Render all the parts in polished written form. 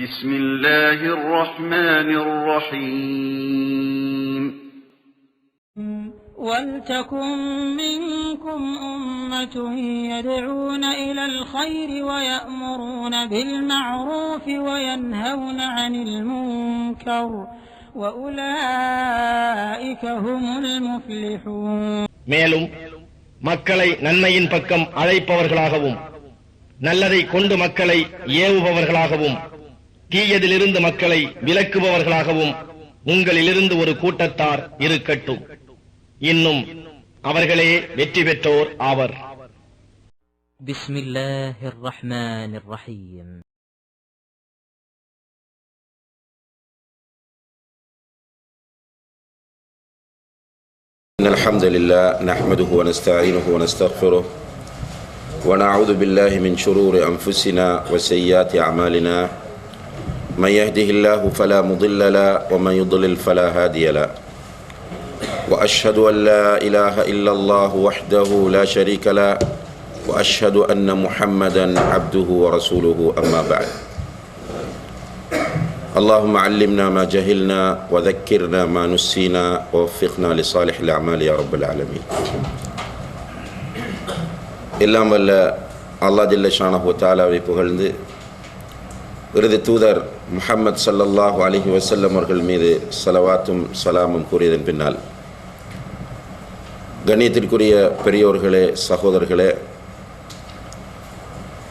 بسم الله الرحمن الرحيم ولتكن منكم أمة يدعون إلى الخير ويأمرون بالمعروف وينهون عن المنكر وأولئك هم المفلحون. மேலும் மக்களை நன்மையின் பக்கம் அழைப்பவர்களாகவும் நல்லதை கொண்டு மக்களை ஏவுபவர்களாகவும் தீயதிலிருந்து மக்களை விலக்குபவர்களாகவும் உங்களிலிருந்து ஒரு கூட்டத்தார் இருக்கட்டும். இன்னும் அவர்களே வெற்றி பெற்றோர் ஆவர். பிஸ்மில்லாஹிர் ரஹ்மானிர் ரஹீம். அல்ஹம்துலில்லாஹ் நஹ்மதுஹு வ நஸ்தஈனுஹு வ நஸ்தக்ஃபிருஹு வ நஅஊது பில்லாஹி மின் ஷுரூரி அன்ஃபுஸினா வ ஸய்யிஆத்தி அமாலினா மன் யஹ்திஹில்லாஹு ஃபலா முضில்ல லஹு வ மன் யுض்லில் ஃபலா ஹாதிய லஹு வ அஷ்ஹது அன் லா இலாஹா இல்லல்லாஹு வஹ்தஹு லா ஷரீக லஹு வ அஷ்ஹது அன்ன முஹம்மதன் அப்துஹு வ ரசூலுஹு அம்மா பஅத். اللهم علمنا ما جهلنا وذكرنا ما نسينا ووفقنا لصالح الأعمال يا رب العالمين. எல்லாம் வல்ல அல்லாஹ் ஜல்ல ஷானஹு தஆலாவை புகழ்ந்து இறுதி தூதர் முஹம்மது ஸல்லல்லாஹு அலைஹி வஸல்லம் அவர்கள் மீது ஸலவாத்தும் ஸலாமும் கூறியதன் பின்னால், கண்ணியத்திற்குரிய பெரியோர்களே, சகோதரர்களே,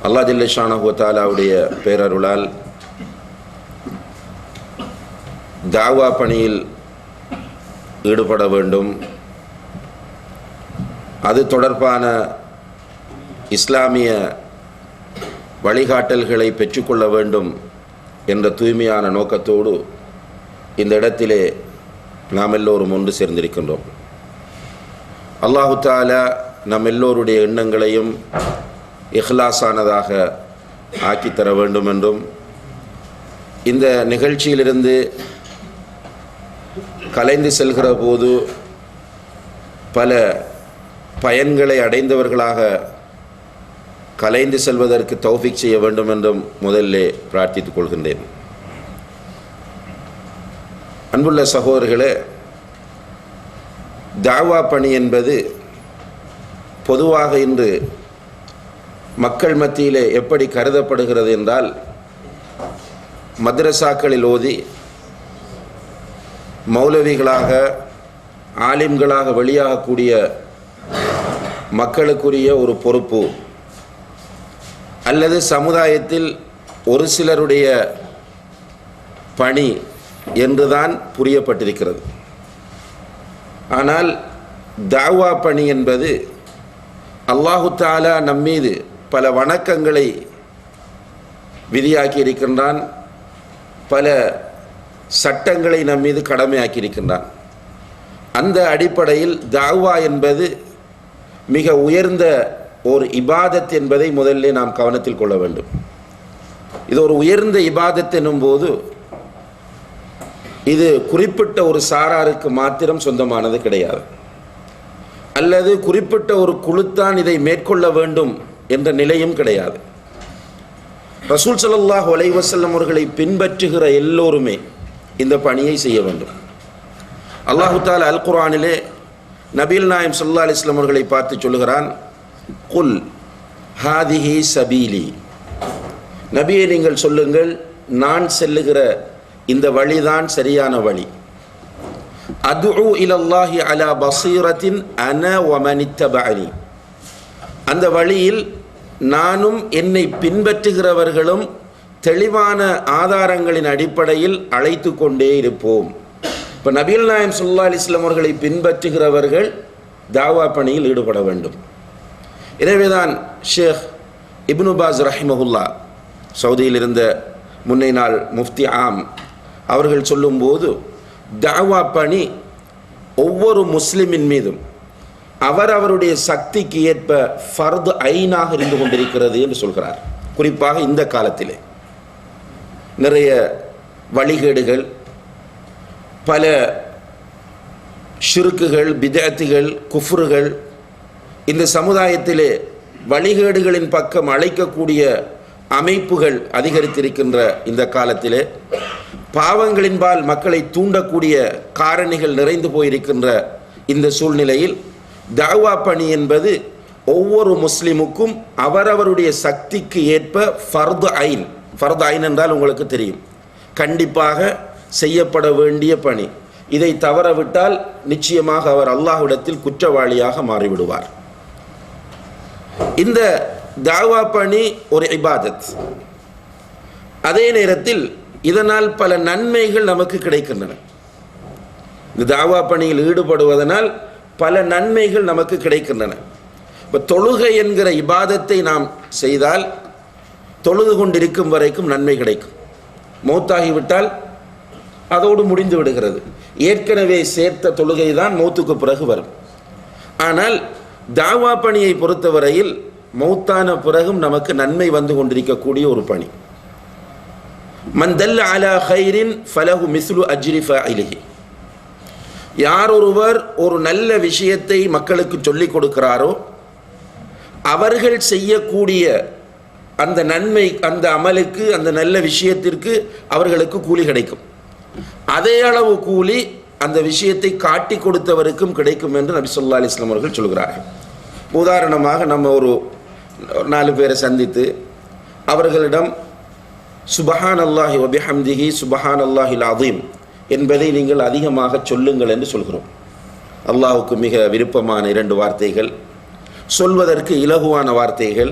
அல்லாஹ் ஜல்ல ஷானஹு தஆலாவுடைய பேரருளால் தாவா பணியில் ஈடுபட வேண்டும், அது தொடர்பான இஸ்லாமிய வழிகாட்டல்களை பெற்றுக்கொள்ள வேண்டும் என்ற தூய்மையான நோக்கத்தோடு இந்த இடத்திலே நாம் எல்லோரும் ஒன்று சேர்ந்திருக்கின்றோம். அல்லாஹு தஆலா நம் எல்லோருடைய எண்ணங்களையும் இஹ்லாஸானதாக ஆக்கித்தர வேண்டும் என்றும், இந்த நிகழ்ச்சியிலிருந்து கலைந்து செல்கிற போது பல பயன்களை அடைந்தவர்களாக கலைந்து செல்வதற்கு தௌஃபீக் செய்ய வேண்டும் என்றும் முதலிலே பிரார்த்தித்துக் கொள்கின்றேன். அன்புள்ள சகோதரர்களே, தாவா பணி என்பது பொதுவாக இன்று மக்கள் மத்தியிலே எப்படி கருதப்படுகிறது என்றால், மദ്രസാக்களில் ஓதி மௌலவிகளாக ஆலிம்களாக வெளியாகக்கூடிய மக்களுக்குரிய ஒரு பொறுப்பு, அல்லது சமுதாயத்தில் ஒரு சிலருடைய பணி என்றுதான் புரியப்பட்டிருக்கிறது. ஆனால் தாவா பணி என்பது அல்லாஹு தஆலா நம்மீது பல வணக்கங்களை விதியாக்கி இருக்கின்றான், பல சட்டங்களை நம் மீது கடமையாக்கி இருக்கின்றான். அந்த அடிப்படையில் தாவா என்பது மிக உயர்ந்த ஒரு இபாதத் என்பதை முதல்ல நாம் கவனத்தில் கொள்ள வேண்டும். இது ஒரு உயர்ந்த இபாதத் என்னும் போது இது குறிப்பிட்ட ஒரு சாராருக்கு மாத்திரம் சொந்தமானது கிடையாது, அல்லது குறிப்பிட்ட ஒரு குழுத்தான் இதை மேற்கொள்ள வேண்டும் என்ற நிலையும் கிடையாது. ரசூல் ஸல்லல்லாஹு அலைஹி வஸல்லம் அவர்களை பின்பற்றுகிற எல்லோருமே இந்த பணியை செய்ய வேண்டும். அல்லாஹு தஆலா அல் குர்ஆனிலே நபிகள் நாயகம் ஸல்லல்லாஹு அலைஹி வஸல்லம் அவர்களை பார்த்து சொல்லுகிறான், குல் ஹாதிஹி சபீலி, நபியே நீங்கள் சொல்லுங்கள், நான் செல்லுகிற இந்த வழிதான் சரியான வழி. அத்உ இலல்லாஹி அலா பஸீரத்தின் அன வ மன் இத்தபஅனி, அந்த வழியில் நானும் என்னை பின்பற்றுகிறவர்களும் தெளிவான ஆதாரங்களின் அடிப்படையில் அழைத்து கொண்டே இருப்போம். இப்போ நபிகள் நாயகம் ஸல்லல்லாஹு அலைஹி வஸல்லம் அவர்களை பின்பற்றுகிறவர்கள் தாவா பணியில் ஈடுபட வேண்டும். எனவேதான் ஷேக் இப்னு பாஸ் ரஹிமஹுல்லா, சவுதியில் இருந்த முன்னை நாள் முஃப்தி ஆம், அவர்கள் சொல்லும்போது தாவா பணி ஒவ்வொரு முஸ்லிமின் மீதும் அவருடைய சக்திக்கு ஏற்ப ஃபர்து ஐனாக இருந்து கொண்டிருக்கிறது என்று சொல்கிறார். குறிப்பாக இந்த காலத்திலே நிறைய வழிகேடுகள், பல ஷிர்க்குகள், பிதஅத்துகள், குஃப்ருகள் இந்த சமுதாயத்திலே வழிகேடுகளின் பக்கம் அழைக்கக்கூடிய அமைப்புகள் அதிகரித்திருக்கின்ற இந்த காலத்திலே, பாவங்களின்பால் மக்களை தூண்டக்கூடிய காரணிகள் நிறைந்து போயிருக்கின்ற இந்த சூழ்நிலையில் தாவா பணி என்பது ஒவ்வொரு முஸ்லிமுக்கும் அவரவருடைய சக்திக்கு ஏற்ப ஃபர்து ஐன் என்றால் உங்களுக்கு தெரியும், கண்டிப்பாக செய்யப்பட வேண்டிய பணி. இதை தவறவிட்டால் நிச்சயமாக அவர் அல்லாஹ்விடத்தில் குற்றவாளியாக மாறிவிடுவார். இந்த தாவா பணி ஒரு இபாதத். அதே நேரத்தில் இதனால் பல நன்மைகள் நமக்கு கிடைக்கின்றன. இந்த தாவா பணியில் ஈடுபடுவதனால் பல நன்மைகள் நமக்கு கிடைக்கின்றன. இப்போ தொழுகை என்கிற இபாதத்தை நாம் செய்தால் தொழுது கொண்டிருக்கும் வரைக்கும் நன்மை கிடைக்கும். மௌத்தாகிவிட்டால் அதோடு முடிந்து விடுகிறது. ஏற்கனவே சேர்த்த தொழுகை தான் மௌத்துக்கு பிறகு வரும். ஆனால் தாவா பணியை பொறுத்தவரையில் மௌத்தான பிறகும் நமக்கு நன்மை வந்து கொண்டிருக்கக்கூடிய ஒரு பணி. மன் தல்ல அலா கைரின் ஃபலஹு மிஸ்லு அஜ்ரி ஃபாயிலிஹி. யார் ஒருவர் ஒரு நல்ல விஷயத்தை மக்களுக்கு சொல்லிக் கொடுக்கிறாரோ அவர்கள் செய்யக்கூடிய அந்த நன்மை, அந்த அமலுக்கு, அந்த நல்ல விஷயத்திற்கு அவர்களுக்கு கூலி கிடைக்கும். அதே அளவு கூலி அந்த விஷயத்தை காட்டி கொடுத்தவருக்கும் கிடைக்கும் என்று நபி ஸல்லல்லாஹு அலைஹி வஸல்லம் அவர்கள் சொல்கிறார்கள். உதாரணமாக நம்ம ஒரு 4 பேரை சந்தித்து அவர்களிடம் சுபஹானல்லாஹி வ பிஹம்திஹி சுபஹானல்லாஹில் அஸீம் என்பதை நீங்கள் அதிகமாக சொல்லுங்கள் என்று சொல்கிறோம். அல்லாஹுக்கு மிக விருப்பமான 2 வார்த்தைகள், சொல்வதற்கு இலகுவான வார்த்தைகள்,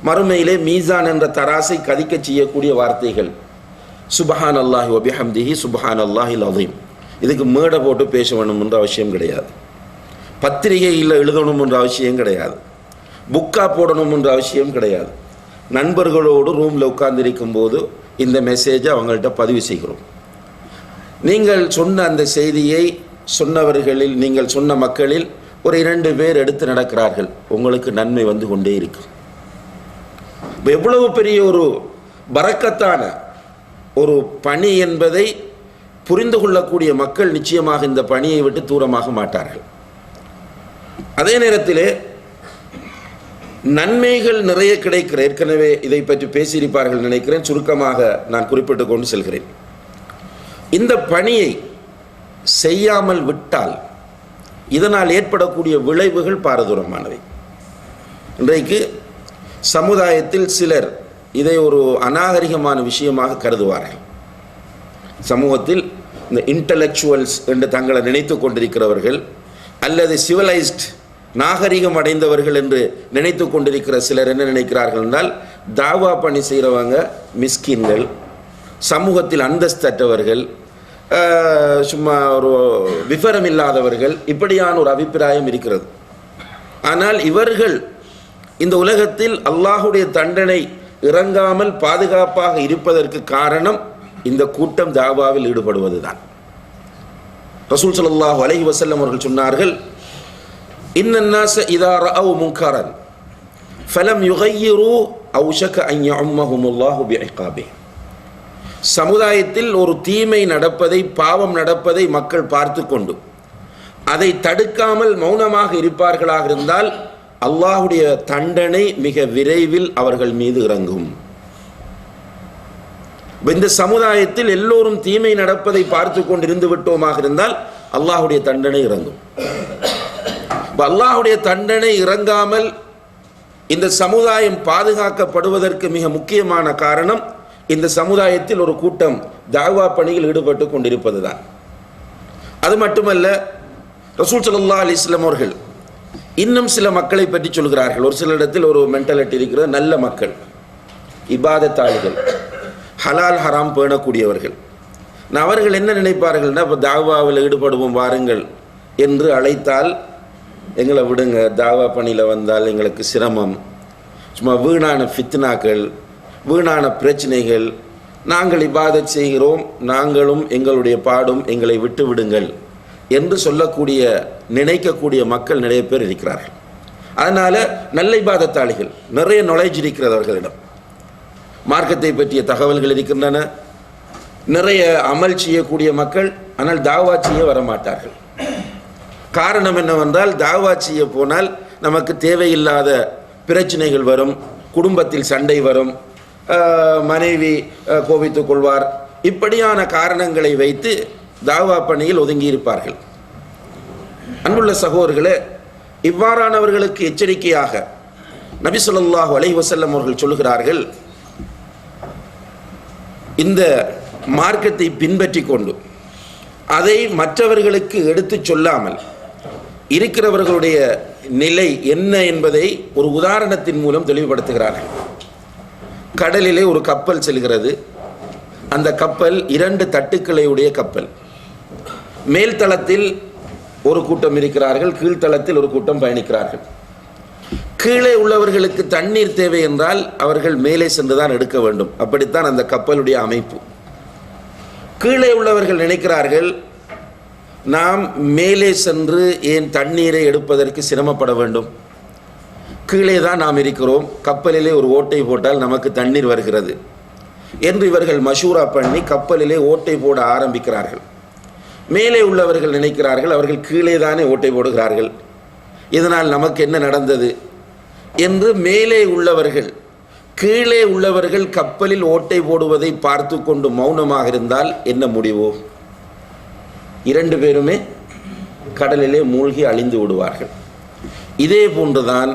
மறுமையிலே மீசான் என்ற தராசை கதிக்க செய்யக்கூடிய வார்த்தைகள். சுபஹானல்லாஹி வ பிஹம்திஹி சுபஹானல்லாஹில் அஸீம். இதுக்கு மேடை போட்டு பேச வேணும் என்ற அவசியம் கிடையாது, பத்திரிகையில் எழுதணும் என்ற அவசியம் கிடையாது, புக்கா போடணும் என்ற அவசியம் கிடையாது. நண்பர்களோடு ரூமில் உட்கார்ந்திருக்கும் போது இந்த மெசேஜை அவங்கள்ட்ட பதிவு செய்கிறோம். நீங்கள் சொன்ன அந்த செய்தியை சொன்னவர்களில், நீங்கள் சொன்ன மக்களில் ஒரு 2 பேர் எடுத்து நடக்கிறார்கள், உங்களுக்கு நன்மை வந்து கொண்டே இருக்கும். எவ்வளவு பெரிய ஒரு பரக்கத்தான ஒரு பணி என்பதை புரிந்து கொள்ளக்கூடிய மக்கள் நிச்சயமாக இந்த பணியை விட்டு தூரமாக மாட்டார்கள். அதே நேரத்திலே நன்மைகள் நிறைய கிடைக்கிற, ஏற்கனவே இதை பற்றி பேசியிருப்பார்கள் நினைக்கிறேன், சுருக்கமாக நான் குறிப்பிட்டு கொண்டு செல்கிறேன். இந்த பணியை செய்யாமல் விட்டால் இதனால் ஏற்படக்கூடிய விளைவுகள் பாரதூரமானவை. இன்றைக்கு சமுதாயத்தில் சிலர் இதை ஒரு அநாகரிகமான விஷயமாக கருதுவார்கள். சமூகத்தில் இந்த இன்டலெக்சுவல்ஸ் என்று தங்களை நினைத்து கொண்டிருக்கிறவர்கள் அல்லது சிவிலைஸ்ட் நாகரிகம் அடைந்தவர்கள் என்று நினைத்து கொண்டிருக்கிற சிலர் என்ன நினைக்கிறார்கள் என்றால், தாவா பணி செய்கிறவங்க மிஸ்கின்கள், சமூகத்தில் அந்தஸ்தற்றவர்கள், சும்மா ஒரு விவரம் இல்லாதவர்கள், இப்படியான ஒரு அபிப்பிராயம் இருக்கிறது. ஆனால் இவர்கள் இந்த உலகத்தில் அல்லாஹுடைய தண்டனை இறங்காமல் பாதுகாப்பாக இருப்பதற்கு காரணம் இந்த கூட்டம் தாவாவில் ஈடுபடுவதுதான். ரசூல் ஸல்லல்லாஹு அலைஹி வஸல்லம் அவர்கள் சொன்னார்கள், இன்னன் நாஸ இதா ரஅவ் முன்கரன் ஃபலம் யுகையிரு அவ்ஷக அன் யஉம்மஹுமுல்லாஹு பிஇகாபிஹி. சமுதாயத்தில் ஒரு தீமை நடப்பதை, பாவம் நடப்பதை மக்கள் பார்த்து கொண்டு அதை தடுக்காமல் மௌனமாக இருப்பார்களாக இருந்தால் அல்லாஹுடைய தண்டனை மிக விரைவில் அவர்கள் மீது இறங்கும். இந்த சமுதாயத்தில் எல்லோரும் தீமை நடப்பதை பார்த்து கொண்டு இருந்து விட்டோமாக இருந்தால் அல்லாஹுடைய தண்டனை இறங்கும். அல்லாஹுடைய தண்டனை இறங்காமல் இந்த சமுதாயம் பாதுகாக்கப்படுவதற்கு மிக முக்கியமான காரணம் இந்த சமுதாயத்தில் ஒரு கூட்டம் தாவா பணியில் ஈடுபட்டு கொண்டிருப்பதுதான். அது மட்டுமல்ல, ரசூல் ஸல்லல்லாஹு அலைஹி வஸல்லம் அவர்கள் இன்னும் சில மக்களை பற்றி சொல்கிறார்கள். ஒரு சில இடத்தில் ஒரு மென்டாலிட்டி இருக்கிற நல்ல மக்கள், இபாதத்தாளிகள், ஹலால் ஹராம் பேணக்கூடியவர்கள். அவர்கள் என்ன நினைப்பார்கள்னா, இப்போ தாவாவில் ஈடுபடுவோம் வாருங்கள் என்று அழைத்தால் எங்களை விடுங்க, தாவா பணியில் வந்தால் எங்களுக்கு சிரமம், சும்மா வீணான ஃபித்னாக்கள், வீணான பிரச்சனைகள், நாங்கள் இபாதத் செய்கிறோம், நாங்களும் எங்களுடைய பாடும், எங்களை விட்டு விடுங்கள் என்று சொல்லக்கூடிய நினைக்கக்கூடிய மக்கள் நிறைய பேர் இருக்கிறார்கள். அதனால் நல்ல இபாதத்தாளிகள், நிறைய நாலேஜ் இருக்கிறது அவர்களிடம், மார்க்கத்தை பற்றிய தகவல்கள் இருக்கின்றன, நிறைய அமல் செய்யக்கூடிய மக்கள். ஆனால் தாவா செய்ய வரமாட்டார்கள். காரணம் என்னவென்றால், தாவா செய்ய போனால் நமக்கு தேவையில்லாத பிரச்சனைகள் வரும், குடும்பத்தில் சண்டை வரும், மனைவி கோபித்துக் கொள்வார், இப்படியான காரணங்களை வைத்து தாவா பணியில் ஒதுங்கி இருப்பார்கள். அன்புள்ள சகோதரர்களே, இவ்வாறானவர்களுக்கு எச்சரிக்கையாக நபி ஸல்லல்லாஹு அலைஹி வஸல்லம் அவர்கள் சொல்கிறார்கள், இந்த மார்க்கத்தை பின்பற்றி கொண்டு அதை மற்றவர்களுக்கு எடுத்துச் சொல்லாமல் இருக்கிறவர்களுடைய நிலை என்ன என்பதை ஒரு உதாரணத்தின் மூலம் தெளிவுபடுத்துகிறார்கள். கடலிலே ஒரு கப்பல் செல்கிறது. அந்த கப்பல் 2 தட்டுக்களை உடைய கப்பல். மேல் தளத்தில் ஒரு கூட்டம் இருக்கிறார்கள், கீழ்த்தளத்தில் ஒரு கூட்டம் பயணிக்கிறார்கள். கீழே உள்ளவர்களுக்கு தண்ணீர் தேவை என்றால் அவர்கள் மேலே சென்றுதான் எடுக்க வேண்டும். அப்படித்தான் அந்த கப்பலுடைய அமைப்பு. கீழே உள்ளவர்கள் நினைக்கிறார்கள், நாம் மேலே சென்று ஏன் தண்ணீரை எடுப்பதற்கு சிரமப்பட வேண்டும், கீழே தான் நாம் இருக்கிறோம், கப்பலிலே ஒரு ஓட்டை போட்டால் நமக்கு தண்ணீர் வருகிறது என்று இவர்கள் மஷூரா பண்ணி கப்பலிலே ஓட்டை போட ஆரம்பிக்கிறார்கள். மேலே உள்ளவர்கள் நினைக்கிறார்கள், அவர்கள் கீழே தானே ஓட்டை போடுகிறார்கள், இதனால் நமக்கு என்ன நடந்தது என்று மேலே உள்ளவர்கள் கீழே உள்ளவர்கள் கப்பலில் ஓட்டை போடுவதை பார்த்து கொண்டு மௌனமாக இருந்தால் என்ன முடிவு? 2 பேருமே கடலிலே மூழ்கி அழிந்து விடுவார்கள். இதே போன்றுதான்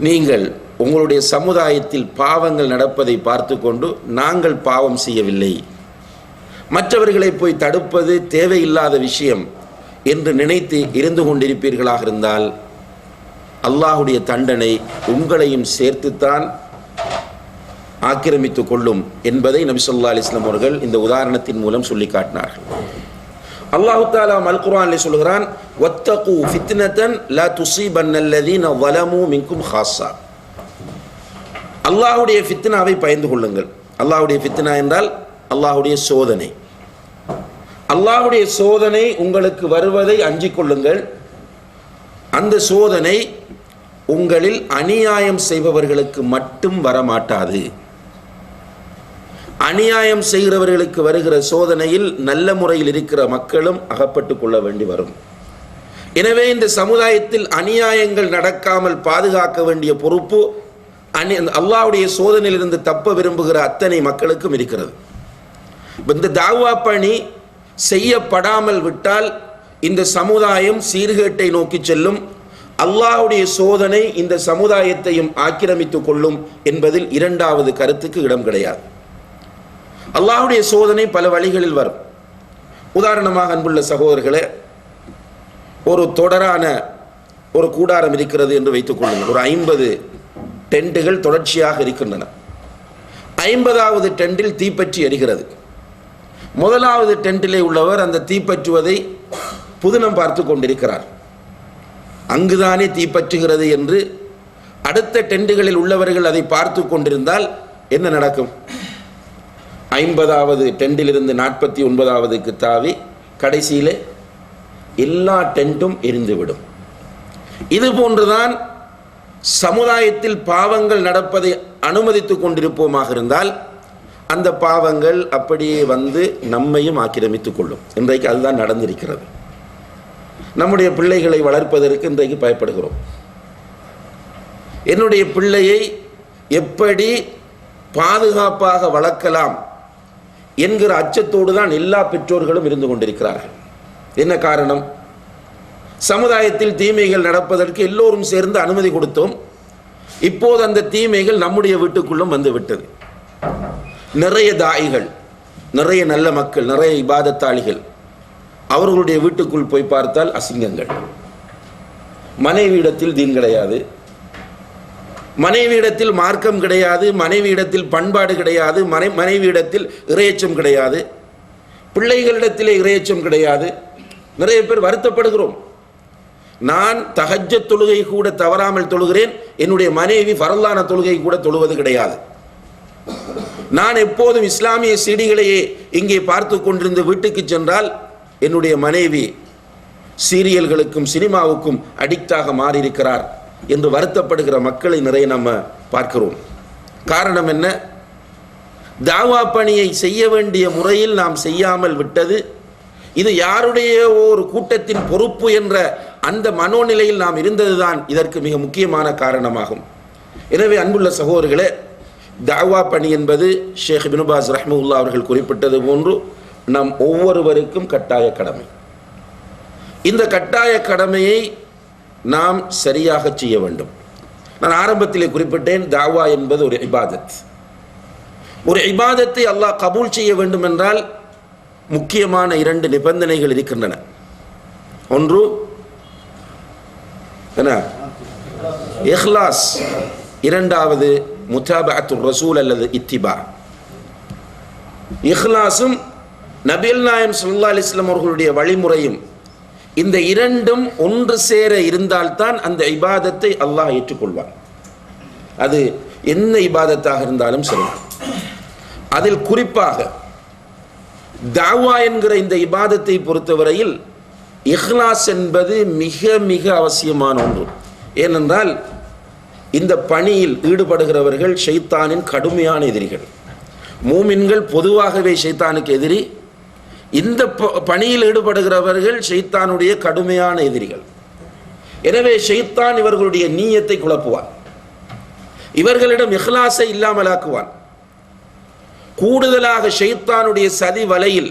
நீங்கள் உங்களுடைய சமுதாயத்தில் பாவங்கள் நடப்பதை பார்த்து கொண்டு நாங்கள் பாவம் செய்யவில்லை, மற்றவர்களை போய் தடுப்பது தேவையில்லாத விஷயம் என்று நினைத்து இருந்து கொண்டிருப்பீர்களாக இருந்தால் அல்லாஹுடைய தண்டனை உங்களையும் சேர்த்துத்தான் ஆக்கிரமித்துக் கொள்ளும் என்பதை நபி ஸல்லல்லாஹு அலைஹி வஸல்லம் அவர்கள் இந்த உதாரணத்தின் மூலம் சொல்லி காட்டினார்கள். அல்லாஹ் தஆலா அல் குர்ஆனிலே சொல்கிறான், வத்தகு ஃபித்னதன் லா துஸீபன்னல்லதீன ஸலமூ மின்கும் ஹாஸா. அல்லாஹ்வுடைய ஃபித்னாவை பயந்து கொள்ளுங்கள். அல்லாஹ்வுடைய ஃபித்னா என்றால் அல்லாஹ்வுடைய சோதனை. அல்லாஹ்வுடைய சோதனை உங்களுக்கு வருவதை அஞ்சிக் கொள்ளுங்கள். அந்த சோதனை உங்களில் அநியாயம் செய்பவர்களுக்கு மட்டும் வரமாட்டாது. அநியாயம் செய்கிறவர்களுக்கு வருகிற சோதனையில் நல்ல முறையில் இருக்கிற மக்களும் அகப்பட்டு கொள்ள வேண்டி வரும். எனவே இந்த சமுதாயத்தில் அநியாயங்கள் நடக்காமல் பாதுகாக்க வேண்டிய பொறுப்பு அல்லாஹ்வுடைய சோதனையிலிருந்து தப்ப விரும்புகிற அத்தனை மக்களுக்கும் இருக்கிறது. இந்த தாவா பணி செய்யப்படாமல் விட்டால் இந்த சமுதாயம் சீர்கேட்டை நோக்கி செல்லும், அல்லாஹ்வுடைய சோதனை இந்த சமுதாயத்தையும் ஆக்கிரமித்துக் கொள்ளும் என்பதில் 2வது கருத்துக்கு இடம் கிடையாது. அல்லாஹ்வுடைய சோதனை பல வழிகளில் வரும். உதாரணமாக அன்புள்ள சகோதரர்களே, ஒரு தொடரான ஒரு கூடாரம் இருக்கிறது என்று வைத்துக் கொள்ளுங்கள். ஒரு 50 டென்ட்டுகள் தொடர்ச்சியாக இருக்கின்றன. 50வது டென்ட்டில் தீப்பற்றி எரிகிறது. முதலாவது டென்ட்டிலே உள்ளவர் அந்த தீப்பற்றுவதை புதினம் பார்த்து கொண்டிருக்கிறார். அங்குதானே தீப்பற்றுகிறது என்று அடுத்த டென்ட்டுகளில் உள்ளவர்கள் அதை பார்த்து கொண்டிருந்தால் என்ன நடக்கும்? 50வது டென்ட்டிலிருந்து 49வதுக்கு தாவி கடைசியிலே எல்லா டென்ட்டும் எரிந்துவிடும். இது போன்றுதான் சமுதாயத்தில் பாவங்கள் நடப்பதை அனுமதித்துக் கொண்டிருப்போமாக இருந்தால் அந்த பாவங்கள் அப்படியே வந்து நம்மையும் ஆக்கிரமித்துக் கொள்ளும். இன்றைக்கு அதுதான் நடந்திருக்கிறது. நம்முடைய பிள்ளைகளை வளர்ப்பதற்கு இன்றைக்கு பயப்படுகிறோம். என்னுடைய பிள்ளையை எப்படி பாதுகாப்பாக வளர்க்கலாம் என்கிற அச்சத்தோடு தான் எல்லா பெற்றோர்களும் இருந்து கொண்டிருக்கிறார்கள். என்ன காரணம்? சமுதாயத்தில் தீமைகள் நடப்பதற்கு எல்லோரும் சேர்ந்து அனுமதி கொடுத்தோம். இப்போது அந்த தீமைகள் நம்முடைய வீட்டுக்குள்ளும் வந்து விட்டது. நிறைய தாயிகள், நிறைய நல்ல மக்கள், நிறைய இபாதத்தாளிகள் அவர்களுடைய வீட்டுக்குள் போய் பார்த்தால் அசிங்கங்கள். மனைவியிடத்தில் தீன் கிடையாது, மனைவியிடத்தில் மார்க்கம் கிடையாது, மனைவியிடத்தில் பண்பாடு கிடையாது, மனைவியிடத்தில் இறையச்சம் கிடையாது, பிள்ளைகளிடத்திலே இறையச்சம் கிடையாது. நிறைய பேர் வருத்தப்படுகிறோம். நான் தஹஜ்ஜத் தொழுகை கூட தவறாமல் தொழுகிறேன், என்னுடைய மனைவி ஃபரலான தொழுகை கூட தொழுவது கிடையாது. நான் எப்போதும் இஸ்லாமிய செய்திகளையே இங்கே பார்த்து கொண்டிருந்து வீட்டுக்கு சென்றால் என்னுடைய மனைவி சீரியல்களுக்கும் சினிமாவுக்கும் அடிக்டாக மாறியிருக்கிறார் என்று வருத்தப்படுகிற மக்களை நிறைய நம்ம பார்க்கிறோம். காரணம் என்ன? தாவா பணியை செய்ய வேண்டிய முறையில் நாம் செய்யாமல் விட்டது. இது யாருடைய ஒரு கூட்டத்தின் பொறுப்பு என்ற அந்த மனோநிலையில் நாம் இருந்ததுதான் இதற்கு மிக முக்கியமான காரணமாகும். எனவே அன்புள்ள சகோதரர்களே, தாவா பணி என்பது ஷேக் இப்னு பாஸ் ரஹ்மத்துல்லாஹி அவர்கள் குறிப்பிட்டது போன்று நம் ஒவ்வொருவருக்கும் கட்டாய கடமை. இந்த கட்டாய கடமையை நாம் சரியாக செய்ய வேண்டும். நான் ஆரம்பத்திலே குறிப்பிட்டேன், தாவா என்பது ஒரு இபாதத். ஒரு இபாதத்தை அல்லாஹ் கபூல் செய்ய வேண்டும் என்றால் முக்கியமான 2 நிபந்தனைகள் இருக்கின்றன. ஒன்று என்ன? இஹ்லாஸ். இரண்டாவது முதாபஅத்துர் ரசூல் அல்லது இத்திபா. இஹ்லாஸும் நபிகள் நாயகம் ஸல்லல்லாஹு அலைஹி வஸல்லம் அவர்களுடைய வழிமுறையும் இந்த 2ம் ஒன்று சேர இருந்தால்தான் அந்த இபாதத்தை அல்லாஹ் ஏற்றுக்கொள்வார். அது என்ன இபாதத்தாக இருந்தாலும் சரி. அதில் குறிப்பாக தாவா என்கிற இந்த இபாதத்தை பொறுத்தவரையில் இஹ்லாஸ் என்பது மிக மிக அவசியமான ஒன்று. ஏனென்றால் இந்த பணியில் ஈடுபடுகிறவர்கள் ஷைத்தானின் கடுமையான எதிரிகள். மூமின்கள் பொதுவாகவே ஷைத்தானுக்கு எதிரி. இந்த பணியில் ஈடுபடுகிறவர்கள் ஷைத்தானுடைய கடுமையான எதிரிகள். எனவே ஷைத்தான் இவர்களுடைய நீயத்தை குழப்புவான், இவர்களிடம் இஹ்லாஸை இல்லாமலாக்குவான். கூடுதலாக ஷைத்தானுடைய சதி வலையில்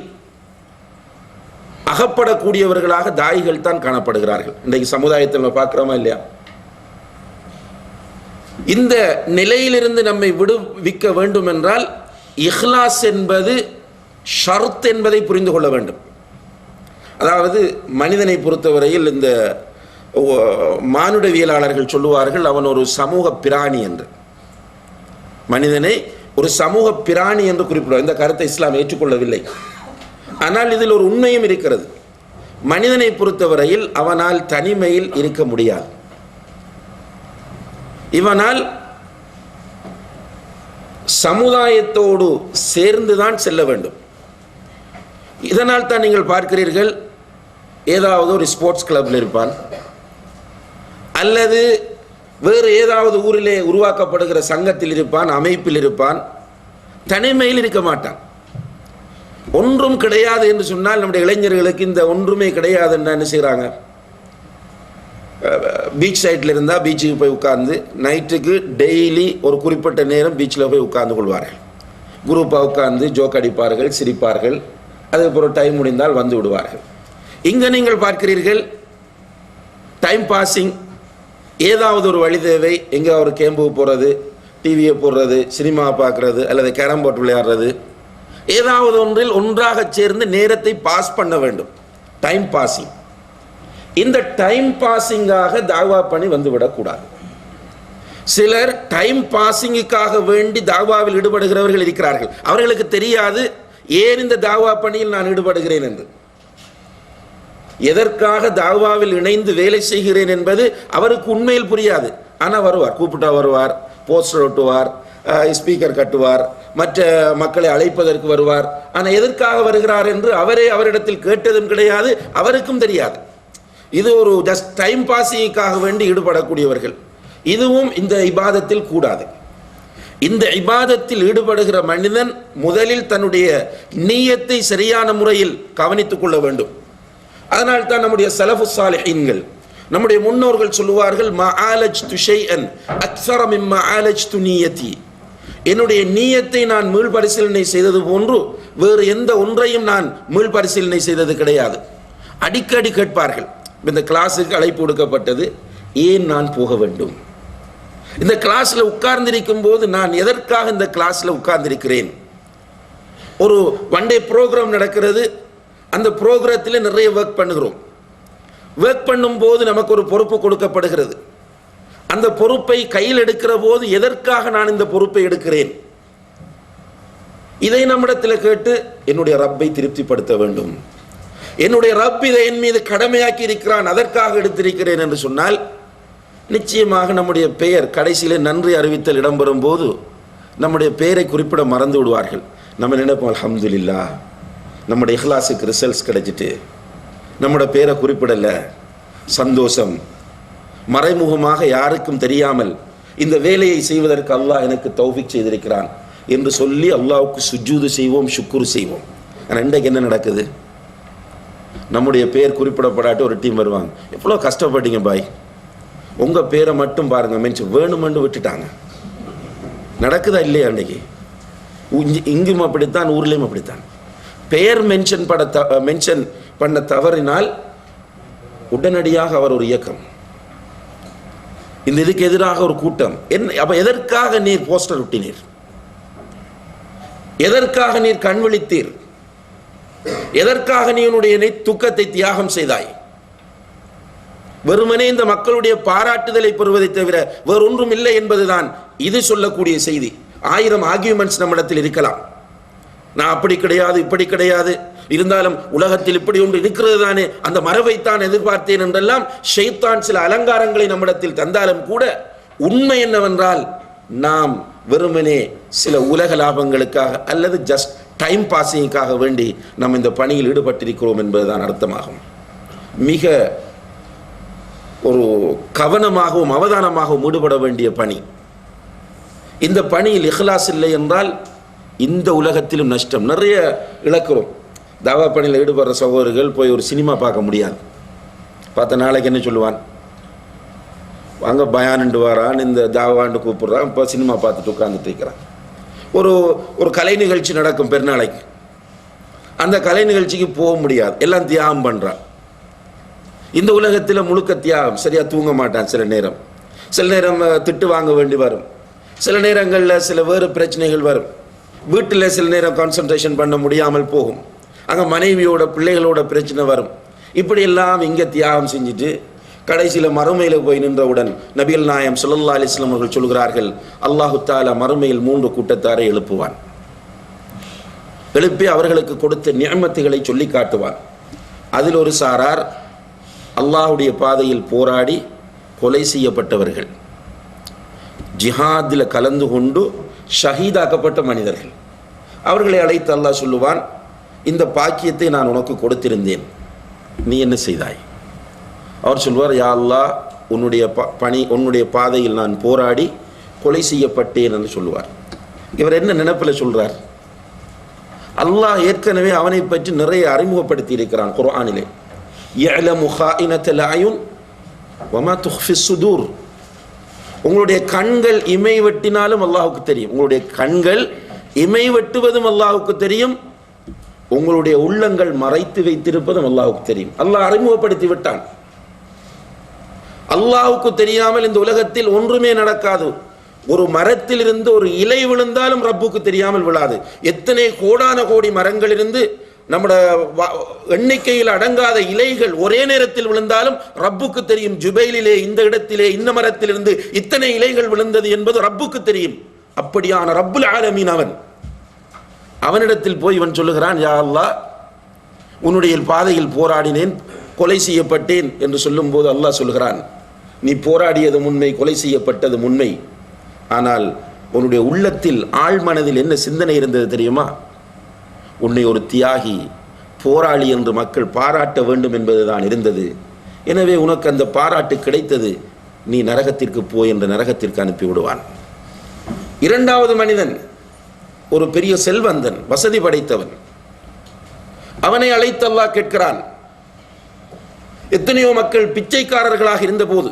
அகப்படக்கூடியவர்களாக தாயிகள் தான் காணப்படுகிறார்கள். இன்றைக்கு சமுதாயத்தில் நம்ம பார்க்கிறோமா இல்லையா? இந்த நிலையிலிருந்து நம்மை விடுவிக்க வேண்டும் என்றால் இஹ்லாஸ் என்பது ஷர்த் என்பதை புரிந்து கொள்ள வேண்டும். அதாவது மனிதனை பொறுத்தவரையில் இந்த மானுடவியலாளர்கள் சொல்லுவார்கள், அவன் ஒரு சமூக பிராணி என்று. மனிதனை ஒரு சமூக பிராணி என்று குறிப்பிடுவார். இந்த கருத்தை இஸ்லாம் ஏற்றுக்கொள்ளவில்லை. ஆனால் இதில் ஒரு உண்மையும் இருக்கிறது. மனிதனை பொறுத்தவரையில் அவனால் தனிமையில் இருக்க முடியாது. இவனால் சமுதாயத்தோடு சேர்ந்துதான் செல்ல வேண்டும். இதனால் தான் நீங்கள் பார்க்கிறீர்கள், ஏதாவது ஒரு ஸ்போர்ட்ஸ் கிளப்பில் இருப்பான், அல்லது வேறு ஏதாவது ஊரிலே உருவாக்கப்படுகிற சங்கத்தில் இருப்பான், அமைப்பில் இருப்பான். தனிமையில் இருக்க மாட்டான். ஒன்றும் கிடையாது என்று சொன்னால் நம்முடைய இளைஞர்களுக்கு இந்த ஒன்றுமே கிடையாது என்று என்ன செய்கிறாங்க? பீச் சைட்டில் இருந்தால் பீச்சுக்கு போய் உட்கார்ந்து நைட்டுக்கு டெய்லி ஒரு குறிப்பிட்ட நேரம் பீச்சில் போய் உட்கார்ந்து கொள்வார்கள். குரூப்பாக உட்கார்ந்து ஜோக் அடிப்பார்கள், சிரிப்பார்கள். அதுக்கப்புறம் டைம் முடிந்தால் வந்து விடுவார்கள். இங்கே நீங்கள் பார்க்கிறீர்கள், டைம் பாஸிங், ஏதாவது ஒரு வழி தேவை. எங்கே ஒரு கேம்புக்கு போகிறது, டிவியை போடுறது, சினிமா பார்க்குறது, அல்லது கேரம் போர்டு விளையாடுறது, ஏதாவது ஒன்றில் ஒன்றாக சேர்ந்து நேரத்தை பாஸ் பண்ண வேண்டும். Time passing. இந்த டைம் பாஸிங்காக தாவா பணி வந்துவிடக்கூடாது. சிலர் டைம் பாஸிங்குக்காக வேண்டி தாவாவில் ஈடுபடுகிறவர்கள் இருக்கிறார்கள். அவர்களுக்கு தெரியாது ஏன் இந்த தாவா பணியில் நான் ஈடுபடுகிறேன் என்று. எதற்காக தாவாவில் இணைந்து வேலை செய்கிறேன் என்பது அவருக்கு உண்மையில் புரியாது. ஆனால் வருவார், கூப்பிட்டா வருவார், போஸ்டர் ஒட்டுவார், ஸ்பீக்கர் கட்டுவார், மற்ற மக்களை அழைப்பதற்கு வருவார். ஆனால் எதற்காக வருகிறார் என்று அவரிடத்தில் கேட்டதும் கிடையாது, அவருக்கும் தெரியாது. இது ஒரு ஜஸ்ட் டைம் பாஸிங்காக வேண்டி ஈடுபடக்கூடியவர்கள். இதுவும் இந்த இபாதத்தில் கூடாது. இந்த இபாதத்தில் ஈடுபடுகிற மனிதன் முதலில் தன்னுடைய நீயத்தை சரியான முறையில் கவனித்துக் கொள்ள வேண்டும். அதனால் தான் நம்முடைய ஸலஃபு ஸாலிஹீன்கள், நம்முடைய முன்னோர்கள் சொல்லுவார்கள், மஆலஜ்து ஷைஅன் அக்ஸர மிம்மா ஆலஜ்து நியதி. என்னுடைய நீயத்தை நான் மீள் பரிசீலனை செய்தது போன்று வேறு எந்த ஒன்றையும் நான் மீள் பரிசீலனை செய்தது கிடையாது. அடிக்கடி கேட்பார்கள், இந்த கிளாஸுக்கு அழைப்பு கொடுக்கப்பட்டது, ஏன் நான் போக வேண்டும்? இந்த கிளாஸில் உட்கார்ந்திருக்கும் போது நான் எதற்காக இந்த கிளாஸில் உட்கார்ந்திருக்கிறேன்? ஒரு ஒன் டே ப்ரோக்ராம் நடக்கிறது. அந்த ப்ரோக்ராத்தில் நிறைய ஒர்க் பண்ணுகிறோம். ஒர்க் பண்ணும்போது நமக்கு ஒரு பொறுப்பு கொடுக்கப்படுகிறது. அந்த பொறுப்பை கையில் எடுக்கிற போது எதற்காக நான் இந்த பொறுப்பை எடுக்கிறேன்? இதை நம்மிடத்தில் கேட்டு என்னுடைய ரப்பை திருப்திப்படுத்த வேண்டும். என்னுடைய ரப் இதை என் மீது கடமையாக்கி இருக்கிறான், அதற்காக எடுத்திருக்கிறேன் என்று சொன்னால் நிச்சயமாக நம்முடைய பெயர் கடைசியில் நன்றி அறிவித்தல் இடம்பெறும் போது நம்முடைய பெயரை குறிப்பிட மறந்து விடுவார்கள். நம்ம நினைப்போம், அல்ஹம்துலில்லாஹ், நம்முடைய இஹ்லாஸுக்கு ரிசல்ட்ஸ் கிடைச்சிட்டு நம்முடைய பேரை குறிப்பிடலை, சந்தோஷம். மறைமுகமாக யாருக்கும் தெரியாமல் இந்த வேலையை செய்வதற்கு அல்லாஹ் எனக்கு தௌஃபீக் செய்திருக்கிறான் என்று சொல்லி அல்லாஹ்வுக்கு சுஜூது செய்வோம், ஷுக்குர் செய்வோம். ஆனால் இன்றைக்கு என்ன நடக்குது? நம்முடைய பேர் குறிப்பிடப்படாட்டு ஒரு டீம் வருவாங்க, எவ்வளோ கஷ்டப்பட்டீங்க பாய், உங்கள் பேரை மட்டும் பாருங்க, மென்ஷன் வேணுமென்று விட்டுட்டாங்க. நடக்குதா இல்லையா? அன்றைக்கு இங்கும் அப்படித்தான், ஊர்லேயும் அப்படித்தான். பெயர் மென்ஷன் பண்ண தவறினால் உடனடியாக அவர் ஒரு இயக்கம், இந்த இதுக்கு எதிராக ஒரு கூட்டம். அப்ப எதற்காக நீர் போஸ்டர் ஒட்டினீர்? எதற்காக நீர் கண் விழித்தீர்? எதற்காக நீ உன்னுடைய துக்கத்தை தியாகம் செய்தாய்? வெறுமனே இந்த மக்களுடைய பாராட்டுதலை பெறுவதை தவிர வேறொன்றும் இல்லை என்பதுதான் இது சொல்லக்கூடிய செய்தி. 1000 ஆர்கியூமெண்ட்ஸ் நம்மிடத்தில் இருக்கலாம். நான் அப்படி கிடையாது, இப்படி கிடையாது, இருந்தாலும் உலகத்தில் இப்படி ஒன்று இருக்கிறது தானே, அந்த மரபைத்தான் எதிர்பார்த்தேன் என்றெல்லாம் ஷைத்தான் சில அலங்காரங்களை நம்மிடத்தில் தந்தாலும் கூட உண்மை என்னவென்றால் நாம் வெறுமனே சில உலக லாபங்களுக்காக அல்லது ஜஸ்ட் டைம் பாசிங்காக வேண்டி நாம் இந்த பணியில் ஈடுபட்டிருக்கிறோம் என்பதுதான் அர்த்தமாகும். மிக ஒரு கவனமாகவும் அவதானமாகவும் ஈடுபட வேண்டிய பணி. இந்த பணியில் இஹ்லாஸ் இல்லை என்றால் இந்த உலகத்திலும் நஷ்டம். நிறைய இழக்கிறோம். தாவா பணியில் ஈடுபடுற சகோதரர்கள் போய் ஒரு சினிமா பார்க்க முடியாது. பார்த்த நாளைக்கு என்ன சொல்லுவான், அங்கே பயானுண்டு வரான், இந்த தாவாண்டு கூப்பிட்றான், இப்போ சினிமா பார்த்துட்டு உட்காந்துட்டு இருக்கிறான். ஒரு கலை நிகழ்ச்சி நடக்கும் பெருநாளைக்கு, அந்த கலை நிகழ்ச்சிக்கு போக முடியாது, எல்லாம் தியாகம் பண்ணுறான். இந்த உலகத்தில் முழுக்க தியாகம். சரியாக தூங்க மாட்டான், சில நேரம் திட்டு வாங்க வேண்டி வரும், சில நேரங்களில் சில வேறு பிரச்சனைகள் வரும், வீட்டில் சில நேரம் கான்சன்ட்ரேஷன் பண்ண முடியாமல் போகும், அங்கே மனைவியோட பிள்ளைகளோட பிரச்சனை வரும். இப்படியெல்லாம் இங்கே தியாகம் செஞ்சுட்டு கடைசியில் மறுமையில் போய் நின்றவுடன் நபிகள் நாயம் ஸல்லல்லாஹு அலைஹி வஸல்லம் அவர்கள் சொல்கிறார்கள், அல்லாஹு தஆலா மறுமையில் 3 கூட்டத்தாரை எழுப்புவான். எழுப்பி அவர்களுக்கு கொடுத்த நிஅமத்துகளை சொல்லி காட்டுவான். அதில் ஒரு சாரார் அல்லாஹுடைய பாதையில் போராடி கொலை செய்யப்பட்டவர்கள், ஜிஹாதில் கலந்து கொண்டு ஷஹீதாக்கப்பட்ட மனிதர்கள். அவர்களை அழைத்து அல்லாஹ் சொல்லுவான், இந்த பாக்கியத்தை நான் உனக்கு கொடுத்திருந்தேன், நீ என்ன செய்தாய்? அவர் சொல்வார், யா அல்லாஹ், உன்னுடைய பாதையில் நான் போராடி கொலை செய்யப்பட்டேன் என்று சொல்லுவார். இவர் என்ன நினைப்பில் சொல்றார்? அல்லாஹ் ஏற்கனவே அவனை பற்றி நிறைய அறிமுகப்படுத்தி இருக்கிறான் குர்ஆனிலே. யஅலமு ஹாயினத்தல் அயுன் வமா துஃபிஸ் சுதூர். உங்களுடைய கண்கள் இமை வெட்டினாலும் அல்லாஹ்வுக்கு தெரியும். உங்களுடைய கண்கள் இமை வெட்டுவதும் அல்லாஹ்வுக்கு தெரியும். உங்களுடைய உள்ளங்கள் மறைத்து வைத்திருப்பதும் அல்லாஹ்வுக்கு தெரியும். அல்லாஹ் அறிமுகப்படுத்தி விட்டான். அல்லாஹ்வுக்கு தெரியாமல் இந்த உலகத்தில் ஒன்றுமே நடக்காது. ஒரு மரத்தில் இருந்து ஒரு இலை விழுந்தாலும் ரப்புக்கு தெரியாமல் விழாது. எத்தனை கோடான கோடி மரங்கள் இருந்து நம்முடைய எண்ணிக்கையில் அடங்காத இலைகள் ஒரே நேரத்தில் விழுந்தாலும் ரப்புக்கு தெரியும். ஜுபைலிலே இந்த இடத்திலே இந்த மரத்திலிருந்து இத்தனை இலைகள் விழுந்தது என்பது ரப்புக்கு தெரியும். அப்படியான ரப்புல் ஆலமீன் அவனிடத்தில் போய் இவன் சொல்லுகிறான், யா அல்லாஹ், உன்னுடைய பாதையில் போராடினேன், கொலை செய்யப்பட்டேன் என்று சொல்லும் போது அல்லாஹ் சொல்கிறான், நீ போராடியது உண்மை, கொலை செய்யப்பட்டது உண்மை. ஆனால் உன்னுடைய உள்ளத்தில் ஆழ்மனதில் என்ன சிந்தனை இருந்தது தெரியுமா? உன்னை ஒரு தியாகி, போராளி என்று மக்கள் பாராட்ட வேண்டும் என்பதுதான் இருந்தது. எனவே உனக்கு அந்த பாராட்டு கிடைத்தது, நீ நரகத்திற்கு போய் என்று நரகத்திற்கு அனுப்பி விடுவான். இரண்டாவது மனிதன் ஒரு பெரிய செல்வந்தன், வசதி படைத்தவன். அவனை அழைத்து அல்லாஹ் கேட்கிறான், எத்தனையோ மக்கள் பிச்சைக்காரர்களாக இருந்தபோது,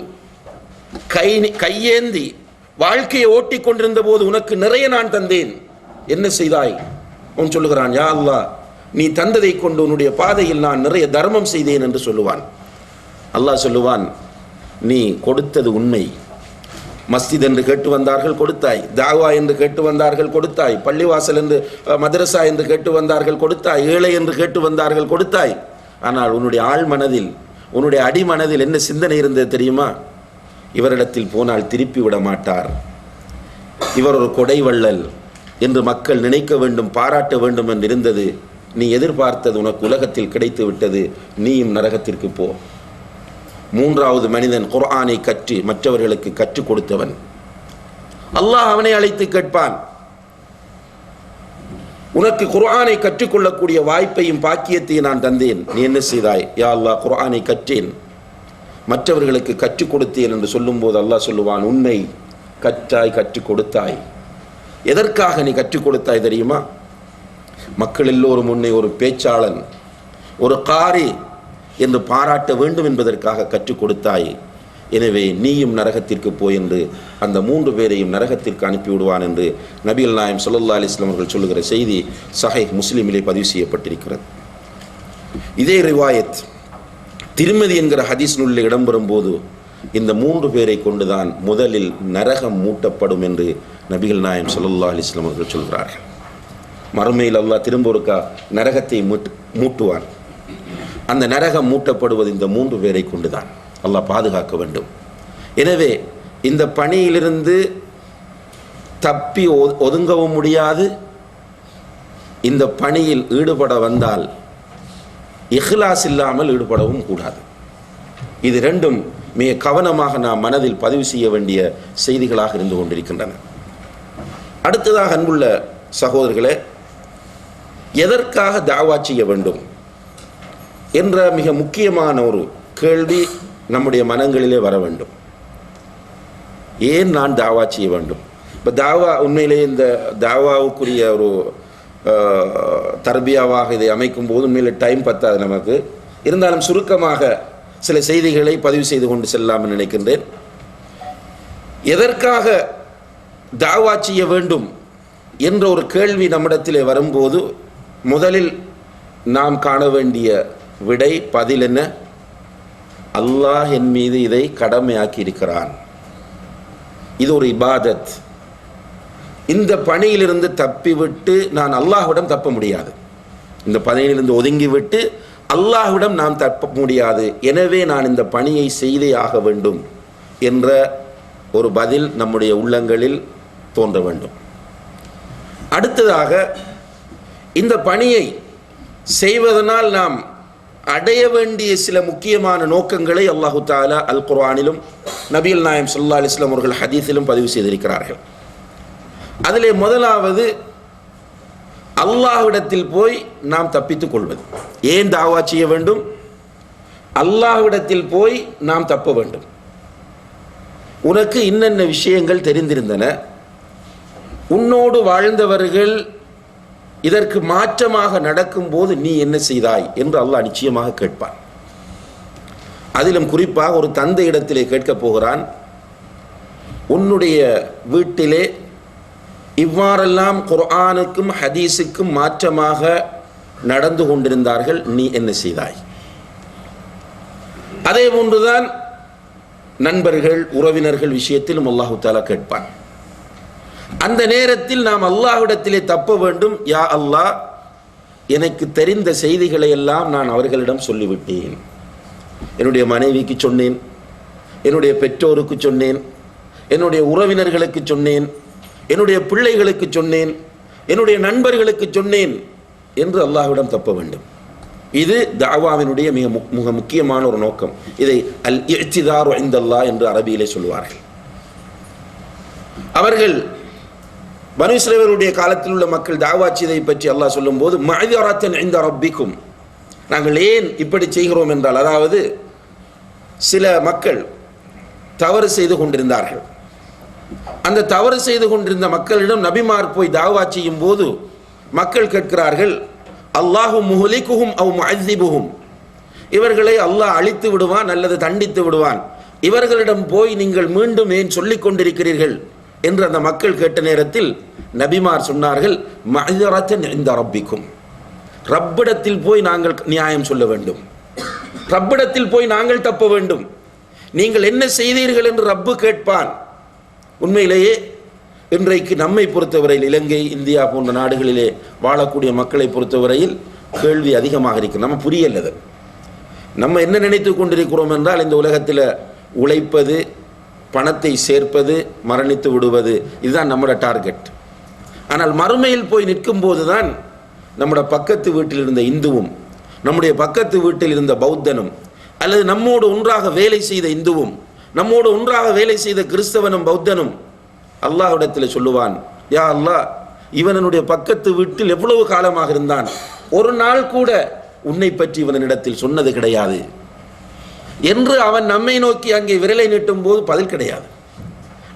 கையேந்தி வாழ்க்கையை ஓட்டிக் கொண்டிருந்த போது உனக்கு நிறைய நான் தந்தேன், என்ன செய்தாய்? அவன் சொல்லுகிறான், யா அல்லாஹ், நீ தந்ததை கொண்டு உன்னுடைய பாதையில் நான் நிறைய தர்மம் செய்தேன் என்று சொல்லுவான். அல்லாஹ் சொல்லுவான், நீ கொடுத்தது உண்மை. மஸ்ஜித் என்று கேட்டு வந்தார்கள், கொடுத்தாய். தாவா என்று கேட்டு வந்தார்கள், கொடுத்தாய். பள்ளிவாசல் என்று, மதரசா என்று கேட்டு வந்தார்கள், கொடுத்தாய். ஏழை என்று கேட்டு வந்தார்கள், கொடுத்தாய். ஆனால் உன்னுடைய ஆழ்மனதில், உன்னுடைய அடிமனதில் என்ன சிந்தனை இருந்தது தெரியுமா? இவரிடத்தில் போனால் திருப்பி விட மாட்டார், இவர் ஒரு கொடைவள்ளல் என்று மக்கள் நினைக்க வேண்டும், பாராட்ட வேண்டும் என்று இருந்தது. நீ எதிர்பார்த்தது உனக்கு உலகத்தில் கிடைத்து விட்டது, நீயும் நரகத்திற்கு போ. மூன்றாவது மனிதன் குர்ஆனை கற்று மற்றவர்களுக்கு கற்றுக் கொடுத்தவன். அல்லாஹ் அவனை அழைத்து கேட்பான், உனக்கு குர்ஆனை கற்றுக்கொள்ளக்கூடிய வாய்ப்பையும் பாக்கியத்தையும் நான் தந்தேன், நீ என்ன செய்தாய்? யா அல்லாஹ், குர்ஆனை கற்றேன், மற்றவர்களுக்கு கற்றுக் கொடுத்தேன் என்று சொல்லும் போது அல்லாஹ் சொல்லுவான், உன்னை கற்றாய், கற்றுக் கொடுத்தாய். எதற்காக நீ கற்றுக் கொடுத்தாய் தெரியுமா? மக்கள் எல்லோரும் உன்னை ஒரு பேச்சாளன், ஒரு காரி என்று பாராட்ட வேண்டும் என்பதற்காக கற்றுக் கொடுத்தாய். எனவே நீயும் நரகத்திற்கு போய் என்று அந்த 3 பேரையும் நரகத்திற்கு அனுப்பிவிடுவான் என்று நபிகள் நாயகம் ஸல்லல்லாஹு அலைஹி வஸல்லம் அவர்கள் சொல்லுகிற செய்தி சஹீஹ் முஸ்லிமிலே பதிவு செய்யப்பட்டிருக்கிறது. இதே ரிவாயத் திருமதி என்கிற ஹதீஸ் நூலில் இடம்பெறும் போது இந்த 3 பேரை கொண்டுதான் முதலில் நரகம் மூட்டப்படும் என்று நபிகள் நாயகம் ஸல்லல்லாஹு அலைஹி வஸல்லம் அவர்கள் சொல்கிறார்கள். மறுமையில் அல்லாஹ் திரும்ப ஒருக்கா நரகத்தை மூட்டுவான். அந்த நரகம் மூட்டப்படுவது இந்த 3 பேரை கொண்டுதான். அல்லாஹ் பாதுகாக்க வேண்டும். எனவே இந்த பணியிலிருந்து தப்பி ஒதுங்கவும் முடியாது. இந்த பணியில் ஈடுபட வந்தால் இஹ்லாஸ் இல்லாமல் ஈடுபடவும் கூடாது. இது ரெண்டும் மிக கவனமாக நாம் மனதில் பதிவு செய்ய வேண்டிய செய்திகளாக இருந்து கொண்டிருக்கின்றன. அடுத்ததாக அன்புள்ள சகோதரர்களே, எதற்காக தாவா செய்ய வேண்டும் என்ற மிக முக்கியமான ஒரு கேள்வி நம்முடைய மனங்களிலே வர வேண்டும். ஏன் நான் தாவா செய்ய வேண்டும்? இப்போ தாவா உண்மையிலே இந்த தாவாவுக்குரிய ஒரு தர்பியாவாக இதை அமைக்கும் போது உண்மையிலே டைம் பத்தாது நமக்கு. இருந்தாலும் சுருக்கமாக சில செய்திகளை பதிவு செய்து கொண்டு செல்லாமல் நினைக்கின்றேன். எதற்காக தாவா செய்ய வேண்டும் என்ற ஒரு கேள்வி நம்மிடத்திலே வரும்போது முதலில் நாம் காண வேண்டிய விடை பதில் என்ன? அல்லாஹ் என் மீது இதை கடமையாக்கி இருக்கிறான். இது ஒரு இபாதத். இந்த பணியிலிருந்து தப்பிவிட்டு நான் அல்லாஹ்விடம் தப்ப முடியாது. இந்த பணியிலிருந்து ஒதுங்கிவிட்டு அல்லாஹ்விடம் நாம் தப்ப முடியாது. எனவே நான் இந்த பணியை செய்தே ஆக வேண்டும் என்ற ஒரு பதில் நம்முடைய உள்ளங்களில் தோன்ற வேண்டும். அடுத்ததாக இந்த பணியை செய்வதனால் நாம் அடைய வேண்டிய சில முக்கியமான நோக்கங்களை அல்லாஹு தஆலா அல் குர்ஆனிலும் நபிகள் நாயகம் ஸல்லல்லாஹு அலைஹி வஸல்லம் அவர்கள் ஹதீஸிலும் பதிவு செய்திருக்கிறார்கள். அதிலே முதலாவது அல்லாஹ்விடத்தில் போய் நாம் தப்பித்துக் கொள்வது. ஏன் தாவா செய்ய வேண்டும்? அல்லாஹ்விடத்தில் போய் நாம் தப்ப வேண்டும். உனக்கு இன்னென்ன விஷயங்கள் தெரிந்திருந்தன, உன்னோடு வாழ்ந்தவர்கள் இதற்கு மாற்றமாக நடக்கும்போது நீ என்ன செய்தாய் என்று அல்லாஹ் நிச்சயமாக கேட்பான். அதிலும் குறிப்பாக ஒரு தந்தை இடத்திலே கேட்கப் போகிறான், உன்னுடைய வீட்டிலே இவ்வாறெல்லாம் குர்ஆனுக்கும் ஹதீஸுக்கும் மாற்றமாக நடந்து கொண்டிருந்தார்கள், நீ என்ன செய்தாய்? அதே போன்றுதான் நண்பர்கள் உறவினர்கள் விஷயத்திலும் அல்லாஹு தஆலா கேட்பான். அந்த நேரத்தில் நாம் அல்லாஹ்விடத்திலே தப்ப வேண்டும். யா அல்லாஹ், எனக்கு தெரிந்த செய்திகளை எல்லாம் நான் அவர்களிடம் சொல்லிவிட்டேன். என்னுடைய மனைவிக்கு சொன்னேன், என்னுடைய பெற்றோருக்கு சொன்னேன், என்னுடைய உறவினர்களுக்கு சொன்னேன், என்னுடைய பிள்ளைகளுக்கு சொன்னேன், என்னுடைய நண்பர்களுக்கு சொன்னேன் என்று அல்லாஹ்விடம் தப்ப வேண்டும். இது தாவாவினுடைய மிக முக்கியமான ஒரு நோக்கம். இதை அல் இஅ்திதாரு இன்தல்லாஹ் என்று அரபியிலே சொல்வார்கள். அவர்கள் பனு இஸ்ரவேலுடைய காலத்தில் உள்ள மக்கள் தாவா செய்ததை பற்றி அல்லாஹ் சொல்லும்போது மஅ்திரத்தன் இன்த ரப்பிக்கும், நாங்கள் ஏன் இப்படி செய்கிறோம் என்றால், அதாவது சில மக்கள் தவறு செய்து கொண்டிருந்தார்கள். அந்த தவறு செய்து கொண்டிருந்த மக்களிடம் நபிமார் போய் தாவா செய்யும் போது மக்கள் கேட்கிறார்கள், அல்லாஹு முஹ்லிகுஹும் அவ் முஅذிபுஹும், இவர்களை அல்லாஹ் அழித்து விடுவான் அல்லது தண்டித்து விடுவான், இவர்களிடம் போய் நீங்கள் மீண்டும் ஏன் சொல்லிக் கொண்டிருக்கிறீர்கள் என்று அந்த மக்கள் கேட்ட நேரத்தில் நபிமார் சொன்னார்கள், மஅ்திரத்தன் இன்த ரப்பிக்கும், ரப்பிடத்தில் போய் நாங்கள் நியாயம் சொல்ல வேண்டும், ரப்பிடத்தில் போய் நாங்கள் தப்ப வேண்டும், நீங்கள் என்ன செய்தீர்கள் என்று ரப்பு கேட்பான். உண்மையிலேயே இன்றைக்கு நம்மை பொறுத்தவரையில் இலங்கை, இந்தியா போன்ற நாடுகளிலே வாழக்கூடிய மக்களை பொறுத்தவரையில் கேள்வி அதிகமாக இருக்கு. நம்ம புரியல்லது. நம்ம என்ன நினைத்து கொண்டிருக்கிறோம் என்றால், இந்த உலகத்தில் உழைப்பது, பணத்தை சேர்ப்பது, மரணித்து விடுவது, இதுதான் நம்மளோட டார்கெட். ஆனால் மறுமையில் போய் நிற்கும் போது தான் நம்முடைய பக்கத்து வீட்டில் இருந்த இந்துவும், நம்முடைய பக்கத்து வீட்டில் இருந்த பௌத்தனும், அல்லது நம்மோடு ஒன்றாக வேலை செய்த இந்துவும், நம்மோடு ஒன்றாக வேலை செய்த கிறிஸ்தவனும் பௌத்தனும் அல்லாஹ்விடத்தில் சொல்லுவான், யா அல்லாஹ், இவனுடைய பக்கத்து வீட்டில் எவ்வளவு காலமாக இருந்தான், ஒரு நாள் கூட உன்னை பற்றி இவனிடத்தில் சொன்னது கிடையாது என்று அவன் நம்மை நோக்கி அங்கே விரலை நீட்டும் போது பதில் கிடையாது.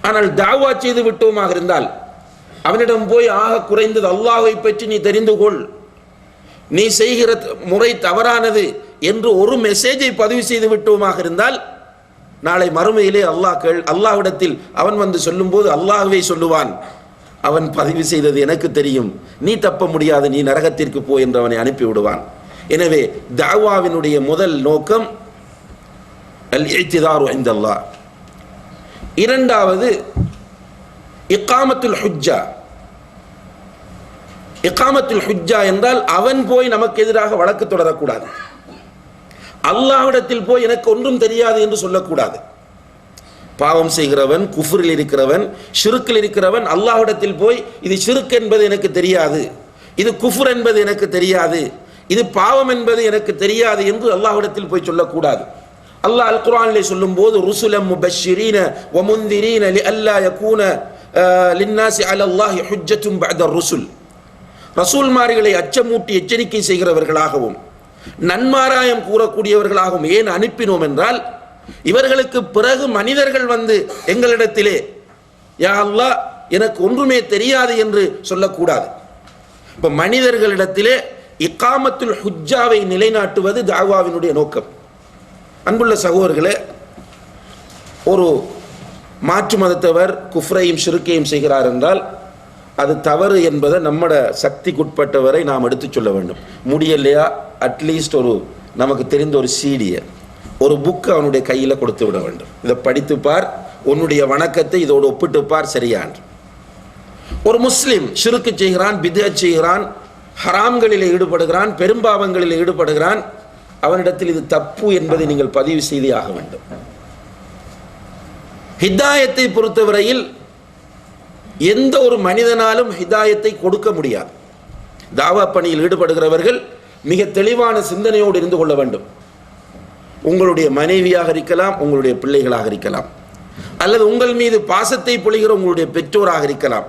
ஆனால் தாவா செய்து விட்டோமாக இருந்தால் அவனிடம் போய் ஆக குறைந்தது அல்லாஹ்வை பற்றி நீ தெரிந்து கொள், நீ செய்கிற முறை தவறானது என்று ஒரு மெசேஜை பதிவு செய்து விட்டோமாக இருந்தால் நாளை மறுமையிலே அல்லாஹ்விடத்தில் அவன் வந்து சொல்லும்போது அல்லாஹ்வே சொல்லுவான், அவன் பதிவு செய்தது எனக்கு தெரியும், நீ தப்ப முடியாது, நீ நரகத்திற்கு போ என்று அவனை அனுப்பி விடுவான். எனவே தஅவாவினுடைய முதல் நோக்கம் அல்-இஅ்திதாரு இன்தல்லாஹ். இரண்டாவது இகாமத்துல் ஹுஜ்ஜா. இகாமத்துல் ஹுஜ்ஜா என்றால் அவன் போய் நமக்கு எதிராக வழக்கு தொடரக்கூடாது, அல்லாஹ்விடத்தில் போய் எனக்கு ஒன்றும் தெரியாது என்று சொல்லக்கூடாது. பாவம் செய்கிறவன், குஃப்ரில் இருக்கிறவன், ஷிர்கில் இருக்கிறவன் அல்லாஹ்விடத்தில் போய் இது ஷிர்க் என்பது எனக்கு தெரியாது, இது குஃப்ர் என்பது எனக்கு தெரியாது, இது பாவம் என்பது எனக்கு தெரியாது என்று அல்லாஹ்விடத்தில் போய் சொல்லக்கூடாது. அல்லாஹ் அல் குர்ஆனிலே சொல்லும்போது ருசுலம் முபஷ்ஷிரீன வ முன்திரீன லிஅல்லா யகூன லின்னாஸி அலல்லாஹி ஹுஜ்ஜத்துன் பஅத ருசுல். ரசூல்மார்களை அச்சமூட்டி எச்சரிக்கை செய்கிறவர்களாகவும் நன்மாராயம் கூறக்கூடியவர்களாகவும் ஏன் அனுப்பினோம் என்றால், இவர்களுக்கு பிறகு மனிதர்கள் வந்து எங்களிடத்திலே யா அல்லாஹ் எனக்கு ஒன்றுமே தெரியாது என்று சொல்லக்கூடாது. இப்ப மனிதர்களிடத்திலே இகாமத்துல் ஹுஜ்ஜாவை நிலைநாட்டுவது தஅவாவினுடைய நோக்கம். அன்புள்ள சகோதரர்களே, ஒரு மாற்று மதத்தவர் குஃப்ரையும் ஷிர்கையும் செய்கிறார் என்றால் அது தவறு என்பதை நம்மட சக்திக்குட்பட்டவரை நாம் எடுத்து சொல்ல வேண்டும். முடியலையா அட்லீஸ்ட் ஒரு நமக்கு தெரிந்த ஒரு சீடியை, ஒரு புக்கு அவனுடைய கையில் கொடுத்து விட வேண்டும். இதை படித்துப்பார், உன்னுடைய வணக்கத்தை இதோடு ஒப்பிட்டுப்பார், சரியான். ஒரு முஸ்லிம் ஷிர்க் செய்கிறான், பித்அத் செய்கிறான், ஹராம்களில் ஈடுபடுகிறான், பெரும்பாவங்களில் ஈடுபடுகிறான், அவனிடத்தில் இது தப்பு என்பதை நீங்கள் பதிவு செய்தே ஆக வேண்டும். ஹிதாயத்தை பொறுத்தவரையில் எந்த ஒரு மனிதனாலும் ஹிதாயத்தை கொடுக்க முடியாது. தாவா பணியில் ஈடுபடுகிறவர்கள் மிக தெளிவான சிந்தனையோடு இருந்து கொள்ள வேண்டும். உங்களுடைய மனைவியாக இருக்கலாம், உங்களுடைய பிள்ளைகளாக இருக்கலாம், அல்லது உங்கள் மீது பாசத்தை பொழிகிற உங்களுடைய பெற்றோராக இருக்கலாம்.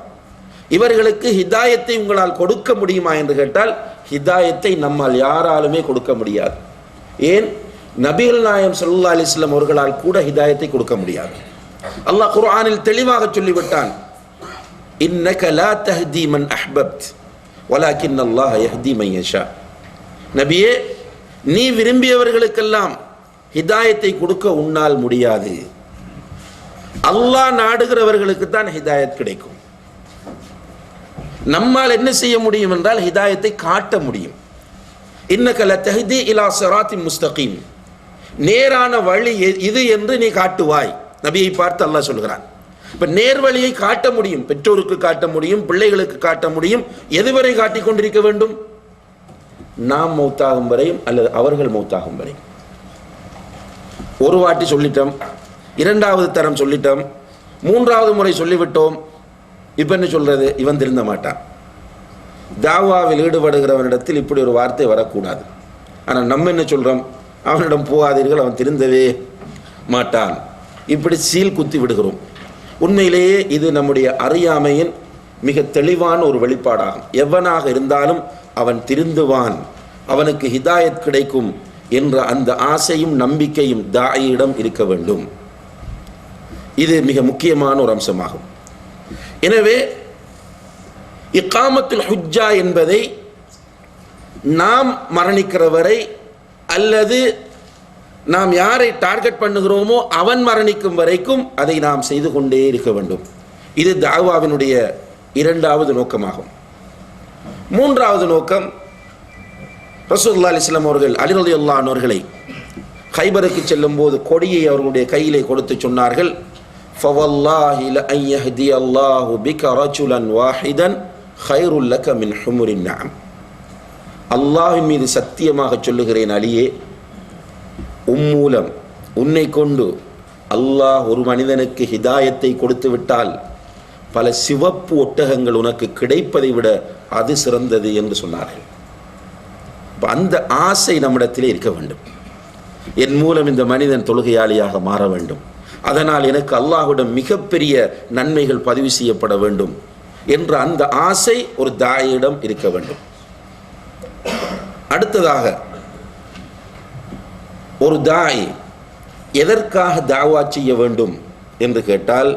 இவர்களுக்கு ஹிதாயத்தை உங்களால் கொடுக்க முடியுமா என்று கேட்டால் ஹிதாயத்தை நம்மால் யாராலுமே கொடுக்க முடியாது. ஏன்? நபிகள் நாயகம் ஸல்லல்லாஹு அலைஹி வஸல்லம் அவர்களால் கூட ஹிதாயத்தை கொடுக்க முடியாது. அல்லாஹ் குர்ஆனில் தெளிவாக சொல்லிவிட்டான், இன்னக லா தஹ்தி மன் அஹ்பப்த் வலாக்கின் அல்லாஹ் யஹ்தி மன் யஷா. நபியே, நீ விரும்பியவர்களுக்கெல்லாம் ஹிதாயத்தை கொடுக்க உன்னால் முடியாது, அல்லாஹ் நாடுகிறவர்களுக்கு தான் ஹிதாயத் கிடைக்கும். நம்மால் என்ன செய்ய முடியும் என்றால் ஹிதாயத்தை காட்ட முடியும். இன்னக லதஹ்தி இலா ஸிராத்தின் முஸ்தகீம், நேரான வழி இது என்று நீ காட்டுவாய். நபியை பார்த்து அல்லாஹ் சொல்கிறான். இப்ப நேர்வழியை காட்ட முடியும், பெற்றோருக்கு காட்ட முடியும், பிள்ளைகளுக்கு காட்ட முடியும். எதுவரை காட்டிக் கொண்டிருக்க வேண்டும்? நாம் மௌத்தாகும் வரையும் அல்லது அவர்கள் மௌத்தாகும் வரை. ஒரு வாட்டி சொல்லிட்டோம், இரண்டாவது தரம் சொல்லிட்டோம், மூன்றாவது முறை சொல்லிவிட்டோம், இப்ப என்ன சொல்றது? இவன் திருந்த மாட்டான். தாவாவில் ஈடுபடுகிறவனிடத்தில் இப்படி ஒரு வார்த்தை வரக்கூடாது. ஆனால் நம்ம என்ன சொல்றோம்? அவனிடம் போகாதீர்கள், அவன் திருந்தவே மாட்டான், இப்படி சீல் குத்தி விடுகிறோம். உண்மையிலேயே இது நம்முடைய அறியாமையின் மிக தெளிவான ஒரு வெளிப்பாடாகும். எவனாக இருந்தாலும் அவன் திருந்துவான், அவனுக்கு ஹிதாயத் கிடைக்கும் என்ற அந்த ஆசையும் நம்பிக்கையும் தாயிடம் இருக்க வேண்டும். இது மிக முக்கியமான ஒரு அம்சமாகும். எனவே இகாமத்துல் ஹுஜ்ஜா என்பதை நாம் மரணிக்கிற வரை அல்லது நாம் யாரை டார்கெட் பண்ணுகிறோமோ அவன் மரணிக்கும் வரைக்கும் அதை நாம் செய்து கொண்டே இருக்க வேண்டும். இது தாவாவினுடைய இரண்டாவது நோக்கமாகும். மூன்றாவது நோக்கம், ரசூலுல்லாஹி அலைஹி வஸல்லம் அவர்கள் அலி ரலியல்லாஹு அன்ஹு அவர்களை கைபருக்கு செல்லும் போது கொடியை அவர்களுடைய கையிலே கொடுத்து சொன்னார்கள், ஃபவல்லாஹி லஅன் யஹ்தியல்லாஹு பிக ரஜுலன் வாஹிதன் கைருல் லக மின் ஹுமுரின் நஅம். அல்லாஹ்வின் மீது சத்தியமாக சொல்லுகிறேன் அலியே, மூலம் உன்னை கொண்டு அல்லாஹ் ஒரு மனிதனுக்கு ஹிதாயத்தை கொடுத்து விட்டால் பல சிவப்பு ஒட்டகங்கள் உனக்கு கிடைப்பதை விட அது சிறந்தது என்று சொன்னார்கள். அந்த ஆசை நம்மிடத்திலே இருக்க வேண்டும். என் மூலம் இந்த மனிதன் தொழுகையாளியாக மாற வேண்டும், அதனால் எனக்கு அல்லாஹ்விடம் மிகப்பெரிய நன்மைகள் பதிவு செய்யப்பட வேண்டும் என்ற அந்த ஆசை ஒரு தாயிடம் இருக்க வேண்டும். அடுத்ததாக, ஒரு தாய் எதற்காக தாவா செய்ய வேண்டும் என்று கேட்டால்,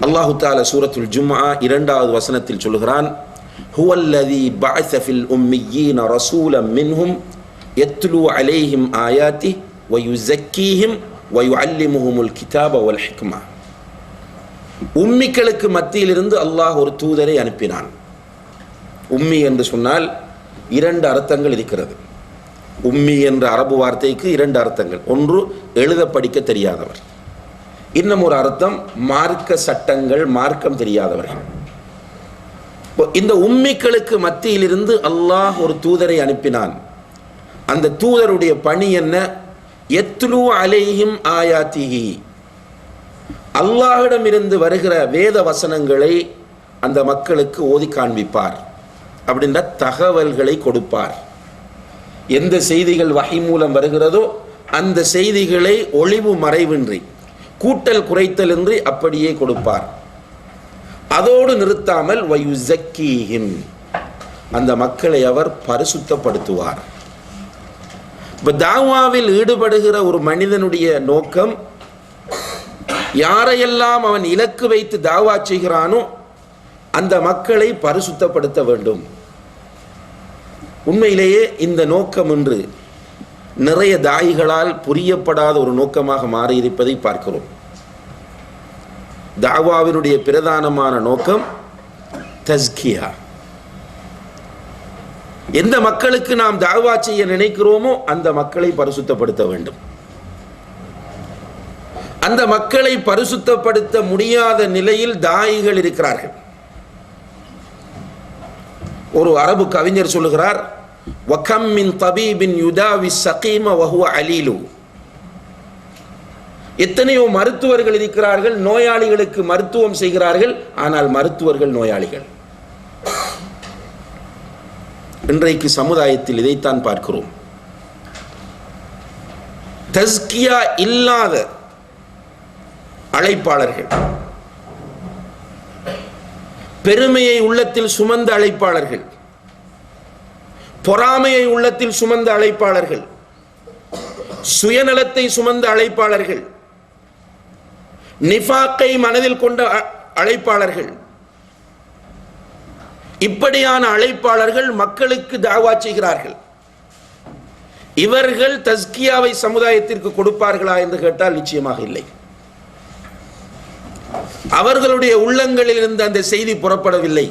அல்லாஹு தஆலா சூரத்துல் ஜும்ஆ 2வது வசனத்தில் சொல்கிறான், ஹுவல்லதீ பஅஸ ஃபில் உம்மீன ரசூலன் மின்ஹும் யத்லூ அலைஹிம் ஆயாத்திஹி வ யுஸக்கீஹிம் வயுஅல்லிமுஹுமுல் கிதாப வல் ஹிக்மா. உம்மிகளுக்கு மத்தியிலிருந்து அல்லாஹ் ஒரு தூதரை அனுப்பினான். உம்மி என்று சொன்னால் 2 அர்த்தங்கள் இருக்கிறது. உம்மி என்ற அரபு வார்த்தைக்கு 2 அர்த்தங்கள். ஒன்று எழுத படிக்க தெரியாதவர், இன்னும் ஒரு அர்த்தம் மார்க்க சட்டங்கள் மார்க்கம் தெரியாதவர்கள். இந்த உம்மிகளுக்கு மத்தியிலிருந்து அல்லாஹ் ஒரு தூதரை அனுப்பினான். அந்த தூதருடைய பணி என்ன? யத்லு அலைஹிம் ஆயாத்திஹி, அல்லாஹ்விடமிருந்து வருகிற வேத வசனங்களை அந்த மக்களுக்கு ஓதி காண்பிப்பார். அப்படின்ற தகவல்களை கொடுப்பார். எந்த செய்திகள் வஹி மூலம் வருகிறதோ அந்த செய்திகளை ஒளிவு மறைவின்றி கூட்டல் குறைத்தல் இன்றி அப்படியே கொடுப்பார். அதோடு நிறுத்தாமல் வயுஸக்கீஹிம், அந்த மக்களை அவர் பரிசுத்தப்படுத்துவார். தாவாவில் ஈடுபடுகிற ஒரு மனிதனுடைய நோக்கம், யாரையெல்லாம் அவன் இலக்கு வைத்து தாவா செய்கிறானோ அந்த மக்களை பரிசுத்தப்படுத்த வேண்டும். உண்மையிலேயே இந்த நோக்கம் இன்று நிறைய தாயிகளால் புரியப்படாத ஒரு நோக்கமாக மாறியிருப்பதை பார்க்கிறோம். தாவாவினுடைய பிரதானமான நோக்கம் தஸ்கியா. எந்த மக்களுக்கு நாம் தாவா செய்ய நினைக்கிறோமோ அந்த மக்களை பரிசுத்தப்படுத்த வேண்டும். அந்த மக்களை பரிசுத்தப்படுத்த முடியாத நிலையில் தாயிகள் இருக்கிறார்கள். ஒரு அரபு கவிஞர் சொல்லுகிறார், வகம் மின் தபீபின் யுதாவி ஸகீம வஹுவ அலீலு. எத்தனையோ மருத்துவர்கள் இருக்கிறார்கள், நோயாளிகளுக்கு மருத்துவம் செய்கிறார்கள், ஆனால் மருத்துவர்கள் நோயாளிகள். இன்றைக்கு சமுதாயத்தில் இதைத்தான் பார்க்கிறோம். தஸ்கியா இல்லாத அழைப்பாளர்கள், பெருமையை உள்ளத்தில் சுமந்த அழைப்பாளர்கள், பொறாமையை உள்ளத்தில் சுமந்த அழைப்பாளர்கள், சுயநலத்தை சுமந்த அழைப்பாளர்கள், நிஃபாக்கை மனதில் கொண்ட அழைப்பாளர்கள், இப்படியான அழைப்பாளர்கள் மக்களுக்கு தாவா செய்கிறார்கள். இவர்கள் தஸ்கியாவை சமுதாயத்திற்கு கொடுப்பார்களா என்று கேட்டால் நிச்சயமாக இல்லை. அவர்களுடைய உள்ளங்களில் இருந்து அந்த செய்தி புறப்படவில்லை.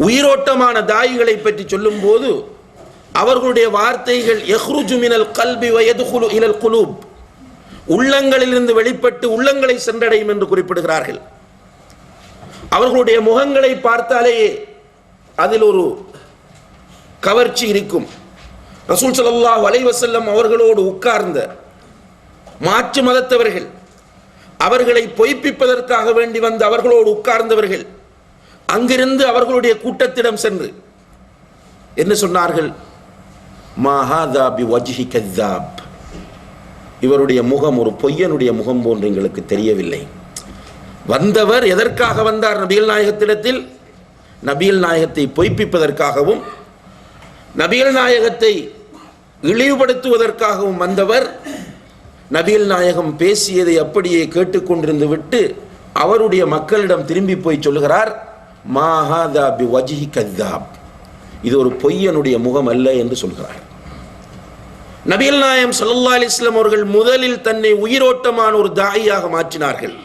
உயிரோட்டமான தாயிகளை பற்றி சொல்லும் போது அவர்களுடைய வார்த்தைகள் யஹ்ருஜு மினல் கல்பி வ யதுகுலு இலல் குலூப், உள்ளங்களில் இருந்து வெளிப்பட்டு உள்ளங்களை சென்றடையும் என்று குறிப்பிடுகிறார்கள். அவர்களுடைய முகங்களை பார்த்தாலே அதில் ஒரு கவர்ச்சி இருக்கும். ரசூல் ஸல்லல்லாஹு அலைஹி வஸல்லம் அவர்களோடு உட்கார்ந்த மாற்று மதத்தவர்கள், அவர்களை பொய்ப்பிப்பதற்காக வேண்டி வந்து அவர்களோடு உட்கார்ந்தவர்கள் அங்கிருந்து அவர்களுடைய கூட்டத்திடம் சென்று என்ன சொன்னார்கள்? மா ஹாதா பிவஜ்ஹி கஸ்ஸாப், இவருடைய முகம் ஒரு பொய்யனுடைய முகம் போன்று எங்களுக்கு தெரியவில்லை. வந்தவர் எதற்காக வந்தார்? நபிகள் நாயகத்திடத்தில் நபிகள் நாயகத்தை பொய்ப்பிப்பதற்காகவும் நபிகள் நாயகத்தை இழிவுபடுத்துவதற்காகவும் வந்தவர் நபிகள் நாயகம் பேசியதை அப்படியே கேட்டுக்கொண்டிருந்து விட்டு அவருடைய மக்களிடம் திரும்பி போய் சொல்லுகிறார், மா ஹாதா பிவஜ்ஹி கஸ்ஸாப், இது ஒரு பொய்யனுடைய முகம் அல்ல என்று சொல்கிறார். நபிகள் நாயகம் ஸல்லல்லாஹு அலைஹி வஸல்லம் அவர்கள் முதலில் தன்னை உயிரோட்டமான ஒரு தாயியாக மாற்றினார்கள்.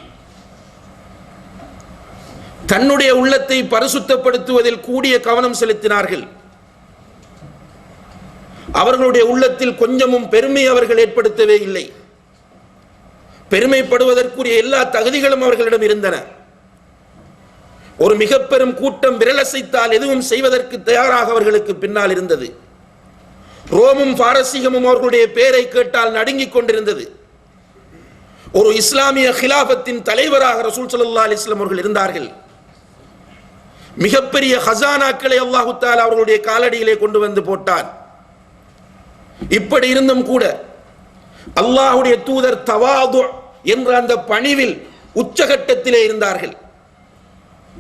தன்னுடைய உள்ளத்தை பரிசுத்தப்படுத்துவதில் கூடிய கவனம் செலுத்தினார்கள். அவர்களுடைய உள்ளத்தில் கொஞ்சமும் பெருமை அவர்கள் ஏற்படுத்தவே இல்லை. பெருமைப்படுவதற்குரிய எல்லா தகுதிகளும் அவர்களிடம் இருந்தன. ஒரு மிக பெரும் கூட்டம் விரலசைத்தால் எதுவும் செய்வதற்கு தயாராக அவர்களுக்கு பின்னால் இருந்தது. ரோமும் பாரசீகமும் அவர்களுடைய பெயரை கேட்டால் நடுங்கிக் கொண்டிருந்தது. ஒரு இஸ்லாமிய கிலாபத்தின் தலைவராக ரசூல் ஸல்லல்லாஹு அலைஹி வஸல்லம் அவர்கள் இருந்தார்கள். மிகப்பெரிய ஹசானாக்களை அல்லாஹு தஆலா அவர்களுடைய காலடியிலே கொண்டு வந்து போட்டார். இப்படி இருந்தும் கூட அல்லாஹ்வுடைய தூதர் தவாது என்ற அந்த பணிவில் உச்சகட்டத்திலே இருந்தார்கள்.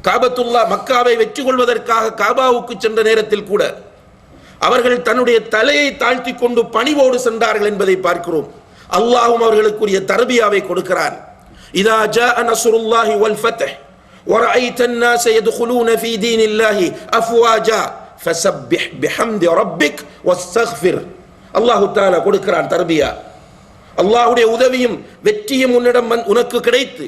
காபத்துல்லா மக்காவை வெற்றி கொள்வதற்காக காபாவுக்கு சென்ற நேரத்தில் கூட அவர்கள் தன்னுடைய தலையை தாழ்த்தி கொண்டு பணிவோடு சென்றார்கள் என்பதை பார்க்கிறோம். அல்லாஹ்வும் அவர்களுக்குரிய தர்பியாவை கொடுக்கிறான். இதா ஜாஅ நஸ்ருல்லாஹி வல் ஃபத்ஹ் ورأيت الناس يدخلون في دين الله أفواجا فسبح بحمد ربك واستغفر. அல்லாஹ் தஆலா கொடுக்கிறான் தர்பியா. அல்லாஹ்வுடைய உதவியும் வெற்றியும் உன்னிடம் உனக்கு கிடைத்து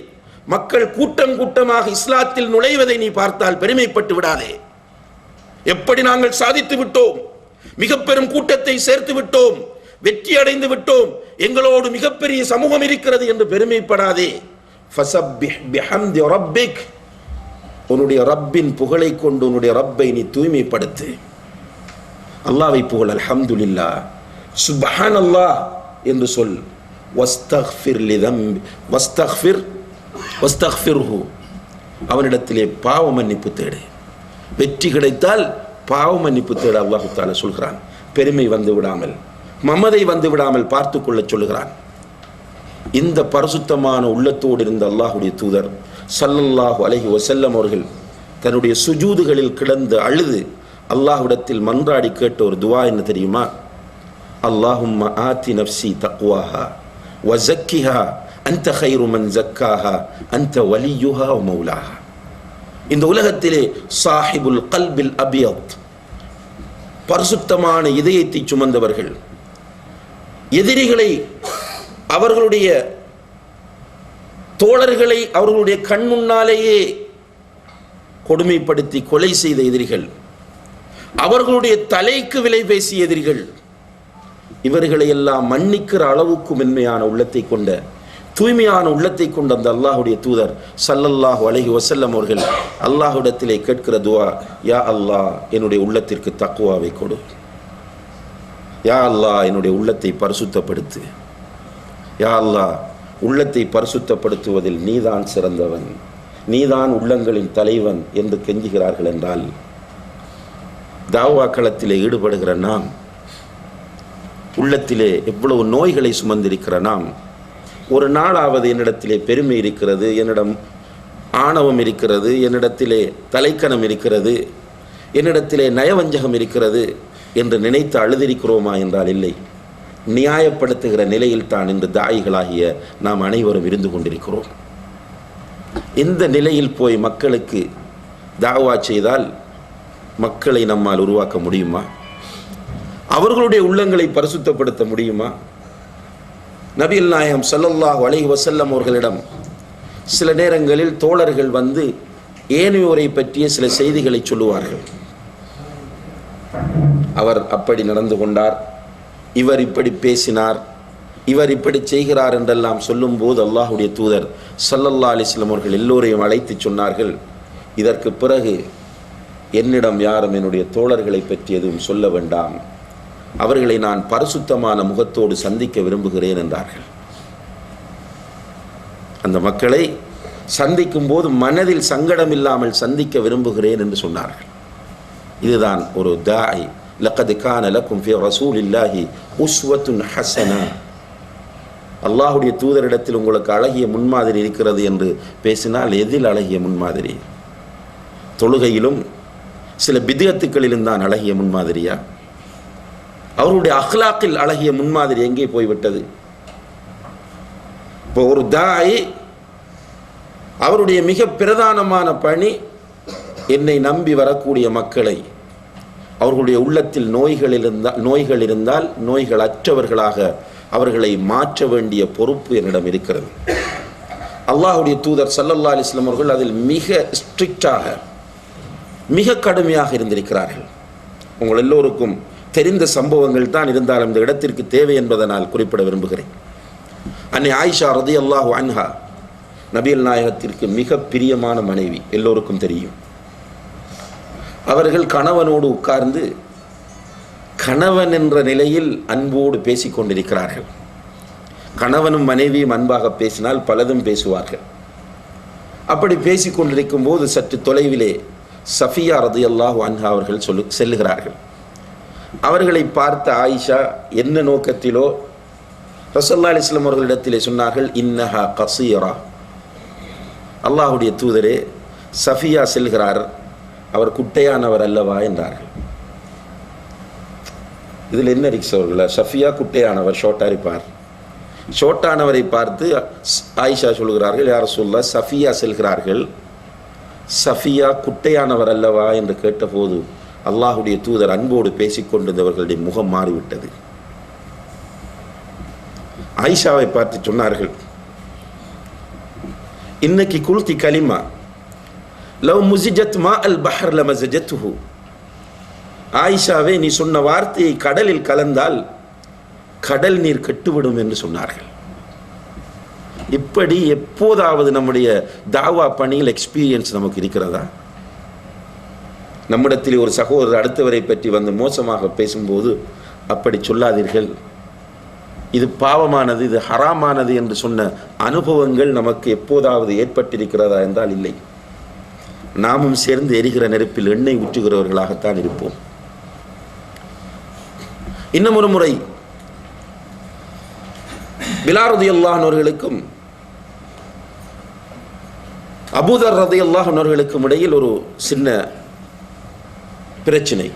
மக்கள் கூட்டம் கூட்டமாக இஸ்லாத்தில் நுழைவதை நீ பார்த்தால் பெருமைப்பட்டு விடாதே. எப்படி நாங்கள் சாதித்து விட்டோம், மிக பெரும் கூட்டத்தை சேர்த்து விட்டோம், வெற்றி அடைந்து விட்டோம், எங்களோடு மிகப்பெரிய சமூகம் இருக்கிறது என்று பெருமைப்படாதே. ஃபஸப்பிஹ் பிஹம்தி ரப்பிக், உன்னுடைய ரப்பின் புகழை கொண்டு உன்னுடைய ரப்பை நீ தூய்மைப்படுத்து. அல்லாஹ்வை புகழ், அல்ஹம்துலில்லாஹ், சுப்ஹானல்லாஹ் என்று சொல். வஸ்தக்ஃபிர் லிதம்பி வஸ்தக்ஃபிர்ஹு, அவனிடத்திலே பாவ மன்னிப்பு தேடு. வெற்றி கிடைத்தால் பாவ மன்னிப்பு தேட அல்லாஹ் தஆலா சொல்கிறான். பெருமை வந்து விடாமல், மமதை வந்து விடாமல் பார்த்து கொள்ள சொல்லுகிறான். இந்த பரிசுத்தமான உள்ளத்தோடு இருந்த அல்லாஹ்வுடைய தூதர் ஸல்லல்லாஹு அலைஹி வஸல்லம் அவர்கள் தன்னுடைய சுஜூதுகளில் கிடந்து அழுது அல்லாஹ்விடத்தில் மன்றாடி கேட்ட ஒரு துஆ என்ன தெரியுமா? அல்லாஹும்ம ஆதி நஃப்ஸி தக்வாஹா வஸக்கிஹா அன்த கைரு மன் ஸக்காஹா அன்த வலியுஹா வ மௌலாஹா. இந்த உலகத்திலே சாஹிபுல் கல்பில் அபியத், பரிசுத்தமான இதயத்தை சுமந்தவர்கள், எதிரிகளை, அவர்களுடைய தோழர்களை அவர்களுடைய கண் முன்னாலேயே கொடுமைப்படுத்தி கொலை செய்த எதிரிகள், அவர்களுடைய தலைக்கு விலை பேசிய எதிரிகள், இவர்களை எல்லாம் மன்னிக்கிற அளவுக்கு மென்மையான உள்ளத்தை கொண்ட, தூய்மையான உள்ளத்தை கொண்ட அந்த அல்லாஹ்வுடைய தூதர் ஸல்லல்லாஹு அலைஹி வஸல்லம் அவர்கள் அல்லாஹ்விடத்திலே கேட்கிற துஆ, யா அல்லாஹ் என்னுடைய உள்ளத்திற்கு தக்வாவை கொடு, யா அல்லாஹ் என்னுடைய உள்ளத்தை பரிசுத்தப்படுத்து, யா அல்லாஹ் உள்ளத்தை பரிசுத்தப்படுத்துவதில் நீதான் சிறந்தவன், நீதான் உள்ளங்களின் தலைவன் என்று கெஞ்சுகிறார்கள் என்றால், தாவா களத்திலே ஈடுபடுகிற நாம், உள்ளத்திலே எவ்வளவு நோய்களை சுமந்திருக்கிற நாம், ஒரு நாளாவது என்னிடத்திலே பெருமை இருக்கிறது, என்னிடம் ஆணவம் இருக்கிறது, என்னிடத்திலே தலைக்கணம் இருக்கிறது, என்னிடத்திலே நயவஞ்சகம் இருக்கிறது என்று நினைத்து அழுதிருக்கிறோமா என்றால் இல்லை. நியாயப்படுத்துகிற நிலையில் தான் இன்று தாயிகளாகிய நாம் அனைவரும் இருந்து கொண்டிருக்கிறோம். இந்த நிலையில் போய் மக்களுக்கு தாவா செய்தால் மக்களை நம்மால் உருவாக்க முடியுமா? அவர்களுடைய உள்ளங்களை பரிசுத்தப்படுத்த முடியுமா? நபிகள் நாயகம் ஸல்லல்லாஹு அலைஹி வஸல்லம் அவர்களிடம் சில நேரங்களில் தோழர்கள் வந்து ஏனையோரை பற்றிய சில செய்திகளை சொல்லுவார்கள். அவர் அப்படி நடந்து கொண்டார், இவர் இப்படி பேசினார், இவர் இப்படி செய்கிறார் என்றெல்லாம் சொல்லும்போது அல்லாஹ்வுடைய தூதர் ஸல்லல்லாஹு அலைஹி வஸல்லம் அவர்கள் எல்லோரையும் அழைத்து சொன்னார்கள், இதற்கு பிறகு என்னிடம் யாரும் என்னுடைய தோழர்களை பற்றி எதுவும் சொல்ல வேண்டாம், அவர்களை நான் பரிசுத்தமான முகத்தோடு சந்திக்க விரும்புகிறேன் என்றார்கள். அந்த மக்களை சந்திக்கும் போது மனதில் சங்கடம் இல்லாமல் சந்திக்க விரும்புகிறேன் என்று சொன்னார்கள். இதுதான் ஒரு தாய். லக்கத் கான லக்கும் ஃபீ ரசூலில்லாஹி உஸ்வத்துன் ஹஸனா, அல்லாஹ்வுடைய தூதரிடத்தில் உங்களுக்கு அழகிய முன்மாதிரி இருக்கிறது என்று பேசினால் எதில் அழகிய முன்மாதிரி? தொழுகையிலும் சில பித்அத்துக்களிலும் தான் அழகிய முன்மாதிரியா? அவருடைய அஹ்லாக்கில் அழகிய முன்மாதிரி எங்கே போய்விட்டது? இப்போ ஒரு தாய், அவருடைய மிக பிரதானமான பணி என்னை நம்பி வரக்கூடிய மக்களை அவர்களுடைய உள்ளத்தில் நோய்கள் இருந்தால் நோய்கள் அற்றவர்களாக அவர்களை மாற்ற வேண்டிய பொறுப்பு என்னிடம் இருக்கிறது. அல்லாஹ்வுடைய தூதர் ஸல்லல்லாஹு அலைஹி வஸல்லம் அவர்கள் அதில் மிக ஸ்ட்ரிக்டாக, மிக கடுமையாக இருந்திருக்கிறார்கள். உங்கள் எல்லோருக்கும் தெரிந்த சம்பவங்கள் தான், இருந்தாலும் இந்த இடத்திற்கு தேவை என்பதனால் குறிப்பிட விரும்புகிறேன். அன்னை ஆயிஷா ரலியல்லாஹு அன்ஹா நபிகள் நாயகத்திற்கு மிக பிரியமான மனைவி, எல்லோருக்கும் தெரியும். அவர்கள் கணவனோடு உட்கார்ந்து கணவன் என்ற நிலையில் அன்போடு பேசிக்கொண்டிருக்கிறார்கள். கணவனும் மனைவியும் அன்பாக பேசினால் பலதும் பேசுவார்கள். அப்படி பேசிக்கொண்டிருக்கும் போது சற்று தொலைவிலே சஃபியா ரலியல்லாஹு அன்ஹா அவர்கள் செல்லுகிறார்கள். அவர்களை பார்த்த ஆயிஷா என்ன நோக்கத்திலோ ரசூலுல்லாஹி அலைஹி வஸல்லம் அவர்களிடத்திலே சொன்னார்கள், இன்னஹா கஸீரா, அல்லாஹ்வுடைய தூதரே சஃபியா செல்கிறார், அவர் குட்டையானவர் அல்லவா என்றார்கள். இதில் என்ன ரிக்ஸ் அவர்கள? சஃபியா குட்டையானவர், ஷோட்டா இருப்பார். ஷோட்டானவரை பார்த்து ஆயிஷா சொல்கிறார்கள், யார் ரசூலுல்லாஹ் சஃபியா செல்கிறார்கள், சஃபியா குட்டையானவர் அல்லவா என்று கேட்டபோது அல்லாஹ்வுடைய தூதர் அன்போடு பேசிக்கொண்டிருந்தவர்களுடைய முகம் மாறிவிட்டது. ஆயிஷாவை பார்த்து சொன்னார்கள், இன்னைக்கு குல்தி கலிமா லவ் முசிஜத் மா அல் பஹர் லமஸஜத்ஹு. ஆயிஷாவே, நீ சொன்ன வார்த்தையை கடலில் கலந்தால் கடல் நீர் கெட்டுவிடும் என்று சொன்னார்கள். இப்படி எப்போதாவது நம்முடைய தாவா பணியில் எக்ஸ்பீரியன்ஸ் நமக்கு இருக்கிறதா? நம்மிடத்தில் ஒரு சகோதரர் அடுத்தவரை பற்றி வந்து மோசமாக பேசும்போது அப்படி சொல்லாதீர்கள், இது பாவமானது, இது ஹராமானது என்று சொன்ன அனுபவங்கள் நமக்கு எப்போதாவது ஏற்பட்டிருக்கிறதா என்றால் இல்லை. நாமும் சேர்ந்து எரிகிற நெருப்பில் எண்ணெய் ஊற்றுகிறவர்களாகத்தான் இருப்போம். இன்னும் ஒரு முறை பிலால் ரலியல்லாஹு அன்ஹு அவர்களுக்கும் அபூதர் ரலியல்லாஹு அன்ஹு அவர்களுக்கும் இடையில் ஒரு சின்ன பிரச்சனை.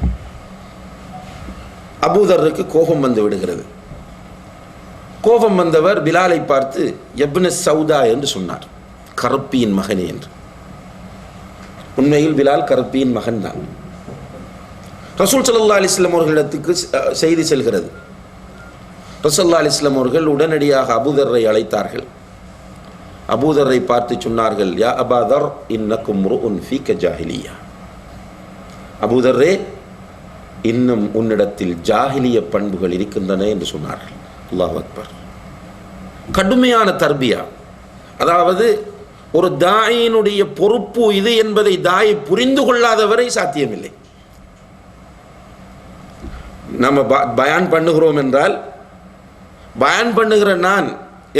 அபூதருக்கு கோபம் வந்து விடுகிறது. கோபம் வந்தவர் பிலாலை பார்த்து இப்னு சௌதா என்று சொன்னார், கருப்பியின் மகனே என்று. உண்மையில் பிலால் கருப்பியின் மகன் தான். ரசூல் ஸல்லல்லாஹு அலைஹி வஸல்லம் அவர்களிடத்துக்கு செய்தி செல்கிறது. ரசூல் ஸல்லல்லாஹு அலைஹி வஸல்லம் அவர்கள் உடனடியாக அபூதரை அழைத்தார்கள். அபூதரை பார்த்து சொன்னார்கள், யா அபாதர் இன்னக்கும் ருஉன் ஃபீக ஜாஹிலியா. அபூதரே, இன்னும் உன்னிடத்தில் ஜாஹிலிய பண்புகள் இருக்கின்றன என்று சொன்னார்கள். அல்லாஹ் அக்பர். கடுமையான தர்பியா. அதாவது ஒரு தாயினுடைய பொறுப்பு இது என்பதை தாயை புரிந்து கொள்ளாதவரை சாத்தியமில்லை. நம்ம பயான் பண்ணுகிறோம் என்றால், பயான் பண்ணுகிற நான்,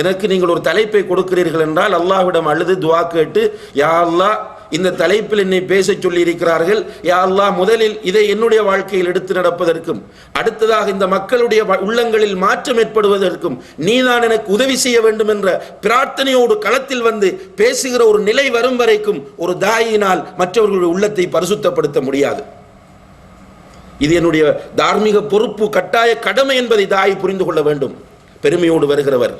எனக்கு நீங்கள் ஒரு தலைப்பை கொடுக்கிறீர்கள் என்றால் அல்லாஹ்விடம் அழுது துஆ கேட்டு, யா அல்லாஹ் இந்த தலைப்பில் என்னை பேச சொல்லி இருக்கிறார்கள், யா அல்லாஹ் முதலில் இதை என்னுடைய வாழ்க்கையில் எடுத்து நடப்பதற்கும் அடுத்ததாக இந்த மக்களுடைய உள்ளங்களில் மாற்றம் ஏற்படுவதற்கும் நீதான் எனக்கு உதவி செய்ய வேண்டும் என்ற பிரார்த்தனையோடு களத்தில் வந்து பேசுகிற ஒரு நிலை வரும் வரைக்கும் ஒரு தாயினால் மற்றவர்களுடைய உள்ளத்தை பரிசுத்தப்படுத்த முடியாது. இது என்னுடைய தார்மீக பொறுப்பு, கட்டாய கடமை என்பதை தாய் புரிந்து கொள்ள வேண்டும். பெருமையோடு வருகிறவர்,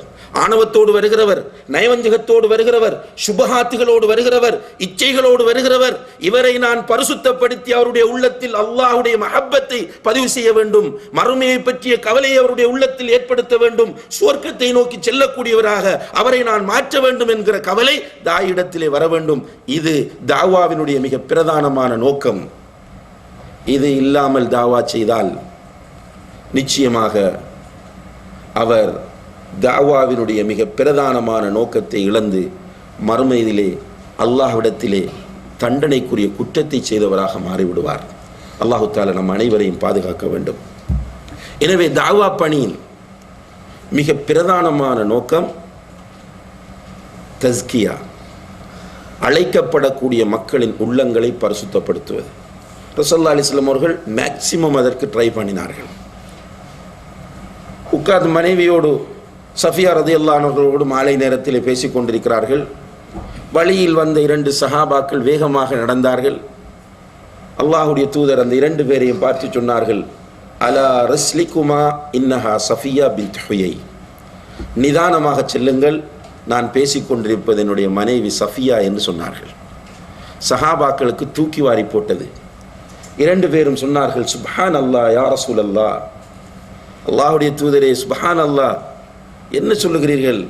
ஆணவத்தோடு வருகிறவர், நயவஞ்சகத்தோடு வருகிறவர், சுபஹாத்துகளோடு வருகிறவர், இச்சைகளோடு வருகிறவர், இவரை நான் பரிசுத்தப்படுத்தி அவருடைய உள்ளத்தில் அல்லாஹ்வுடைய மஹப்பத்தை பதிவு செய்ய வேண்டும், மறுமையை பற்றிய கவலையை அவருடைய உள்ளத்தில் ஏற்படுத்த வேண்டும், சுவர்க்கத்தை நோக்கி செல்லக்கூடியவராக அவரை நான் மாற்ற வேண்டும் என்கிற கவலை தாயிடத்திலே வர வேண்டும். இது தாவாவினுடைய மிக பிரதானமான நோக்கம். இது இல்லாமல் தாவா செய்தால் நிச்சயமாக அவர் தாவாவினுடைய மிக பிரதானமான நோக்கத்தை இழந்து மறுமையிலே அல்லாஹ்விடத்திலே தண்டனைக்குரிய குற்றத்தை செய்தவராக மாறிவிடுவார். அல்லாஹு தஆலா நம் அனைவரையும் பாதுகாக்க வேண்டும். எனவே தாவா பணியின் மிக பிரதானமான நோக்கம் தஸ்கியா, அழைக்கப்படக்கூடிய மக்களின் உள்ளங்களை பரிசுத்தப்படுத்துவது. ரசூலுல்லாஹி அலைஹி வஸல்லம் அவர்கள் மேக்சிமம் அதற்கு ட்ரை பண்ணினார்கள். உட்கார்ந்து மனைவியோடு சஃபியா ரலியல்லாஹு அன்ஹாவோடு மாலை நேரத்தில் பேசிக் கொண்டிருக்கிறார்கள். வழியில் வந்த 2 சஹாபாக்கள் வேகமாக நடந்தார்கள். அல்லாஹ்வுடைய தூதர் அந்த 2 பேரையும் பார்த்து சொன்னார்கள், அலா ரஸ்லிகுமா இன்னஹா சஃபியா பின்த் ஹுயை. நிதானமாக செல்லுங்கள், நான் பேசிக்கொண்டிருப்பது என்னுடைய மனைவி சஃபியா என்று சொன்னார்கள். சஹாபாக்களுக்கு தூக்கி வாரி போட்டது. 2 பேரும் சொன்னார்கள், சுப்ஹான் அல்லாஹ் யா ரசூலல்லாஹ், அல்லாஹ்வுடைய தூதரே சுப்ஹான் அல்லாஹ், என்ன சொல்லுகிறீர்கள்,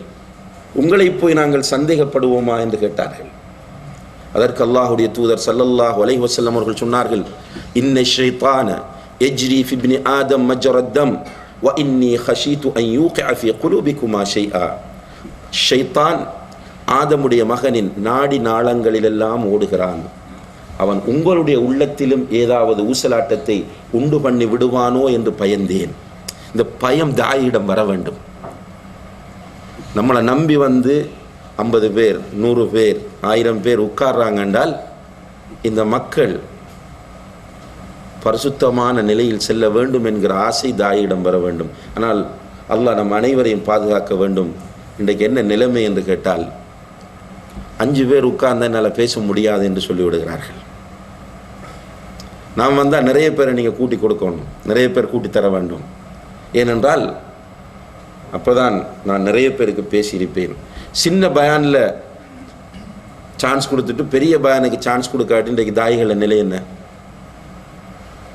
உங்களை போய் நாங்கள் சந்தேகப்படுவோமா என்று கேட்டார்கள். அதற்கு அல்லாஹ்வுடைய தூதர் ஸல்லல்லாஹு அலைஹி வஸல்லம் அவர்கள் சொன்னார்கள், இன்ன ஷைத்தான யஜ்ரி ஃபி இப்னி ஆதம் மஜ்ரத் தம் வ இன்னி ஹஷீது அன் யூகிஅ ஃபி குலூபிகுமா ஷைஆ. ஷைத்தான் ஆதமுடைய மகனின் நாடி நாளங்களிலெல்லாம் ஓடுகிறான், அவன் உங்களுடைய உள்ளத்திலும் ஏதாவது ஊசலாட்டத்தை உண்டு பண்ணி விடுவானோ என்று பயந்தேன். இந்த பயம் தாயிடம் வர வேண்டும். நம்மளை நம்பி வந்து 50 பேர் 100 பேர் 1000 பேர் உட்கார்றாங்க என்றால் இந்த மக்கள் பரிசுத்தமான நிலையில் செல்ல வேண்டும் என்கிற ஆசை தாயிடம் வர வேண்டும். ஆனால் அல்லாஹ் நம் அனைவரையும் பாதுகாக்க வேண்டும். இன்றைக்கு என்ன நிலைமை என்று கேட்டால் 5 பேர் உட்கார்ந்த என்னால் பேச முடியாது என்று சொல்லிவிடுகிறார்கள். நாம் வந்தால் நிறைய பேரை நீங்கள் கூட்டி கொடுக்கணும், நிறைய பேர் கூட்டி தர வேண்டும். ஏனென்றால் அப்போதான் நான் நிறைய பேருக்கு பேசியிருப்பேன். சின்ன பயானில் சான்ஸ் கொடுத்துட்டு பெரிய பயானுக்கு சான்ஸ் கொடுக்காட்டி இன்றைக்கு தாய்கள நிலை என்ன?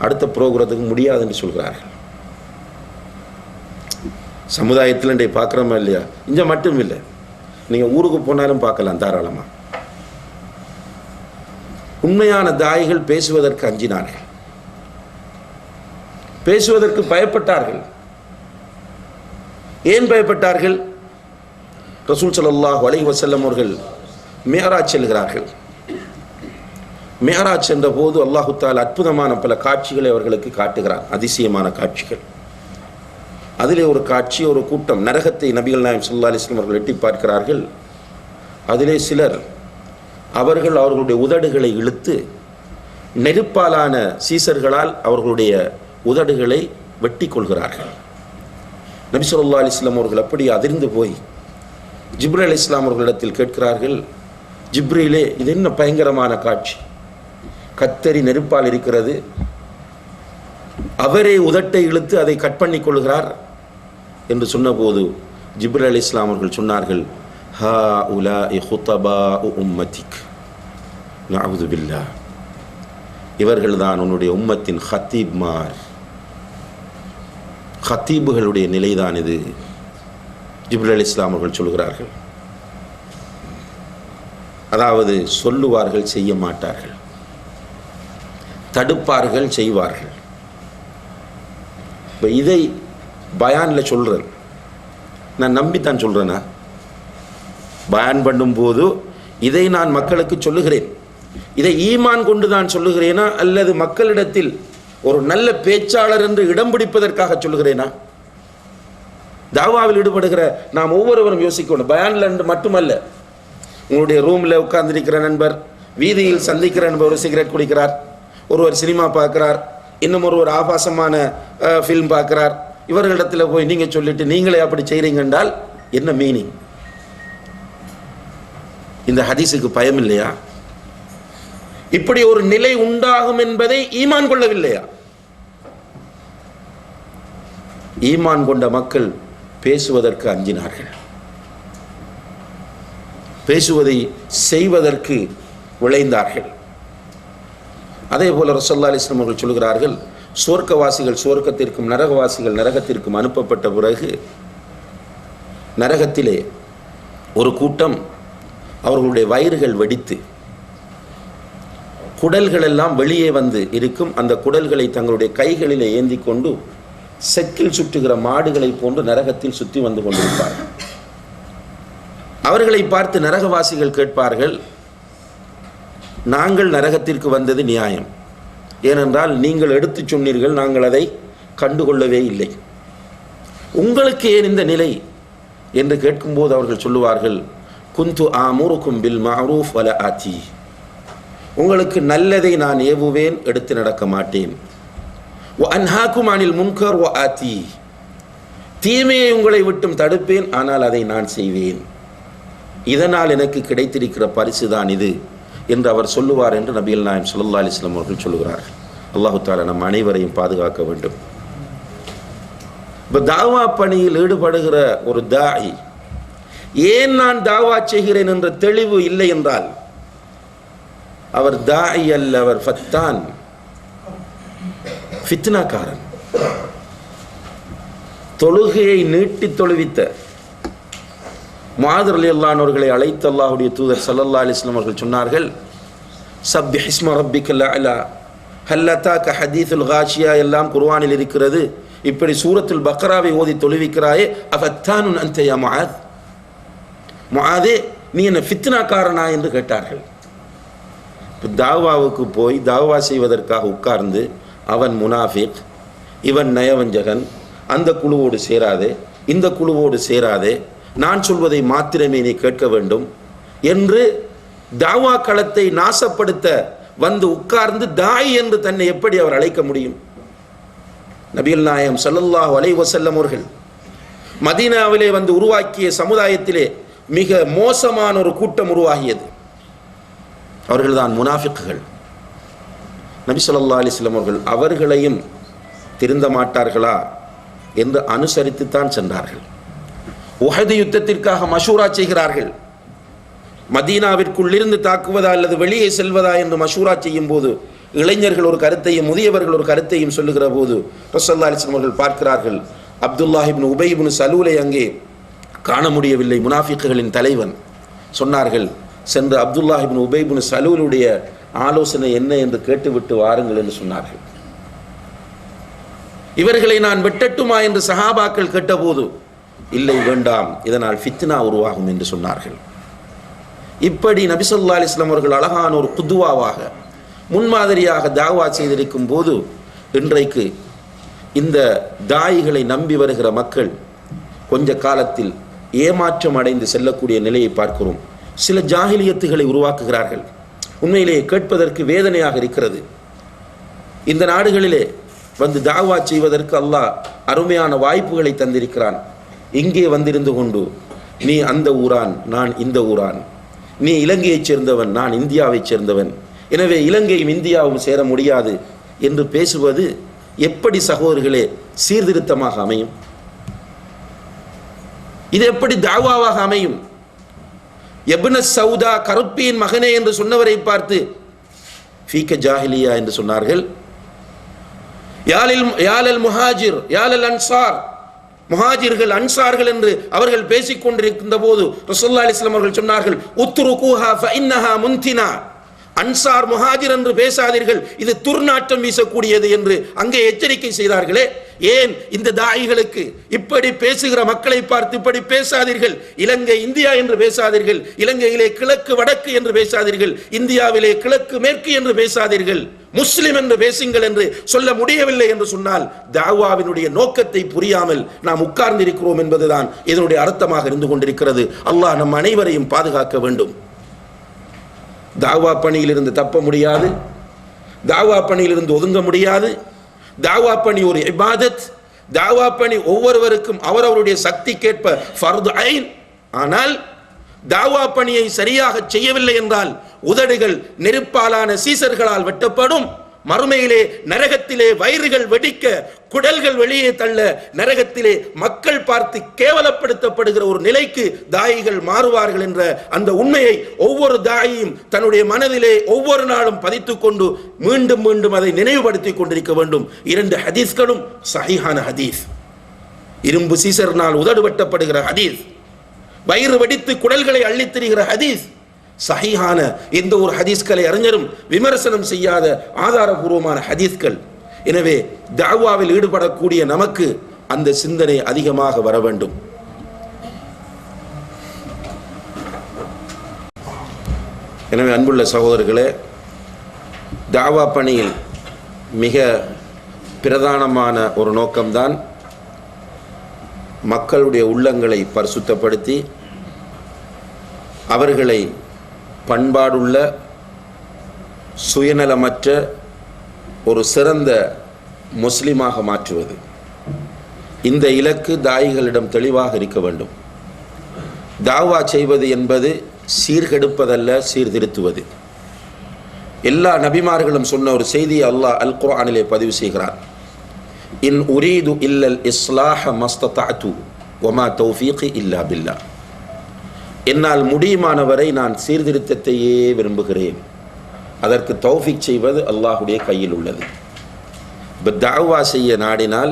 அடுத்த ப்ரோக்ராத்துக்கு முடியாது என்று சொல்கிறார்கள். சமுதாயத்தில் இன்றைய பார்க்குறோமா இல்லையா? இங்கே மட்டும் இல்லை, நீங்கள் ஊருக்கு போனாலும் பார்க்கலாம் தாராளமாக. உண்மையான தாயிகள் பேசுவதற்கு அஞ்சினார்கள், பேசுவதற்கு பயப்பட்டார்கள். ஏன் பயப்பட்டார்கள்? ரசூல் ஸல்லல்லாஹு அலைஹி வஸல்லம் அவர்கள் மிஅராஜ் செல்கிறார்கள். மிஅராஜ் சென்ற போது அல்லாஹு தஆலா அற்புதமான பல காட்சிகளை அவர்களுக்கு காட்டுகிறார், அதிசயமான காட்சிகள். அதிலே ஒரு காட்சி, ஒரு கூட்டம் நரகத்தை நபிகள் நாயகம் ஸல்லல்லாஹு அலைஹி வஸல்லம் அவர்கள் எட்டி பார்க்கிறார்கள். அதிலே சிலர் அவர்களுடைய உதடுகளை இழுத்து நெருப்பாலான சீசர்களால் அவர்களுடைய உதடுகளை வெட்டி கொள்கிறார்கள். நபி ஸல்லல்லாஹு அலைஹி வஸல்லம் அவர்கள் அப்படி அதிர்ந்து போய் ஜிப்ரீல் அலைஹிஸ்ஸலாம் அவர்களிடத்தில் கேட்கிறார்கள், ஜிப்ரீலே, இது என்ன பயங்கரமான காட்சி, கத்தரி நெருப்பால் இருக்கிறது, அவரே உதட்டை இழுத்து அதை கட் பண்ணி கொள்கிறார் என்று சொன்னபோது ஜிப்ரீல் அலைஹிஸ்ஸலாம் அவர்கள் சொன்னார்கள், ஹா உலாஇ ஹுதபாஉ உம்மத்திக், நஅூது பில்லாஹ், இவர்கள்தான் உன்னுடைய உம்மத்தின் ஹத்தீப்மார், ஹத்தீபுகளுடைய நிலைதான் இது. ஜிப்ரீல் அலைஹிஸ்ஸலாம் அவர்கள் சொல்கிறார்கள். அதாவது சொல்லுவார்கள், செய்ய மாட்டார்கள், தடுப்பார்கள், செய்வார்கள். இப்போ இதை பயானில் சொல்கிறேன், நான் நம்பித்தான் சொல்கிறேன்னா, பயான் பண்ணும்போது இதை நான் மக்களுக்கு சொல்லுகிறேன், இதை ஈமான் கொண்டு தான் சொல்லுகிறேனா அல்லது மக்களிடத்தில் ஒரு நல்ல பேச்சாளர் என்று இடம் பிடிப்பதற்காக சொல்லுகிறேனா? தாவாவில் ஈடுபடுகிற நாம் ஒவ்வொருவரும் யோசிக்கணும். பயான்ல மட்டுமல்ல, உங்களுடைய ரூமில் உட்கார்ந்திருக்கிற நண்பர், வீதியில் சந்திக்கிற நண்பர், ஒரு சிகரெட் குடிக்கிறார், ஒருவர் சினிமா பார்க்கிறார், இன்னும் ஒருவர் ஆபாசமான ஃபில்ம் பார்க்கிறார், இவர்களிடத்தில் போய் நீங்கள் சொல்லிட்டு நீங்களே அப்படி செய்கிறீங்க என்றால் என்ன மீனிங்? இந்த ஹதீஸுக்கு பயம் இல்லையா? இப்படி ஒரு நிலை உண்டாகும் என்பதை ஈமான் கொள்ளவில்லையா? ஈமான் கொண்ட மக்கள் பேசுவதற்கு அஞ்சினார்கள், பேசுவதை செய்வதற்கு விளைந்தார்கள். அதே போல ரசூலுல்லாஹி அலைஹி வஸல்லம் அவர்கள் சொல்கிறார்கள், சுவர்க்கவாசிகள் சுவர்க்கத்திற்கும் நரகவாசிகள் நரகத்திற்கும் அனுப்பப்பட்ட பிறகு நரகத்திலே ஒரு கூட்டம் அவர்களுடைய வயிறுகள் வெடித்து குடல்கள் எல்லாம் வெளியே வந்து இருக்கும். அந்த குடல்களை தங்களுடைய கைகளிலே ஏந்தி கொண்டு செக்கில் சுற்றுகிற மாடுகளை போன்று நரகத்தில் சுற்றி வந்து கொண்டிருப்பார்கள். அவர்களை பார்த்து நரகவாசிகள் கேட்பார்கள், நாங்கள் நரகத்திற்கு வந்தது நியாயம், ஏனென்றால் நீங்கள் எடுத்து சொன்னீர்கள், நாங்கள் அதை கண்டுகொள்ளவே இல்லை, உங்களுக்கு ஏன் இந்த நிலை என்று கேட்கும்போது அவர்கள் சொல்லுவார்கள், குந்து ஆமுருக்கும் பில் மஅரூஃப் வல ஆதி, உங்களுக்கு நல்லதை நான் ஏவுவேன், எடுத்து நடக்க மாட்டேன், வ அன்ஹாக்கும் அனில் முன்கர் வ ஆதி, தீமையை உங்களை விட்டும் தடுப்பேன், ஆனால் அதை நான் செய்வேன், இதனால் எனக்கு கிடைத்திருக்கிற பரிசு தான் இது என்று அவர் சொல்லுவார் என்று நபிகள் நாயகம் ஸல்லல்லாஹு அலைஹி வஸல்லம் அவர்கள் சொல்லுகிறார்கள். அல்லாஹு தஆலா நம் அனைவரையும் பாதுகாக்க வேண்டும். இப்போ தாவா பணியில் ஈடுபடுகிற ஒரு தாயி, ஏன் நான் தாவா செய்கிறேன் என்ற தெளிவு இல்லை என்றால் அவர் தாயி அல்ல, அவர் ஃபத்தான், ஃபித்னாக்காரன். தொழுகையை நீட்டி தொழுவித்த முஆத் ரலியல்லாஹு அன்ஹுவை அழைத்து அல்லாஹ்வுடைய தூதர் ஸல்லல்லாஹு அலைஹி வஸல்லம் அவர்கள் சொன்னார்கள், சப்பிஹ் இஸ்ம ரப்பிக்கல் அலா ஹல் அதாக ஹதீஸுல் காஷியா எல்லாம் குர்ஆனில் இருக்கிறது, இப்படி சூரத்துல் பக்ராவை ஓதி தொழுவிக்கிறாயே, அஃபத்தானுன் அன்த யா முஆத், முஆதே நீ என்ன ஃபித்னாக்காரனா என்று கேட்டார்கள். தாவாவுக்கு போய் தாவா செய்வதற்காக உட்கார்ந்து அவன் முனாஃபிக், இவன் நயவஞ்சகன், அந்த குழுவோடு சேராதே, இந்த குழுவோடு சேராதே, நான் சொல்வதை மாத்திரமே நீ கேட்க வேண்டும் என்று தாவா களத்தை நாசப்படுத்த வந்து உட்கார்ந்து தாய் என்று தன்னை எப்படி அவர் அழைக்க முடியும்? நபிகள் நாயகம் ஸல்லல்லாஹு அலைஹி வஸல்லம் அவர்கள் மதீனாவிலே வந்து உருவாக்கிய சமுதாயத்திலே மிக மோசமான ஒரு கூட்டம் உருவாகியது. அவர்கள்தான் முனாஃபிக்குகள். நபி ஸல்லல்லாஹு அலைஹி வஸல்லம் அவர்கள் அவர்களையும் திருந்த மாட்டார்களா என்று அனுசரித்துத்தான் சென்றார்கள். உஹது யுத்தத்திற்காக மஷூரா செய்கிறார்கள். மதீனாவிற்குள்ளிருந்து தாக்குவதா அல்லது வெளியே செல்வதா என்று மஷூரா செய்யும் போது இளைஞர்கள் ஒரு கருத்தையும் முதியவர்கள் ஒரு கருத்தையும் சொல்லுகிற போது ரசூலுல்லாஹி அலைஹி வஸல்லம் அவர்கள் பார்க்கிறார்கள், அப்துல்லாஹ் இப்னு உபை இப்னு சலூலை அங்கே காண முடியவில்லை. முனாஃபிக்குகளின் தலைவன். சொன்னார்கள், சென்று அப்துல்லாஹ் இப்னு உபை இப்னு சலூலுடைய ஆலோசனை என்ன என்று கேட்டுவிட்டு வாருங்கள் என்று சொன்னார்கள். இவர்களை நான் வெட்டட்டுமா என்று சஹாபாக்கள் கேட்டபோது, இல்லை வேண்டாம், இதனால் ஃபித்னா உருவாகும் என்று சொன்னார்கள். இப்படி நபி ஸல்லல்லாஹு அலைஹி வஸல்லம் அவர்கள் அழகான ஒரு குதுவாவாக முன்மாதிரியாக தாவா செய்திருக்கும் போது, இன்றைக்கு இந்த தாயிகளை நம்பி வருகிற மக்கள் கொஞ்ச காலத்தில் ஏமாற்றம் அடைந்து செல்லக்கூடிய நிலையை பார்க்கிறோம். சில ஜாஹிலியத்துகளை உருவாக்குகிறார்கள். உண்மையிலேயே கேட்பதற்கு வேதனையாக இருக்கிறது. இந்த நாடுகளிலே வந்து தாவா செய்வதற்கு அல்லாஹ் அருமையான வாய்ப்புகளை தந்திருக்கிறான். இங்கே வந்திருந்து கொண்டு, நீ அந்த ஊரான், நான் இந்த ஊரான், நீ இலங்கையைச் சேர்ந்தவன், நான் இந்தியாவைச் சேர்ந்தவன், எனவே இலங்கையும் இந்தியாவும் சேர முடியாது என்று பேசுவது எப்படி சகோதரர்களே சீர்திருத்தமாக அமையும்? இது எப்படி தாவாவாக அமையும்? எப்ன சௌதா, கருப்பியின் மகனே என்று சொன்னவரை பார்த்து ஃபீக ஜாஹிலியா என்று சொன்னார்கள். யாலல் முஹாஜிர் யாலல் அன்சார், முஹாஜிர்கள் அன்சார்கள் என்று அவர்கள் பேசிக் கொண்டிருக்கின்ற போது ரசூலுல்லாஹி அலைஹி வஸல்லம் அவர்கள் சொன்னார்கள், உத்ருகூஹா ஃபஇன்னஹா முன்தினா, அன்சார் முஹாஜிர் என்று பேசாதீர்கள், இது துர்நாற்றம் வீசக்கூடியது என்று அங்கே எச்சரிக்கை செய்தார்களே. ஏன் இந்த தாயிகளுக்கு இப்படி பேசுகிற மக்களை பார்த்து இப்படி பேசாதீர்கள், இலங்கை இந்தியா என்று பேசாதீர்கள், இலங்கையிலே கிழக்கு வடக்கு என்று பேசாதீர்கள், இந்தியாவிலே கிழக்கு மேற்கு என்று பேசாதீர்கள், முஸ்லிம் என்று பேசுங்கள் என்று சொல்ல முடியவில்லை என்று சொன்னால் தாவாவினுடைய நோக்கத்தை புரியாமல் நாம் உட்கார்ந்திருக்கிறோம் என்பதுதான் இதனுடைய அர்த்தமாக இருந்து கொண்டிருக்கிறது. அல்லாஹ் நம் அனைவரையும் பாதுகாக்க வேண்டும். தாவா பணியிலிருந்து தப்ப முடியாது, தாவா பணியிலிருந்து ஒதுங்க முடியாது. தாவா பணி ஒரு இபாதத். தாவா பணி ஒவ்வொருவருக்கும் அவரவருடைய சக்திக்கேற்ப ஃபர்து ஐன். ஆனால் தாவா பணியை சரியாக செய்யவில்லை என்றால் உதடுகள் நெருப்பாலான சீசர்களால் வெட்டப்படும். மறுமையிலே நரகத்திலே வயிறுகள் வெடிக்க, குடல்கள் வெளியே தள்ள, நரகத்திலே மக்கள் பார்த்து கேவலப்படுத்தப்படுகிற ஒரு நிலைக்கு தாயிகள் மாறுவார்கள் என்ற அந்த உண்மையை ஒவ்வொரு தாயியும் தன்னுடைய மனதிலே ஒவ்வொரு நாளும் பதித்துக் கொண்டு மீண்டும் மீண்டும் அதை நினைவுபடுத்திக் கொண்டிருக்க வேண்டும். 2 ஹதீஸ்களும் சஹீஹான ஹதீஸ். இரும்பு சீசர்னால் உதடு வெட்டப்படுகிற ஹதீஸ், வயிறு வெடித்து குடல்களை அள்ளித் திரிகிற ஹதீஸ். சஹீஹான எந்த ஒரு ஹதீஸ்களை அறிஞரும் விமர்சனம் செய்யாத ஆதாரபூர்வமான ஹதீஸ்கள். எனவே தாவாவில் ஈடுபடக்கூடிய நமக்கு அந்த சிந்தனை அதிகமாக வர வேண்டும். எனவே அன்புள்ள சகோதரர்களே, தாவா பணியில் மிக பிரதானமான ஒரு நோக்கம்தான் மக்களுடைய உள்ளங்களை பரிசுத்தப்படுத்தி அவர்களை பண்பாடுள்ள, சுயநலமற்ற ஒரு சிறந்த முஸ்லிமாக மாற்றுவது. இந்த இலக்கு தாயிகளிடம் தெளிவாக இருக்க வேண்டும். தாவா செய்வது என்பது சீர்கெடுப்பதல்ல, சீர்திருத்துவது. எல்லா நபிமார்களும் சொன்ன ஒரு செய்தியை அல்லாஹ் அல் குர்ஆனிலே பதிவு செய்கிறார். இன் உரீது இல்லல் இஸ்லாஹ மஸ்ததஅது வமா தௌஃபீகி இல்லா பில்லாஹ். என்னால் முடியுமானவரை நான் சீர்திருத்தத்தையே விரும்புகிறேன், அதற்கு தௌஃபீக் செய்வது அல்லாஹுடைய கையில் உள்ளது. இப்போ தாவா செய்ய நாடினால்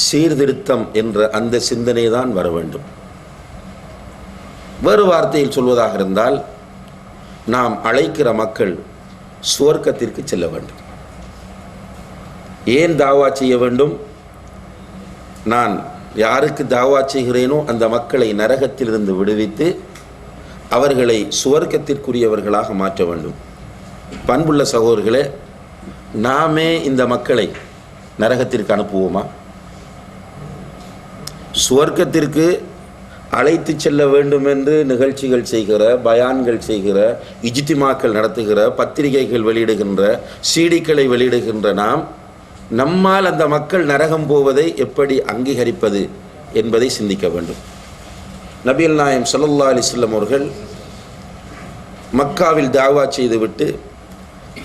சீர்திருத்தம் என்ற அந்த சிந்தனை தான் வர வேண்டும். வேறு வார்த்தையில் சொல்வதாக இருந்தால், நாம் அழைக்கிற மக்கள் சுவர்க்கத்திற்கு செல்ல வேண்டும். ஏன் தாவா செய்ய வேண்டும்? நான் யாருக்கு தாவா செய்கிறேனோ அந்த மக்களை நரகத்திலிருந்து விடுவித்து அவர்களை சுவர்க்கத்திற்குரியவர்களாக மாற்ற வேண்டும். பண்புள்ள சகோதரர்களே, நாமே இந்த மக்களை நரகத்திற்கு அனுப்புவோமா? சுவர்க்கத்திற்கு அழைத்து செல்ல வேண்டும் என்று நிகழ்ச்சிகள் செய்கிற, பயான்கள் செய்கிற, இஜ்திமாக்கள் நடத்துகிற, பத்திரிகைகள் வெளியிடுகின்ற, சீடிக்களை வெளியிடுகின்ற நாம் நம்மால் அந்த மக்கள் நரகம் போவதை எப்படி அங்கீகரிப்பது என்பதை சிந்திக்க வேண்டும். நபிகள் நாயகம் ஸல்லல்லாஹு அலைஹி வஸல்லம் அவர்கள் மக்காவில் தாவா செய்துவிட்டு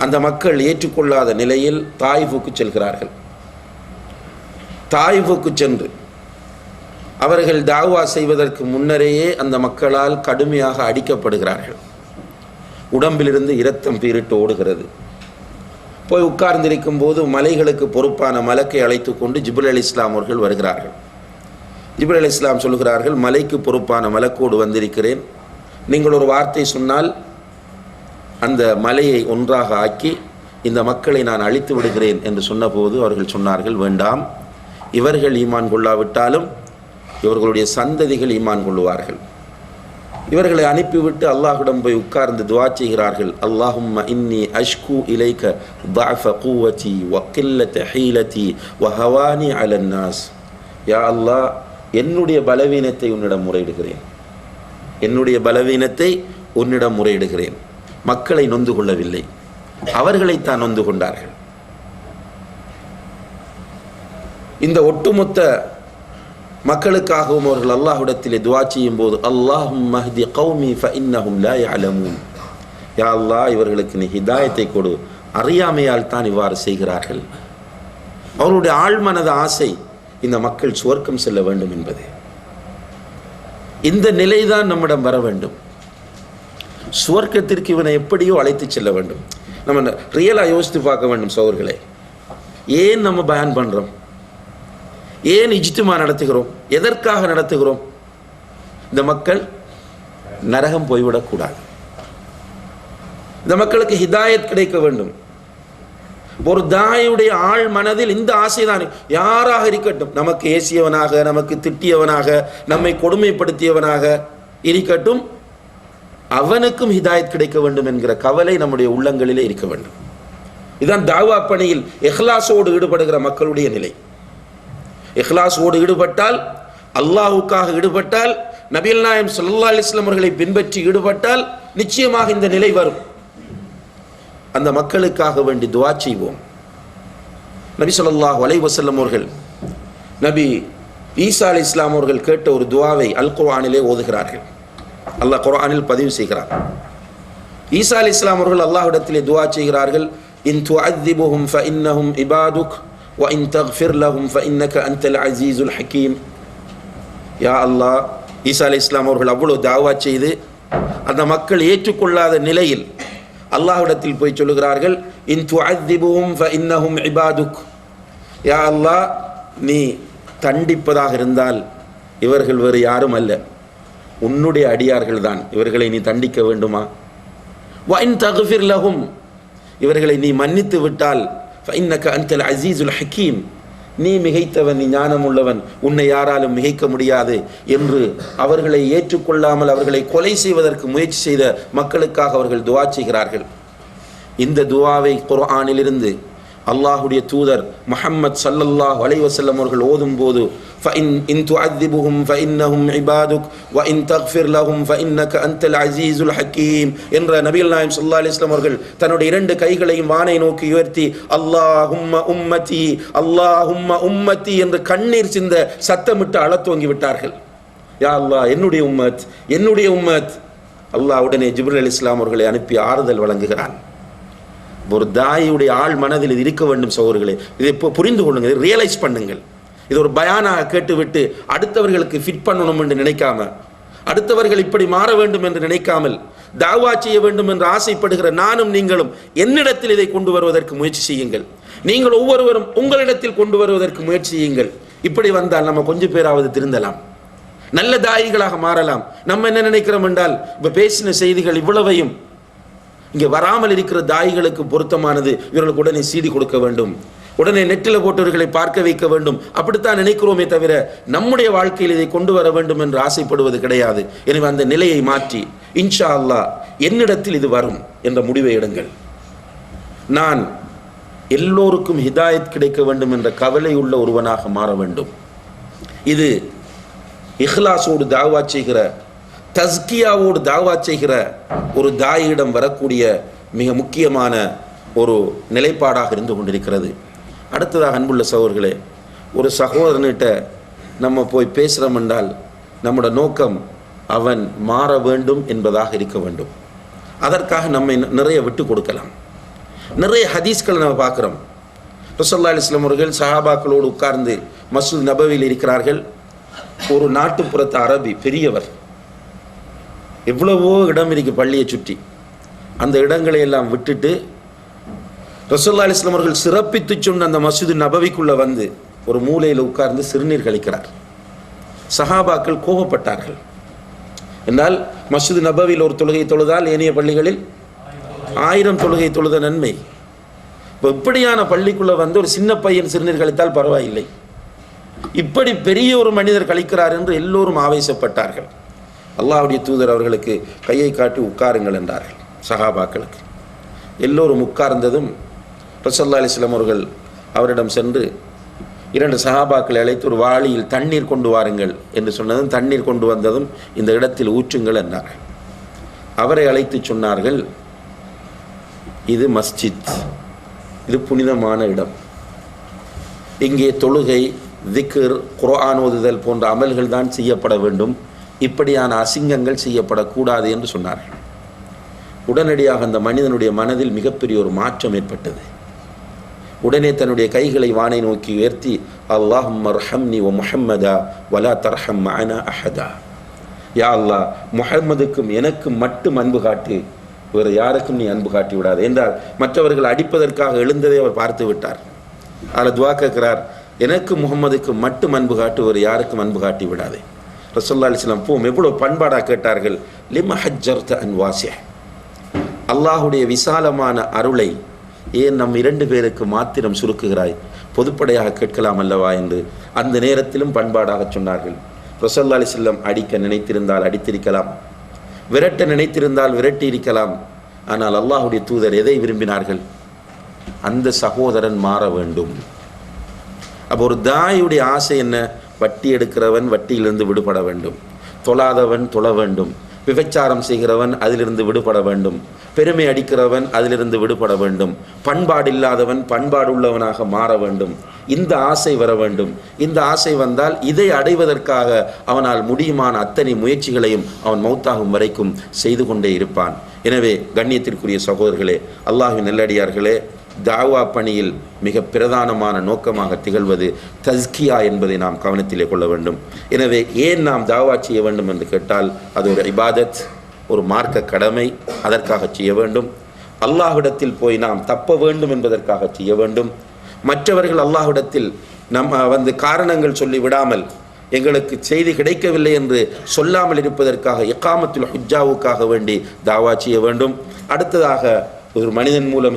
அந்த மக்கள் ஏற்றுக்கொள்ளாத நிலையில் தாயிஃபுக்கு செல்கிறார்கள். தாயிஃபுக்கு சென்று அவர்கள் தாவா செய்வதற்கு முன்னரேயே அந்த மக்களால் கடுமையாக அடிக்கப்படுகிறார்கள். உடம்பிலிருந்து இரத்தம் பீரிட்டு ஓடுகிறது. போய் உட்கார்ந்திருக்கும் போது மலைகளுக்கு பொறுப்பான மலக்கை அழைத்து கொண்டு ஜிப்ரீல் அலைஹிஸ்ஸலாம் அவர்கள் வருகிறார்கள். ஜிப்ரீல் அலைஹிஸ்ஸலாம் சொல்கிறார்கள், மலைக்கு பொறுப்பான மலக்கோடு வந்திருக்கிறேன், நீங்கள் ஒரு வார்த்தை சொன்னால் அந்த மலையை ஒன்றாக ஆக்கி இந்த மக்களை நான் அழித்து விடுகிறேன் என்று சொன்னபோது அவர்கள் சொன்னார்கள், வேண்டாம், இவர்கள் ஈமான் கொள்ளாவிட்டாலும் இவர்களுடைய சந்ததிகள் ஈமான் கொள்ளுவார்கள். இவர்களை அனுப்பிவிட்டு அல்லாஹ்விடம் போய் உட்கார்ந்து துஆ செய்கிறார்கள். அல்லாஹும்ம இன்னி அஷ்கு இலைக்க ضعف قوتي وقلة حيلتي وهواني على الناس. யா அல்லாஹ், என்னுடைய பலவீனத்தை உன்னிடம் முறையிடுகிறேன், என்னுடைய பலவீனத்தை உன்னிடம் முறையிடுகிறேன். மக்களை நொந்து கொள்ளவில்லை, அவர்களைத்தான் நொந்து கொண்டார்கள். இந்த ஒட்டுமொத்த மக்களுக்காகவும் அவர்கள் அல்லாஹ்விடத்திலே துஆ செய்யும் போது அல்லாஹும்ம ஹ்தி கௌமி ஃபஇன்னஹும் லா யஅலமூன். யா அல்லாஹ், இவர்களுக்கு நீ ஹிதாயத்தை கொடு, அறியாமையால் தான் இவ்வாறு செய்கிறார்கள். அவருடைய ஆழ்மனத ஆசை இந்த மக்கள் சுவர்க்கம் செல்ல வேண்டும் என்பது. இந்த நிலைதான் நம்மிடம் வர வேண்டும். சுவர்க்கத்திற்கு இவனை எப்படியோ அழைத்து செல்ல வேண்டும். நம்ம ரியலா யோசித்து பார்க்க வேண்டும் சகோதரர்களே. ஏன் நம்ம பயான் பண்றோம்? ஏன் இஜ்திமா நடத்துகிறோம்? எதற்காக நடத்துகிறோம்? இந்த மக்கள் நரகம் போய்விடக்கூடாது, இந்த மக்களுக்கு ஹிதாயத் கிடைக்க வேண்டும். ஒரு தாயுடைய ஆழ் மனதில் இந்த ஆசைதான். யாராக இருக்கட்டும், நமக்கு ஏசியவனாக, நமக்கு திட்டியவனாக, நம்மை கொடுமைப்படுத்தியவனாக இருக்கட்டும், அவனுக்கும் ஹிதாயத் கிடைக்க வேண்டும் என்கிற கவலை நம்முடைய உள்ளங்களிலே இருக்க வேண்டும். இதுதான் தாவா பணியில் இஹ்லாஸோடு ஈடுபடுகிற மக்களுடைய நிலை. இஹ்லாஸோடு ஈடுபட்டால், அல்லாஹ்வுக்காக ஈடுபட்டால், நபிகள் நாயகம் ஸல்லல்லாஹு அலைஹி வஸல்லம் அவர்களை பின்பற்றி ஈடுபட்டால் நிச்சயமாக இந்த நிலை வரும். அந்த மக்களுக்காக வேண்டி துஆ செய்வோம். நபி ஸல்லல்லாஹு அலைஹி வஸல்லம் அவர்கள் நபி ஈசா அலைஹிஸ்ஸலாம் அவர்கள் கேட்ட ஒரு துஆவை அல் குர்ஆனிலே ஓதுகிறார்கள். அல்லாஹ் குர்ஆனில் பதிவு செய்கிறார். ஈசா அலைஹிஸ்ஸலாம் அவர்கள் அல்லாஹ்விடத்திலே துஆ செய்கிறார்கள், இன் துஅذிபுஹும் ஃபஇன்னஹும் இபாதுக் வ இன் தக்ஃபிர் லஹும் ஃபஇன்னக அன்தல் அஸீஸுல் ஹகீம். யா அல்லாஹ், ஈசா அலைஹிஸ்ஸலாம் அவர்கள் அவ்வளவு தாவா செய்து அந்த மக்கள் ஏற்றுக்கொள்ளாத நிலையில் அல்லாஹ்விடத்தில் போய் சொல்லுகிறார்கள், இன் துஅذிபுஹும் ஃபஇன்னஹும் இபாதுக். யா அல்லாஹ், நீ தண்டிப்பதாக இருந்தால் இவர்கள் வேறு யாரும் அல்ல, உன்னுடைய அடியார்கள் தான், இவர்களை நீ தண்டிக்க வேண்டுமா? வ இன் தக்ஃபிர் லஹும், இவர்களை நீ மன்னித்து விட்டால் ஃபஇன்னக அன்தல் அஸீஸுல் ஹகீம், நீ மிகைத்தவன், நீ ஞானம் உள்ளவன், உன்னை யாராலும் மிகைக்க முடியாது என்று அவர்களை ஏற்றுக்கொள்ளாமல் அவர்களை கொலை செய்வதற்கு முயற்சி செய்த மக்களுக்காக அவர்கள் துஆ செய்கிறார்கள். இந்த துஆவை குர்ஆனிலிருந்து அல்லாஹ்வுடைய தூதர் முஹம்மத் ஸல்லல்லாஹு அலைஹி வஸல்லம் அவர்கள் ஓதும் போது இன் துஅذிபுஹும் ஃபஇன்னஹும் இபாதுக் வ இன் தக்ஃபிர் லஹும் ஃபஇன்னக அன்தல் அஸீஸுல் ஹகீம் என்ற நபிகள் நாயகம் ஸல்லல்லாஹு அலைஹி வஸல்லம் அவர்கள் தன்னுடைய இரண்டு கைகளையும் வானை நோக்கி உயர்த்தி அல்லாஹும்ம உம்மதி அல்லாஹும்ம உம்மதி என்று கண்ணீர் சிந்த சத்தமிட்டு அழத் துவங்கி விட்டார்கள். யா அல்லாஹ், என்னுடைய உம்மத், என்னுடைய உம்மத். அல்லாஹ் உடனே ஜிப்ரீல் அலைஹிஸ்ஸலாம் அவர்களை அனுப்பி ஆறுதல் வழங்குகிறான். ஒரு தாயுடைய ஆள் மனதில் இது இருக்க வேண்டும் சகோதரர்களே. இதை இப்போ புரிந்து கொள்ளுங்கள், ரியலைஸ் பண்ணுங்கள். இது ஒரு பயானாக கேட்டுவிட்டு அடுத்தவர்களுக்கு ஃபிட் பண்ணணும் என்று நினைக்காம, அடுத்தவர்கள் இப்படி மாற வேண்டும் என்று நினைக்காமல், தாவா செய்ய வேண்டும் என்று ஆசைப்படுகிற நானும் நீங்களும் என்னிடத்தில் இதை கொண்டு வருவதற்கு முயற்சி செய்யுங்கள். நீங்கள் ஒவ்வொருவரும் உங்களிடத்தில் கொண்டு வருவதற்கு முயற்சி செய்யுங்கள். இப்படி வந்தால் நம்ம கொஞ்சம் பேராவது திருந்தலாம், நல்ல தாயிகளாக மாறலாம். நம்ம என்ன நினைக்கிறோம் என்றால், இப்போ பேசின செய்திகள் இவ்வளவையும் இங்கே வராமல் இருக்கிற தாயிகளுக்கு பொருத்தமானது, இவர்களுக்கு உடனே சீடி கொடுக்க வேண்டும், உடனே நெட்டில் போட்டவர்களை பார்க்க வைக்க வேண்டும், அப்படித்தான் நினைக்கிறோமே தவிர நம்முடைய வாழ்க்கையில் இதை கொண்டு வர வேண்டும் என்று ஆசைப்படுவது கிடையாது. எனவே அந்த நிலையை மாற்றி இன்ஷா அல்லாஹ் என்னிடத்தில் இது வரும் என்ற முடிவை எடுங்கள். நான் எல்லோருக்கும் ஹிதாயத் கிடைக்க வேண்டும் என்ற கவலை உள்ள ஒருவனாக மாற வேண்டும். இது இஹ்லாஸோடு தாவா செய்கிற, தஸ்கியாவோடு தாவா செய்கிற ஒரு தாயிடம் வரக்கூடிய மிக முக்கியமான ஒரு நிலைப்பாடாக இருந்து கொண்டிருக்கிறது. அடுத்ததாக அன்புள்ள சகோதரர்களே, ஒரு சகோதரன்கிட்ட நம்ம போய் பேசுகிறோம் என்றால் நம்முடைய நோக்கம் அவன் மாற வேண்டும் என்பதாக இருக்க வேண்டும். அதற்காக நம்மை நிறைய விட்டு கொடுக்கலாம். நிறைய ஹதீஸ்களை நம்ம பார்க்குறோம். ரசூலுல்லாஹி அலைஹி வஸல்லம் அவர்கள் சஹாபாக்களோடு உட்கார்ந்து மஸ்ஜித் நபவியில் இருக்கிறார்கள். ஒரு நாட்டுப்புறத்து அரபி பெரியவர், எவ்வளவோ இடம் இருக்கு பள்ளியை சுற்றி, அந்த இடங்களை எல்லாம் விட்டுட்டு ரசூலுல்லாஹி அலைஹி வஸல்லம் அவர்கள் சிறப்பித்து சொன்ன அந்த மஸ்ஜிது நபவிக்குள்ள வந்து ஒரு மூலையில் உட்கார்ந்து சிறுநீர் கழிக்கிறார். சஹாபாக்கள் கோபப்பட்டார்கள். என்றால் மஸ்ஜிது நபவியில் ஒரு தொழுகை தொழுதால் ஏனைய பள்ளிகளில் 1000 தொழுகை தொழுத நன்மை. இப்படியான பள்ளிக்குள்ள வந்து ஒரு சின்ன பையன் சிறுநீர் கழித்தால் பரவாயில்லை, இப்படி பெரிய ஒரு மனிதர் கழிக்கிறார் என்று எல்லோரும் ஆவேசப்பட்டார்கள். அல்லாஹ்வுடைய தூதர் அவர்களுக்கு கையை காட்டி உட்காருங்கள் என்றார்கள். சஹாபாக்களுக்கு எல்லோரும் உட்கார்ந்ததும் ரசூலுல்லாஹி அலைஹி வஸல்லம் அவர்கள் அவரிடம் சென்று 2 சஹாபாக்களை அழைத்து ஒரு வாளியில் தண்ணீர் கொண்டு வாருங்கள் என்று சொன்னதும் தண்ணீர் கொண்டு வந்ததும் இந்த இடத்தில் ஊற்றுங்கள் என்றார்கள். அவரை அழைத்து சொன்னார்கள், இது மஸ்ஜித், இது புனிதமான இடம், இங்கே தொழுகை, திக்ர், குர்ஆன் ஓதுதல் போன்ற அமல்கள் தான் செய்யப்பட வேண்டும், இப்படியான அசிங்கங்கள் செய்யப்படக்கூடாது என்று சொன்னார்கள். உடனடியாக அந்த மனிதனுடைய மனதில் மிகப்பெரிய ஒரு மாற்றம் ஏற்பட்டது. உடனே தன்னுடைய கைகளை வானை நோக்கி உயர்த்தி, அல்லாஹும்ம அர்ஹம்னி வ முஹம்மதா வலா தர்ஹம் மஅனா அஹதா, யா அல்லாஹ், முஹம்மதுக்கும் எனக்கும் மட்டும் அன்பு காட்டு, வேறு யாருக்கும் நீ அன்பு காட்டி விடாது என்றால் மற்றவர்கள் அடிப்பதற்காக எழுந்ததை அவர் பார்த்து விட்டார். அதில் துவா கேட்கிறார், எனக்கு முகம்மதுக்கு மட்டும் அன்பு காட்டு, வேறு யாருக்கும் அன்பு காட்டி விடாதே. ரசூலுல்லாஹி அலைஹி வஸல்லம் போம் எவ்வளவு பண்பாடாக கேட்டார்கள், லிம ஹஜ்ஜர்த அன் வாசிஹ், அல்லாஹுடைய விசாலமான அருளை ஏன் நம் 2 பேருக்கு மாத்திரம் சுருக்குகிறாய், பொதுப்படையாக கேட்கலாம் அல்லவா என்று அந்த நேரத்திலும் பண்பாடாக சொன்னார்கள். ரசூலுல்லாஹி அலைஹி வஸல்லம் அடிக்க நினைத்திருந்தால் அடித்திருக்கலாம், விரட்ட நினைத்திருந்தால் விரட்டி இருக்கலாம். ஆனால் அல்லாஹுடைய தூதர் எதை விரும்பினார்கள்? அந்த சகோதரன் மாற வேண்டும். அப்போ ஒரு தாயுடைய ஆசை என்ன? வட்டி எடுக்கிறவன் வட்டியிலிருந்து விடுபட வேண்டும், தொழாதவன் தொழ வேண்டும், விபச்சாரம் செய்கிறவன் அதிலிருந்து விடுபட வேண்டும், பெருமை அடிக்கிறவன் அதிலிருந்து விடுபட வேண்டும், பண்பாடில்லாதவன் பண்பாடுள்ளவனாக மாற வேண்டும். இந்த ஆசை வர வேண்டும். இந்த ஆசை வந்தால் இதை அடைவதற்காக அவனால் முடியுமான அத்தனை முயற்சிகளையும் அவன் மௌத்தாகும் வரைக்கும் செய்து கொண்டே இருப்பான். எனவே கண்ணியத்திற்குரிய சகோதரர்களே, அல்லாஹ்வின் நல்லடியார்களே, தாவா பணியில் மிக பிரதானமான நோக்கமாக திகழ்வது தஸ்கியா என்பதை நாம் கவனத்திலே கொள்ள வேண்டும். எனவே ஏன் நாம் தாவா செய்ய வேண்டும் என்று கேட்டால், அது ஒரு இபாதத், ஒரு மார்க்க கடமை, அதற்காக செய்ய வேண்டும். அல்லாஹ்விடத்தில் போய் நாம் தப்ப வேண்டும் என்பதற்காக செய்ய வேண்டும். மற்றவர்கள் அல்லாஹ்விடத்தில் நம்ம காரணங்கள் சொல்லி விடாமல், எங்களுக்கு செய்தி கிடைக்கவில்லை என்று சொல்லாமல் இருப்பதற்காக இகாமத்துல் ஹுஜ்ஜாவுக்காக வேண்டி தாவா செய்ய வேண்டும். அடுத்ததாக ஒரு மனிதன் மூலம்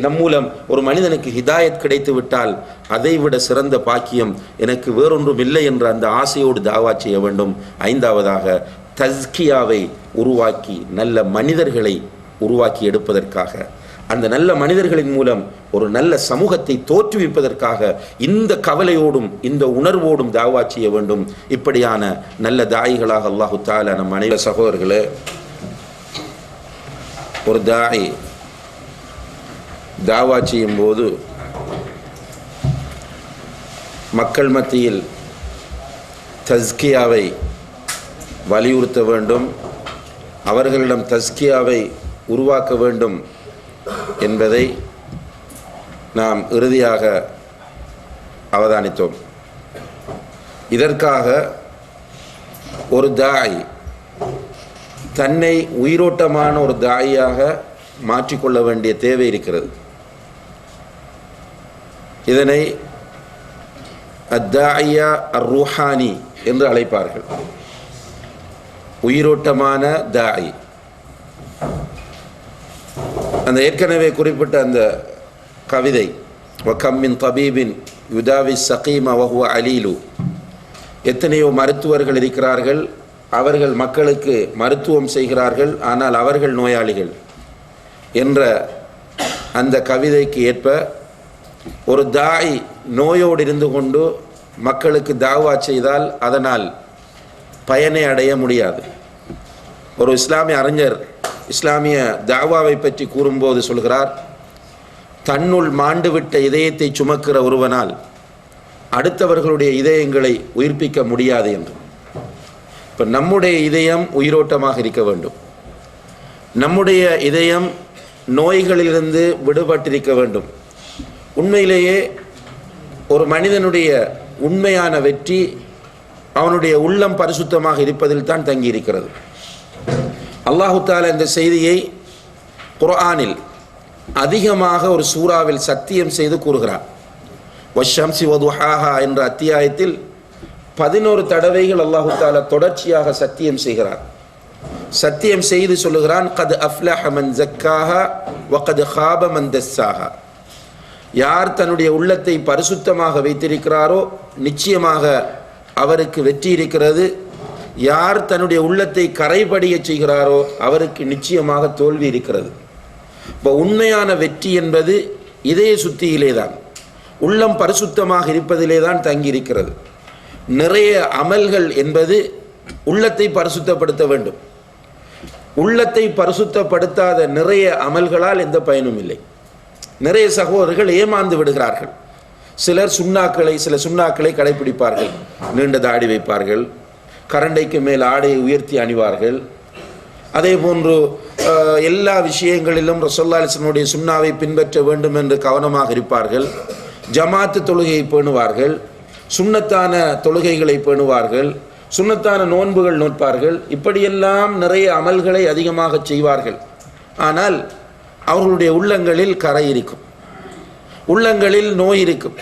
நம் மூலம் ஒரு மனிதனுக்கு ஹிதாயத் கிடைத்து விட்டால் அதைவிட சிறந்த பாக்கியம் எனக்கு வேறொன்றும் இல்லை என்ற அந்த ஆசையோடு தாவா செய்ய வேண்டும். 5வதாக தஸ்கியாவை உருவாக்கி நல்ல மனிதர்களை உருவாக்கி எடுப்பதற்காக, அந்த நல்ல மனிதர்களின் மூலம் ஒரு நல்ல சமூகத்தை தோற்றுவிப்பதற்காக இந்த கவலையோடும் இந்த உணர்வோடும் தாவா செய்ய வேண்டும். இப்படியான நல்ல தாயிகளாக அல்லாஹு தஆலா நம் அனைவர் சகோதரர்களே, ஒரு தாய் தாவா செய்யும் போது மக்கள் மத்தியில் தஸ்கியாவை வலியுறுத்த வேண்டும், அவர்களிடம் தஸ்கியாவை உருவாக்க வேண்டும் என்பதை நாம் இறுதியாக அவதானித்தோம். இதற்காக ஒரு தாய் தன்னை உயிரோட்டமான ஒரு தாயாக மாற்றிக்கொள்ள வேண்டிய தேவை இருக்கிறது. இதனை அத்தாயா அர்-ரூஹானி என்று அழைப்பார்கள். உயிரோட்டமான தாய். அந்த ஏற்கனவே குறிப்பிட்ட அந்த கவிதை, வகம் மின் தபீபின் யுதாவி சகீம வஹுவ அலீலு, எத்தனையோ மருத்துவர்கள் இருக்கிறார்கள், அவர்கள் மக்களுக்கு மருத்துவம் செய்கிறார்கள், ஆனால் அவர்கள் நோயாளிகள் என்ற அந்த கவிதைக்கு ஏற்ப ஒரு தாய் நோயோடு இருந்து கொண்டு மக்களுக்கு தாவா செய்தால் அதனால் பயனை அடைய முடியாது. ஒரு இஸ்லாமிய அறிஞர் இஸ்லாமிய தாவாவை பற்றி கூறும்போது சொல்கிறார், தன்னுள் மாண்டுவிட்ட இதயத்தை சுமக்கிற ஒருவனால் அடுத்தவர்களுடைய இதயங்களை உயிர்ப்பிக்க முடியாது என்று. இப்போ நம்முடைய இதயம் உயிரோட்டமாக இருக்க வேண்டும், நம்முடைய இதயம் நோய்களிலிருந்து விடுபட்டிருக்க வேண்டும். உண்மையிலேயே ஒரு மனிதனுடைய உண்மையான வெற்றி அவனுடைய உள்ளம் பரிசுத்தமாக இருப்பதில் தான் தங்கியிருக்கிறது. அல்லாஹு தஆலா இந்த செய்தியை குர்ஆனில் அதிகமாக ஒரு சூறாவில் சத்தியம் செய்து கூறுகிறார். வஷம்சி வதுஹாஹா என்ற அத்தியாயத்தில் 11 தடவைகள் அல்லாஹு தஆலா தொடர்ச்சியாக சத்தியம் செய்கிறார். சத்தியம் செய்து சொல்லுகிறான், கத் அஃப்லஹ மன் ஸக்காஹா வ கத் ஹாப மன் தஸ்ஸாஹா. யார் தன்னுடைய உள்ளத்தை பரிசுத்தமாக வைத்திருக்கிறாரோ நிச்சயமாக அவருக்கு வெற்றி இருக்கிறது. யார் தன்னுடைய உள்ளத்தை கரைபடிய செய்கிறாரோ அவருக்கு நிச்சயமாக தோல்வி இருக்கிறது. இப்போ உண்மையான வெற்றி என்பது இதய சுத்தியிலே தான், உள்ளம் பரிசுத்தமாக இருப்பதிலே தான் தங்கியிருக்கிறது. நிறைய அமல்கள் என்பது உள்ளத்தை பரிசுத்தப்படுத்த வேண்டும். உள்ளத்தை பரிசுத்தப்படுத்தாத நிறைய அமல்களால் எந்த பயனும் இல்லை. நிறைய சகோதரர்கள் ஏமாந்து விடுகிறார்கள். சிலர் சில சுண்ணாக்களை கடைபிடிப்பார்கள். நீண்ட தாடி வைப்பார்கள், கரண்டைக்கு மேல் ஆடையை உயர்த்தி அணிவார்கள். அதே போன்று எல்லா விஷயங்களிலும் ரசூலுல்லாஹி அலைஹி வஸல்லம் உடைய சுன்னாவை பின்பற்ற வேண்டும் என்று கவனமாக இருப்பார்கள். ஜமாத்து தொழுகையை பேணுவார்கள், சுன்னத்தான தொழுகைகளை பேணுவார்கள், சுன்னத்தான நோன்புகள் நோட்பார்கள். இப்படியெல்லாம் நிறைய அமல்களை அதிகமாக செய்வார்கள். ஆனால் அவர்களுடைய உள்ளங்களில் கரை இருக்கும், உள்ளங்களில் நோய் இருக்கும்.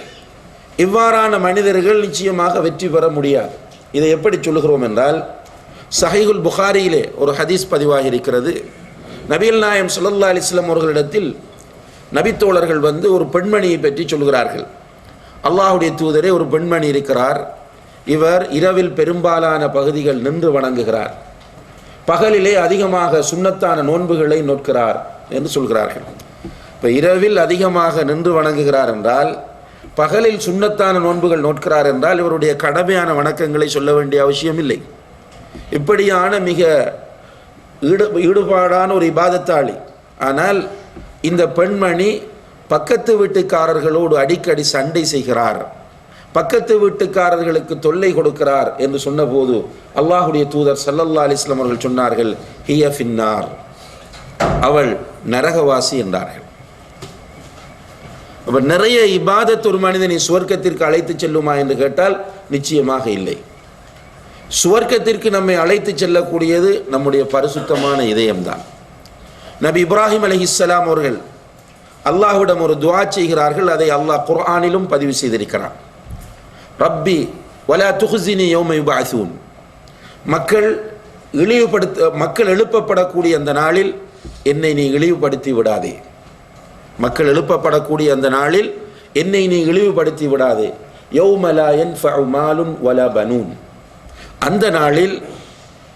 இவ்வாறான மனிதர்கள் நிச்சயமாக வெற்றி பெற முடியாது. இதை எப்படி சொல்லுகிறோம் என்றால், சஹீஹுல் புகாரியிலே ஒரு ஹதீஸ் பதிவாகி இருக்கிறது. நபிகள் நாயகம் ஸல்லல்லாஹு அலைஹி வஸல்லம் அவர்களிடத்தில் நபித்தோழர்கள் வந்து ஒரு பெண்மணியை பற்றி சொல்கிறார்கள். அல்லாஹ்வுடைய தூதரே, ஒரு பெண்மணி இருக்கிறார், இவர் இரவில் பெரும்பாலான பகுதிகள் நின்று வணங்குகிறார், பகலிலே அதிகமாக சுன்னத்தான நோன்புகளை நோட்கிறார் என்று சொல்கிறார்கள். இப்போ இரவில் அதிகமாக நின்று வணங்குகிறார் என்றால், பகலில் சுன்னத்தான நோன்புகள் நோட்கிறார் என்றால் இவருடைய கடமையான வணக்கங்களை சொல்ல வேண்டிய அவசியம் இல்லை. இப்படியான மிக ஈடுபாடான ஒரு இபாதத்தாளி. ஆனால் இந்த பெண்மணி பக்கத்து வீட்டுக்காரர்களோடு அடிக்கடி சண்டை செய்கிறார், பக்கத்து வீட்டுக்காரர்களுக்கு தொல்லை கொடுக்கிறார் என்று சொன்னபோது அல்லாஹுடைய தூதர் ஸல்லல்லாஹு அலைஹி வஸல்லம் அவர்கள் சொன்னார்கள், ஹிய ஃபின்னார், அவள் நரகவாசி என்றார்கள். அப்ப நிறைய இபாதத் ஒரு மனிதனை சுவர்க்கத்திற்கு அழைத்து செல்லுமா என்று கேட்டால் நிச்சயமாக இல்லை. சுவர்க்கத்திற்கு நம்மை அழைத்து செல்லக்கூடியது நம்முடைய பரிசுத்தமான இதயம்தான். நபி இப்ராஹிம் அலைஹிஸ்ஸலாம் அவர்கள் அல்லாஹ்விடம் ஒரு துஆ செய்கிறார்கள். அதை அல்லாஹ் குர்ஆனிலும் பதிவு செய்திருக்கிறார். ரப்பி வலா துஹ்ஸினி யௌம யுபஅஸூன். மக்கள் எழுப்பப்படக்கூடிய அந்த நாளில் என்னை நீ இழிவுபடுத்தி விடாதே. மக்கள் எழுப்பப்படக்கூடிய அந்த நாளில் என்னை நீ இழிவுபடுத்தி விடாதே. யௌம லா யன்ஃபஉ மாலுன் வலா பனூன். அந்த நாளில்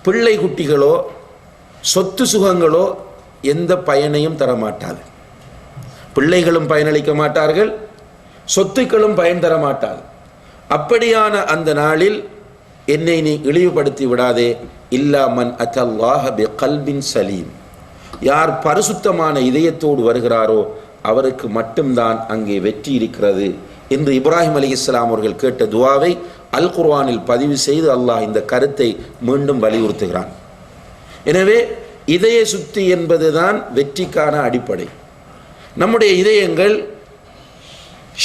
பிள்ளை குட்டிகளோ சொத்து சுகங்களோ எந்த பயனையும் தரமாட்டாது. பிள்ளைகளும் பயனளிக்க மாட்டார்கள், சொத்துக்களும் பயன் தர மாட்டாது. அப்படியான அந்த நாளில் என்னை நீ இழிவுபடுத்தி விடாதே. இல்லா மன் அத்தல்லாஹ பிகல்பின் சலீம். யார் பரிசுத்தமான இதயத்தோடு வருகிறாரோ அவருக்கு மட்டும்தான் அங்கே வெற்றி இருக்கிறது என்று இப்ராஹிம் அலைஹிஸ்ஸலாம் அவர்கள் கேட்ட துஆவை அல் குர்ஆனில் பதிவு செய்து அல்லாஹ் இந்த கருத்தை மீண்டும் வலியுறுத்துகிறான். எனவே இதய சுத்தி என்பதுதான் வெற்றிக்கான அடிப்படை. நம்முடைய இதயங்கள்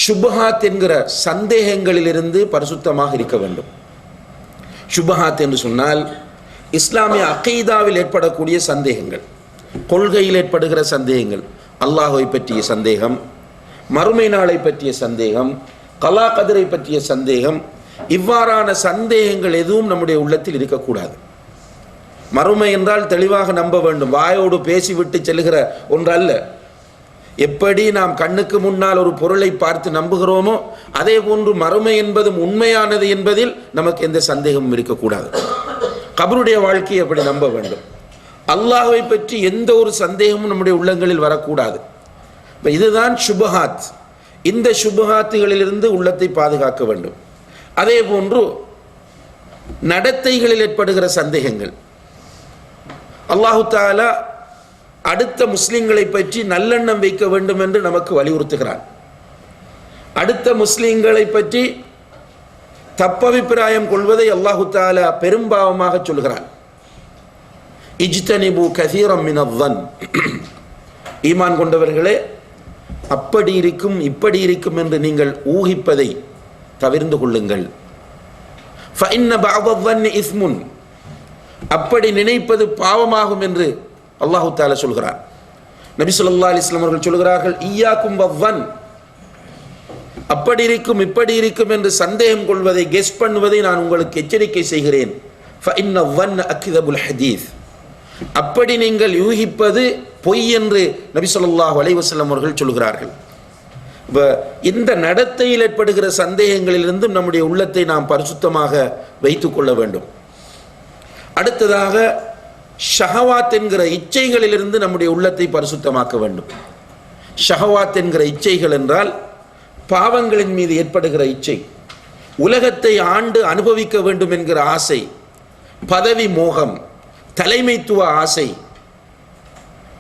ஷுபஹாத் என்கிற சந்தேகங்களிலிருந்து பரிசுத்தமாக இருக்க வேண்டும். ஷுபஹாத் என்று சொன்னால் இஸ்லாமிய அகீதாவில் ஏற்படக்கூடிய சந்தேகங்கள், கொள்கையில் ஏற்படுகிற சந்தேகங்கள், அல்லாஹ்வை பற்றிய சந்தேகம், மறுமை நாளை பற்றிய சந்தேகம், கலா கதிரை பற்றிய சந்தேகம், இவ்வாறான சந்தேகங்கள் எதுவும் நம்முடைய உள்ளத்தில் இருக்கக்கூடாது. மறுமை என்றால் தெளிவாக நம்ப வேண்டும், வாயோடு பேசிவிட்டு செல்கிற ஒன்றல்ல. எப்படி நாம் கண்ணுக்கு முன்னால் ஒரு பொருளை பார்த்து நம்புகிறோமோ அதே போன்று மறுமை என்பதும் உண்மையானது என்பதில் நமக்கு எந்த சந்தேகமும் இருக்கக்கூடாது. கபருடைய வாழ்க்கையை அப்படி நம்ப வேண்டும். அல்லாஹ்வை பற்றி எந்த ஒரு சந்தேகமும் நம்முடைய உள்ளங்களில் வரக்கூடாது. இப்போ இதுதான் ஷுபஹாத். இந்த ஷுபஹாத்துகளிலிருந்து உள்ளத்தை பாதுகாக்க வேண்டும். அதே போன்று நடத்தைகளில் ஏற்படுகிற சந்தேகங்கள், அல்லாஹு தஆலா அடுத்த முஸ்லிம்களை பற்றி நல்லெண்ணம் வைக்க வேண்டும் என்று நமக்கு வலியுறுத்துகிறான். அடுத்த முஸ்லிம்களை பற்றி தப்பபிப்பிராயம் கொள்வதை அல்லாஹு தஆலா பெரும்பாவமாக சொல்கிறான். இஜ்தனிபு கஸீரம் மினல்-ظن. ஈமான் கொண்டவர்களே, அப்படி இருக்கும் இப்படி இருக்கும் என்று நீங்கள் ஊகிப்பதை தவிர்ந்து கொள்ளுங்கள். ஃபஇன்ன பஅத-ظن இஸ்முன். அப்படி நினைப்பது பாவமாகும் என்று அல்லாஹு தஆலா சொல்கிறார். நபி ஸல்லல்லாஹு அலைஹி வஸல்லம் அவர்கள் சொல்கிறார்கள், ஈயாக்கும் வவ்வன், அப்படி இருக்கும் இப்படி இருக்கும் என்று சந்தேகம் கொள்வதை, கெஸ் பண்ணுவதை நான் உங்களுக்கு எச்சரிக்கை செய்கிறேன். ஃபஇன்ன வன் அக்தபுல் ஹதீஸ், அப்படி நீங்கள் யூகிப்பது பொய் என்று நபி ஸல்லல்லாஹு அலைஹி வஸல்லம் அவர்கள் சொல்கிறார்கள். இந்த நடத்தையில் ஏற்படுகிற சந்தேகங்களிலிருந்தும் நம்முடைய உள்ளத்தை நாம் பரிசுத்தமாக வைத்துக் கொள்ள வேண்டும். அடுத்ததாக ஷஹவாத் என்கிற இச்சைகளிலிருந்து நம்முடைய உள்ளத்தை பரிசுத்தமாக்க வேண்டும். ஷஹவாத் என்கிற இச்சைகள் என்றால் பாவங்களின் மீது ஏற்படுகிற இச்சை, உலகத்தை ஆண்டு அனுபவிக்க வேண்டும் என்கிற ஆசை, பதவி மோகம், தலைமைத்துவ ஆசை,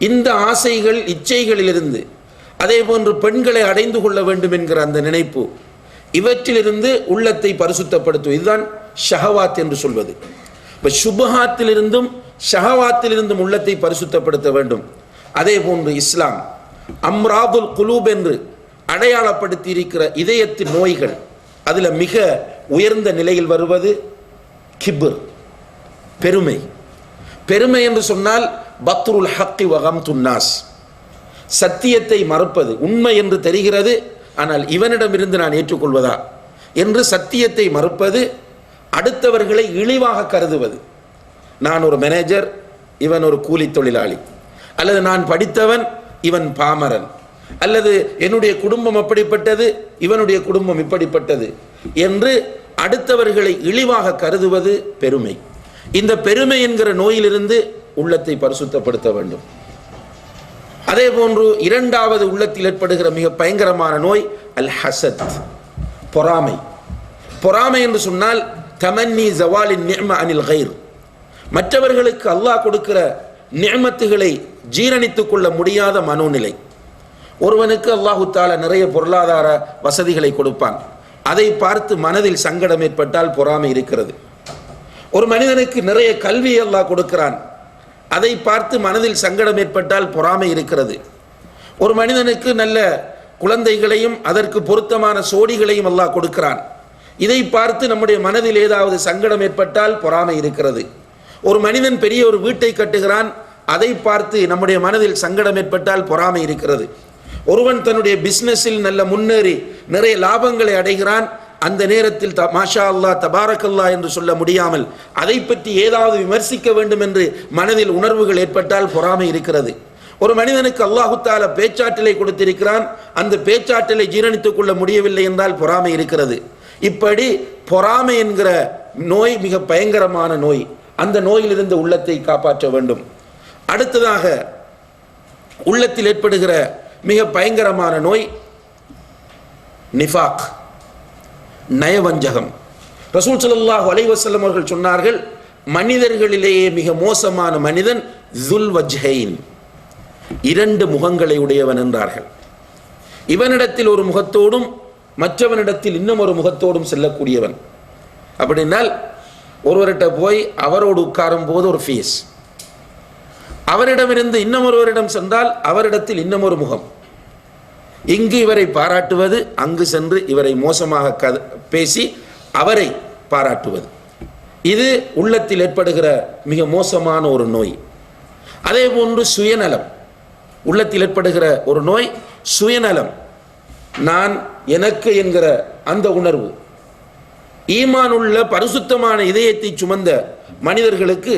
இந்த ஆசைகள் இச்சைகளிலிருந்து, அதே போன்று பெண்களை அடைந்து கொள்ள வேண்டும் என்கிற அந்த நினைப்பு, இவற்றிலிருந்து உள்ளத்தை பரிசுத்தப்படுத்தும். இதுதான் ஷஹவாத் என்று சொல்வது. இப்போ சுபஹாத்திலிருந்தும் ஷஹவாத்திலிருந்தும் உள்ளத்தை பரிசுத்தப்படுத்த வேண்டும். அதே போன்று இஸ்லாம் அம்ராதுல் குலூப் என்று அடையாளப்படுத்தி இருக்கிற இதயத்தின் நோய்கள், அதில் மிக உயர்ந்த நிலையில் வருவது கிப்ர், பெருமை. பெருமை என்று சொன்னால் பத்ருல் ஹக்கி வகம்துன் நாஸ், சத்தியத்தை மறுப்பது. உண்மை என்று தெரிகிறது, ஆனால் இவனிடமிருந்து நான் ஏற்றுக்கொள்வதா என்று சத்தியத்தை மறுப்பது, அடுத்தவர்களை இழிவாக கருதுவது. நான் ஒரு மேனேஜர், இவன் ஒரு கூலி தொழிலாளி, அல்லது நான் படித்தவன், இவன் பாமரன், அல்லது என்னுடைய குடும்பம் அப்படிப்பட்டது, இவனுடைய குடும்பம் இப்படிப்பட்டது என்று அடுத்தவர்களை இழிவாக கருதுவது பெருமை. இந்த பெருமை என்கிற நோயிலிருந்து உள்ளத்தை பரிசுத்தப்படுத்த வேண்டும். அதே போன்று இரண்டாவது உள்ளத்தில் ஏற்படுகிற மிக பயங்கரமான நோய் அல் ஹசத், பொறாமை. பொறாமை என்று சொன்னால் தமன்னி ஜவாலின் நிஅம அனில் கைர், மற்றவர்களுக்கு அல்லாஹ் கொடுக்கிற நிஅமத்துகளை ஜீரணித்துக் கொள்ள முடியாத மனோநிலை. ஒருவனுக்கு அல்லாஹு தஆலா நிறைய பொருளாதார வசதிகளை கொடுப்பான், அதை பார்த்து மனதில் சங்கடம் ஏற்பட்டால் பொறாமை இருக்கிறது. ஒரு மனிதனுக்கு நிறைய கல்வியை அல்லாஹ் கொடுக்கிறான், அதை பார்த்து மனதில் சங்கடம் ஏற்பட்டால் பொறாமை இருக்கிறது. ஒரு மனிதனுக்கு நல்ல குழந்தைகளையும் அதற்கு பொருத்தமான சோடிகளையும் அல்லாஹ் கொடுக்கிறான், இதை பார்த்து நம்முடைய மனதில் ஏதாவது சங்கடம் ஏற்பட்டால் பொறாமை இருக்கிறது. ஒரு மனிதன் பெரிய ஒரு வீட்டை கட்டுகிறான், அதை பார்த்து நம்முடைய மனதில் சங்கடம் ஏற்பட்டால் பொறாமை இருக்கிறது. ஒருவன் தன்னுடைய பிஸ்னஸில் நல்ல முன்னேறி நிறைய லாபங்களை அடைகிறான், அந்த நேரத்தில் மாஷா அல்லா தபாரக்கல்லா என்று சொல்ல முடியாமல் அதை பற்றி ஏதாவது விமர்சிக்க வேண்டும் என்று மனதில் உணர்வுகள் ஏற்பட்டால் பொறாமை இருக்கிறது. ஒரு மனிதனுக்கு அல்லாஹு தஆலா பேச்சாற்றலை கொடுத்திருக்கிறான், அந்த பேச்சாற்றலை ஜீரணித்துக் கொள்ள முடியவில்லை என்றால் பொறாமை இருக்கிறது. இப்படி பொறாமை என்கிற நோய் மிக பயங்கரமான நோய். அந்த நோயிலிருந்து உள்ளத்தை காப்பாற்ற வேண்டும். அடுத்ததாக உள்ளத்தில் ஏற்படுகிற மிக பயங்கரமான நோய் நிஃபாக், நயவஞ்சகம். ரசூல் ஸல்லல்லாஹு அலைஹி வஸல்லம் அவர்கள் சொன்னார்கள், மனிதர்களிலேயே மிக மோசமான மனிதன் ஸுல் வஜ்ஹைன், இரண்டு முகங்களை உடையவன் என்றார்கள். இவனிடத்தில் ஒரு முகத்தோடும் மற்றவனிடத்தில் இன்னும் ஒரு முகத்தோடும் செல்லக்கூடியவன். அப்படின்னால் ஒருவர்கிட்ட போய் அவரோடு உட்காரும் போது ஒரு ஃபேஸ், அவரிடமிருந்து இன்னும் ஒருவரிடம் சென்றால் அவரிடத்தில் இன்னும் ஒரு முகம். இங்கு இவரை பாராட்டுவது, அங்கு சென்று இவரை மோசமாக பேசி அவரை பாராட்டுவது. இது உள்ளத்தில் ஏற்படுகிற மிக மோசமான ஒரு நோய். அதே போன்று சுயநலம், உள்ளத்தில் ஏற்படுகிற ஒரு நோய் சுயநலம், நான் எனக்கு என்கிற அந்த உணர்வு. ஈமான் உள்ள பரிசுத்தமான இதயத்தை சுமந்த மனிதர்களுக்கு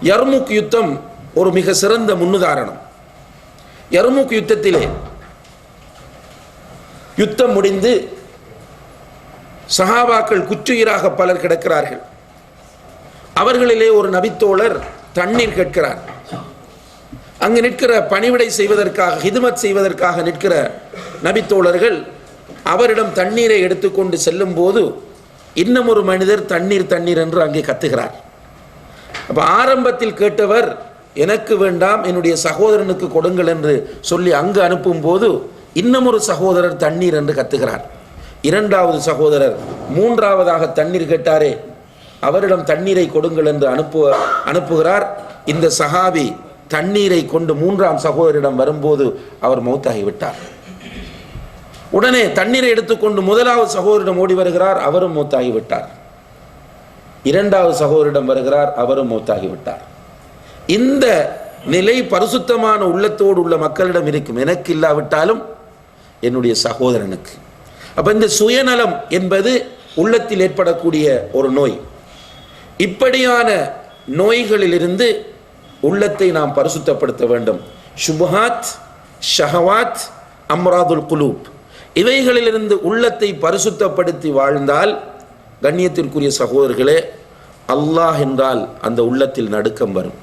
யர்முக் யுத்தம் ஒரு மிக சிறந்த முன்னுதாரணம். யர்முக் யுத்தத்திலே யுத்தம் முடிந்து சஹாபாக்கள் குற்றுயிராக பலர் கிடக்கிறார்கள். அவர்களிலே ஒரு நபித்தோழர் தண்ணீர் கேட்கிறார். அங்கு நிற்கிற பணிவிடை செய்வதற்காக, ஹிதுமத் செய்வதற்காக நிற்கிற நபித்தோழர்கள் அவரிடம் தண்ணீரை எடுத்துக்கொண்டு செல்லும் போது இன்னும் ஒரு மனிதர் தண்ணீர் தண்ணீர் என்று அங்கே கத்துகிறார். அப்போ ஆரம்பத்தில் கேட்டவர் எனக்கு வேண்டாம், என்னுடைய சகோதரனுக்கு கொடுங்கள் என்று சொல்லி அங்கு அனுப்பும் போது இன்னும் ஒரு சகோதரர் தண்ணீர் என்று கத்துகிறார். இரண்டாவது சகோதரர் மூன்றாவதாக தண்ணீர் கேட்டாரே, அவரிடம் தண்ணீரை கொடுங்கள் என்று அனுப்புகிறார். இந்த சஹாபி தண்ணீரை கொண்டு மூன்றாம் சகோதரிடம் வரும்போது அவர் மௌத்தாகிவிட்டார். உடனே தண்ணீரை எடுத்துக்கொண்டு முதலாவது சகோதரிடம் ஓடி வருகிறார், அவரும் மௌத்தாகிவிட்டார். இரண்டாவது சகோதரிடம் வருகிறார், அவரும் மௌத்தாகிவிட்டார். இந்த நிலை பரிசுத்தமான உள்ளத்தோடு உள்ள மக்களிடம் இருக்கும். எனக்கு இல்லாவிட்டாலும் என்னுடைய சகோதரனுக்கு. அப்ப இந்த சுயநலம் என்பது உள்ளத்தில் ஏற்படக்கூடிய ஒரு நோய். இப்படியான நோய்களிலிருந்து உள்ளத்தை நாம் பரிசுத்தப்படுத்த வேண்டும். சுபஹாத், ஷஹவாத், அம்ராதுல் குலூப், இவைகளிலிருந்து உள்ளத்தை பரிசுத்தப்படுத்தி வாழ்ந்தால் கண்ணியத்திற்குரிய சகோதரர்களே, அல்லாஹ் என்றால் அந்த உள்ளத்தில் நடுக்கம் வரும்.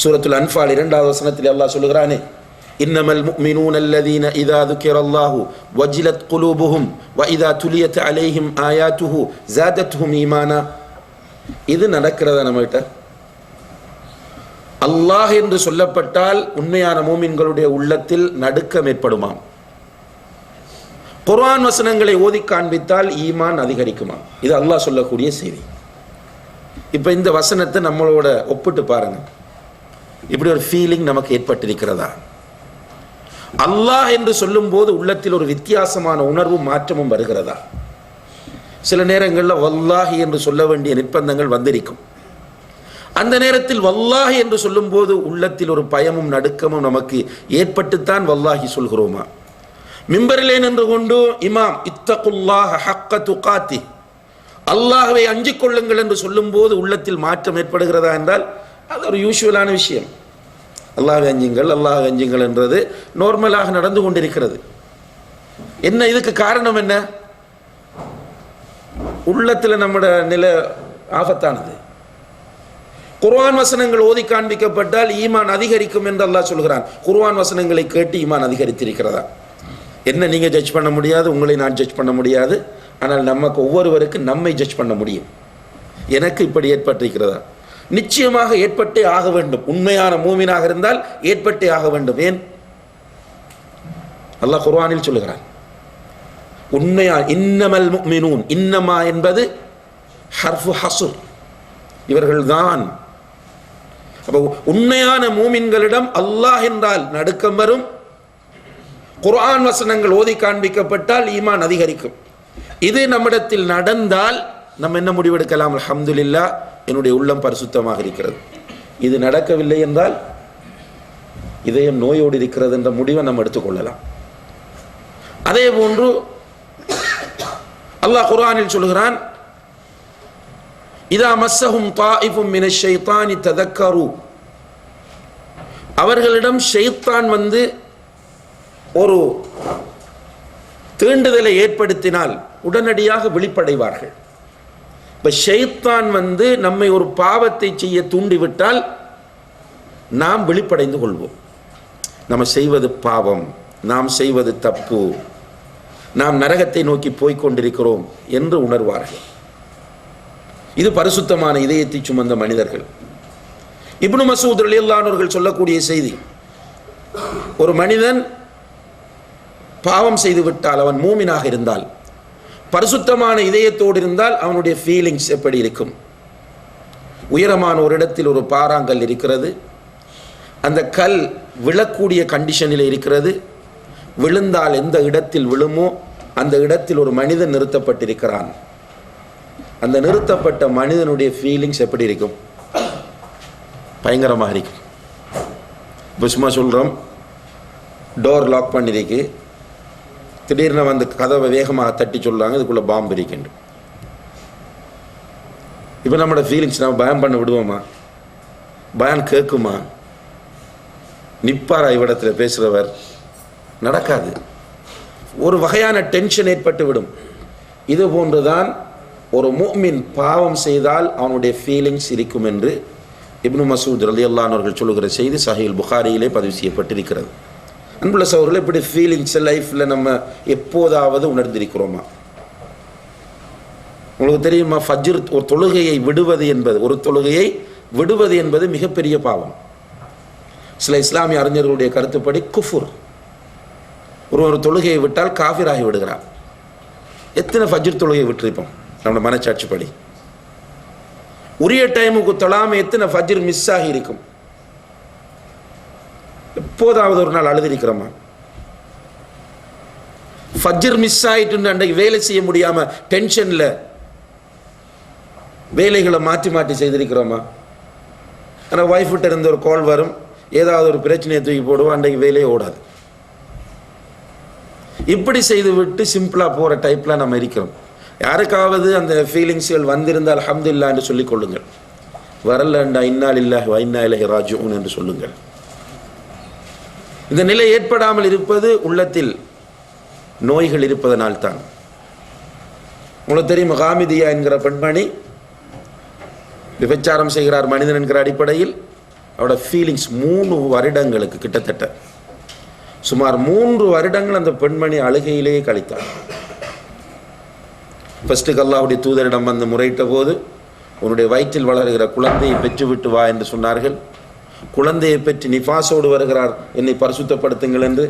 சூரத்துல் அன்ஃபால் 2வது வசனத்தில் அல்லாஹ் சொல்லுகிறானே, இன்னமல் முஃமினூன அல்லதீன இதா ذுகிரல்லாஹு வஜிலத் குலூபுஹும் வ இதா துலியத் அலைஹிம் ஆயாத்துஹு ஸாதத்ஹும் ஈமானா. இது நடக்கிறதா நம்மகிட்ட? அல்லாஹ் என்று சொல்லப்பட்டால் உண்மையான மூமின்களுடைய உள்ளத்தில் நடுக்கம் ஏற்படுமாம். குர்ஆன் வசனங்களை ஓதி காண்பித்தால் ஈமான் அதிகரிக்குமா? இது அல்லாஹ் சொல்லக்கூடிய செய்தி. இப்ப இந்த வசனத்தை நம்மளோட ஒப்பிட்டு பாருங்க. இப்படி ஒரு ஃபீலிங் நமக்கு ஏற்பட்டிருக்கிறதா? அல்லாஹ் என்று சொல்லும் போது உள்ளத்தில் ஒரு வித்தியாசமான உணர்வும் மாற்றமும் வருகிறதா? சில நேரங்களில் வல்லாஹி என்று சொல்ல வேண்டிய நிர்பந்தங்கள் வந்திருக்கும். அந்த நேரத்தில் வல்லாஹி என்று சொல்லும் போது உள்ளத்தில் ஒரு பயமும் நடுக்கமும் நமக்கு ஏற்பட்டுத்தான் வல்லாஹி சொல்கிறோமா? மிம்பரிலே நின்று கொண்டு இமாம் இத்தகுல்லாஹ ஹக்க துகாத்தி, அல்லாஹ்வை அஞ்சிக் கொள்ளுங்கள் என்று சொல்லும் போது உள்ளத்தில் மாற்றம் ஏற்படுகிறதா என்றால் அது ஒரு யூஷுவலான விஷயம். அல்லாஹ்வை அஞ்சுங்கள், அல்லாஹ்வை அஞ்சுங்கள் என்றது நார்மலாக நடந்து கொண்டிருக்கிறது. என்ன இதுக்கு காரணம் என்ன? உள்ளத்தில் நம்முடைய நிலை ஆபத்தானது. குர்ஆன் வசனங்கள் ஓதி காண்பிக்கப்பட்டால் ஈமான் அதிகரிக்கும் என்று அல்லாஹ் சொல்கிறான். குர்ஆன் வசனங்களை கேட்டு ஈமான் அதிகரித்திருக்கிறதா? என்ன நீங்க ஜட்ஜ் பண்ண முடியாது, உங்களை நான் ஜட்ஜ் பண்ண முடியாது. ஆனால் நமக்கு ஒவ்வொருவருக்கு நம்மை ஜட்ஜ் பண்ண முடியும். எனக்கு இப்படி ஏற்பட்டிருக்கிறதா? நிச்சயமாக ஏற்பட்டே ஆக வேண்டும். உண்மையான மூமினாக இருந்தால் ஏற்பட்டே ஆக வேண்டும். ஏன்? அல்லாஹ் குர்ஆனில் சொல்லுகிறான், உண்மையா இன்னமல் முஃமினூன், இன்னமா என்பது ஹர்ஃபு ஹஸ்ர், இவர்கள்தான். அப்போ உண்மையான மூமின்களிடம் அல்லாஹ் என்றால் நடுக்கம் வரும். குர்ஆன் வசனங்கள் ஓதி காண்பிக்கப்பட்டால் ஈமான் அதிகரிக்கும். இது நம்மிடத்தில் நடந்தால் நம்ம என்ன முடிவெடுக்கலாம்? அல்ஹம்துலில்லாஹ், என்னுடைய உள்ளம் பரிசுத்தமாக இருக்கிறது. இது நடக்கவில்லை என்றால் இதயம் நோயோடு இருக்கிறது என்ற முடிவை நம்ம எடுத்துக்கொள்ளலாம். அதே போன்று அல்லாஹ் குர்ஆனில் சொல்கிறான், இதா மஸ்ஸஹும் தாயிஃபும் மினஷ் ஷைத்தானி ததக்கரு, அவர்களிடம் ஷைத்தான் வந்து ஒரு தீண்டுதலை ஏற்படுத்தினால் உடனடியாக விழிப்படைவார்கள். இப்ப ஷைத்தான் வந்து நம்மை ஒரு பாவத்தை செய்ய தூண்டிவிட்டால் நாம் விழிப்படைந்து கொள்வோம். நம்ம செய்வது பாவம், நாம் செய்வது தப்பு, நாம் நரகத்தை நோக்கி போய்கொண்டிருக்கிறோம் என்று உணர்வார்கள். இது பரிசுத்தமான இதயத்தை சுமந்த மனிதர்கள். இப்னு மஸ்ஊத் ரலியல்லாஹு அன்ஹு அவர்கள் சொல்லக்கூடிய செய்தி, ஒரு மனிதன் பாவம் செய்து விட்டால், அவன் மூமினாக இருந்தால், பரிசுத்தமான இதயத்தோடு இருந்தால் அவனுடைய ஃபீலிங்ஸ் எப்படி இருக்கும்? உயரமான ஒரு இடத்தில் ஒரு பாறாங்கல் இருக்கிறது. அந்த கல் விழக்கூடிய கண்டிஷனில் இருக்கிறது. விழுந்தால் எந்த இடத்தில் விழுமோ அந்த இடத்தில் ஒரு மனிதன் நிறுத்தப்பட்டிருக்கிறான். அந்த நிறுத்தப்பட்ட மனிதனுடைய ஃபீலிங்ஸ் எப்படி இருக்கும்? பயங்கரமாக இருக்கும். இப்போ சும்மா சொல்கிறோம், டோர் லாக் பண்ணிருக்கு, திடீர்னு வந்து கதவை வேகமாக தட்டி சொல்கிறாங்க, இதுக்குள்ளே பாம்பு இருக்கின்ற. இப்போ நம்மளோட ஃபீலிங்ஸ் நம்ம பயம் பண்ண விடுவோமா? பயம் கேட்குமா? நிப்பாரா இவ்விடத்தில் பேசுகிறவர்? நடக்காது. ஒரு வகையான டென்ஷன் ஏற்பட்டு விடும். இது போன்றுதான் ஒரு முஃமின் பாவம் செய்தால் அவனுடைய ஃபீலிங்ஸ் இருக்கும் என்று இப்னு மஸ்ஊத் ரலியல்லாஹு அன்ஹு அவர்கள் சொல்லுகிற செய்தி சஹீஹ் புகாரியிலே பதிவு செய்யப்பட்டிருக்கிறது. அன்புள்ள சகோதரர்களே, இப்படி ஃபீலிங்ஸ் லைஃப்பில் நம்ம எப்போதாவது உணர்ந்திருக்கிறோமா? உங்களுக்கு தெரியுமா, ஃபஜ்ர் ஒரு தொழுகையை விடுவது என்பது, ஒரு தொழுகையை விடுவது என்பது மிகப்பெரிய பாவம். சில இஸ்லாமிய அறிஞர்களுடைய கருத்துப்படி குஃபுர். ஒரு தொழுகையை விட்டால் காஃபிராகி விடுகிறார். எத்தனை ஃபஜ்ர் தொழுகையை விட்டுருப்போம் நம்மளோட மனச்சாட்சிப்படி? உரிய டைமுக்கு தொழாம எத்தனை ஃபஜ்ர் மிஸ் ஆகி இருக்கும்? எப்போதாவது ஒரு நாள் அழுதிருக்கிறோமா? ஃபஜ்ர் மிஸ் ஆயிட்டு அன்றைக்கு வேலை செய்ய முடியாம டென்ஷன்ல வேலைகளை மாற்றி மாற்றி செய்திருக்கிறோமா? ஆனால் ஒய்ஃப்கிட்ட இருந்த ஒரு கால் வரும், ஏதாவது ஒரு பிரச்சனையை தூக்கி போடுவோம், அன்றைக்கு வேலையே ஓடாது. இப்படி செய்து விட்டு சிம்பிளாக போகிற டைப்பில் நம்ம இருக்கிறோம். யாருக்காவது அந்த ஃபீலிங்ஸ்கள் வந்திருந்தால் அல்ஹம்துலில்லாஹ் என்று சொல்லிக் கொள்ளுங்கள். வரலண்டா இன்னா லில்லாஹி வ இன்னா இலைஹி ராஜிஊன் என்று சொல்லுங்கள். இந்த நிலை ஏற்படாமல் இருப்பது உள்ளத்தில் நோய்கள் இருப்பதனால் தான். உங்களுக்கு தெரியும், ஹாமிதியா என்கிற பெண்மணி விபச்சாரம் செய்கிறார் மனிதன் என்கிற அடிப்படையில். அவரோட ஃபீலிங்ஸ் 3 வருடங்களுக்கு கிட்டத்தட்ட சுமார் 3 வருடங்கள் அந்த பெண்மணி அழுகையிலேயே கழித்தார். ஃபர்ஸ்ட்டுக்கு அல்லாஹ்வுடைய தூதரிடம் வந்து முறையிட்ட போது, உன்னுடைய வயிற்றில் வளர்கிற குழந்தையை பெற்றுவிட்டு வா என்று சொன்னார்கள். குழந்தையை பெற்று நிஃபாஸோடு வருகிறார், என்னை பரிசுத்தப்படுத்துங்கள் என்று.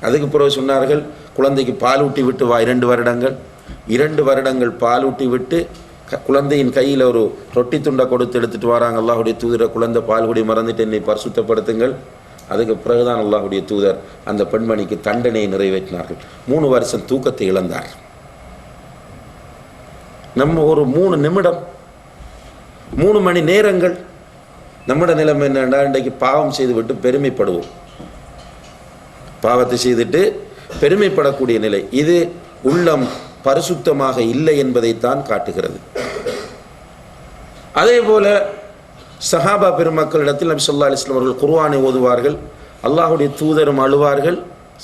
அதுக்கு பிறகு சொன்னார்கள், குழந்தைக்கு பால் ஊட்டி விட்டு வா 2 வருடங்கள். 2 வருடங்கள் பால் ஊட்டி விட்டு குழந்தையின் கையில் ஒரு ரொட்டி துண்டை கொடுத்து எடுத்துட்டு வராங்க. அல்லாஹ்வுடைய தூதரை, குழந்தை பால் குடி மறந்துட்டு என்னை பரிசுத்தப்படுத்துங்கள். அதுக்கு பிறகுதான் அல்லாஹ்வுடைய தூதர் அந்த பெண்மணிக்கு தண்டனையை நிறைவேற்றினார்கள். 3 வருஷம் தூக்கத்தை இழந்தார். நம்ம ஒரு 3 நிமிடம் 3 மணி நேரங்கள் நம்மட நிலைமை என்னன்னா, இன்றைக்கு பாவம் செய்துவிட்டு பெருமைப்படுவோம். பாவத்தை செய்துட்டு பெருமைப்படக்கூடிய நிலை. இது உள்ளம் பரிசுத்தமாக இல்லை என்பதைத்தான் காட்டுகிறது. அதே போல சஹாபா பெருமக்களிடத்தில் நபி ஸல்லல்லாஹு அலைஹி வஸல்லம் அவர்கள் குர்ஆனை ஓதுவார்கள். அல்லாஹ்வுடைய தூதரும் அழுவார்கள்,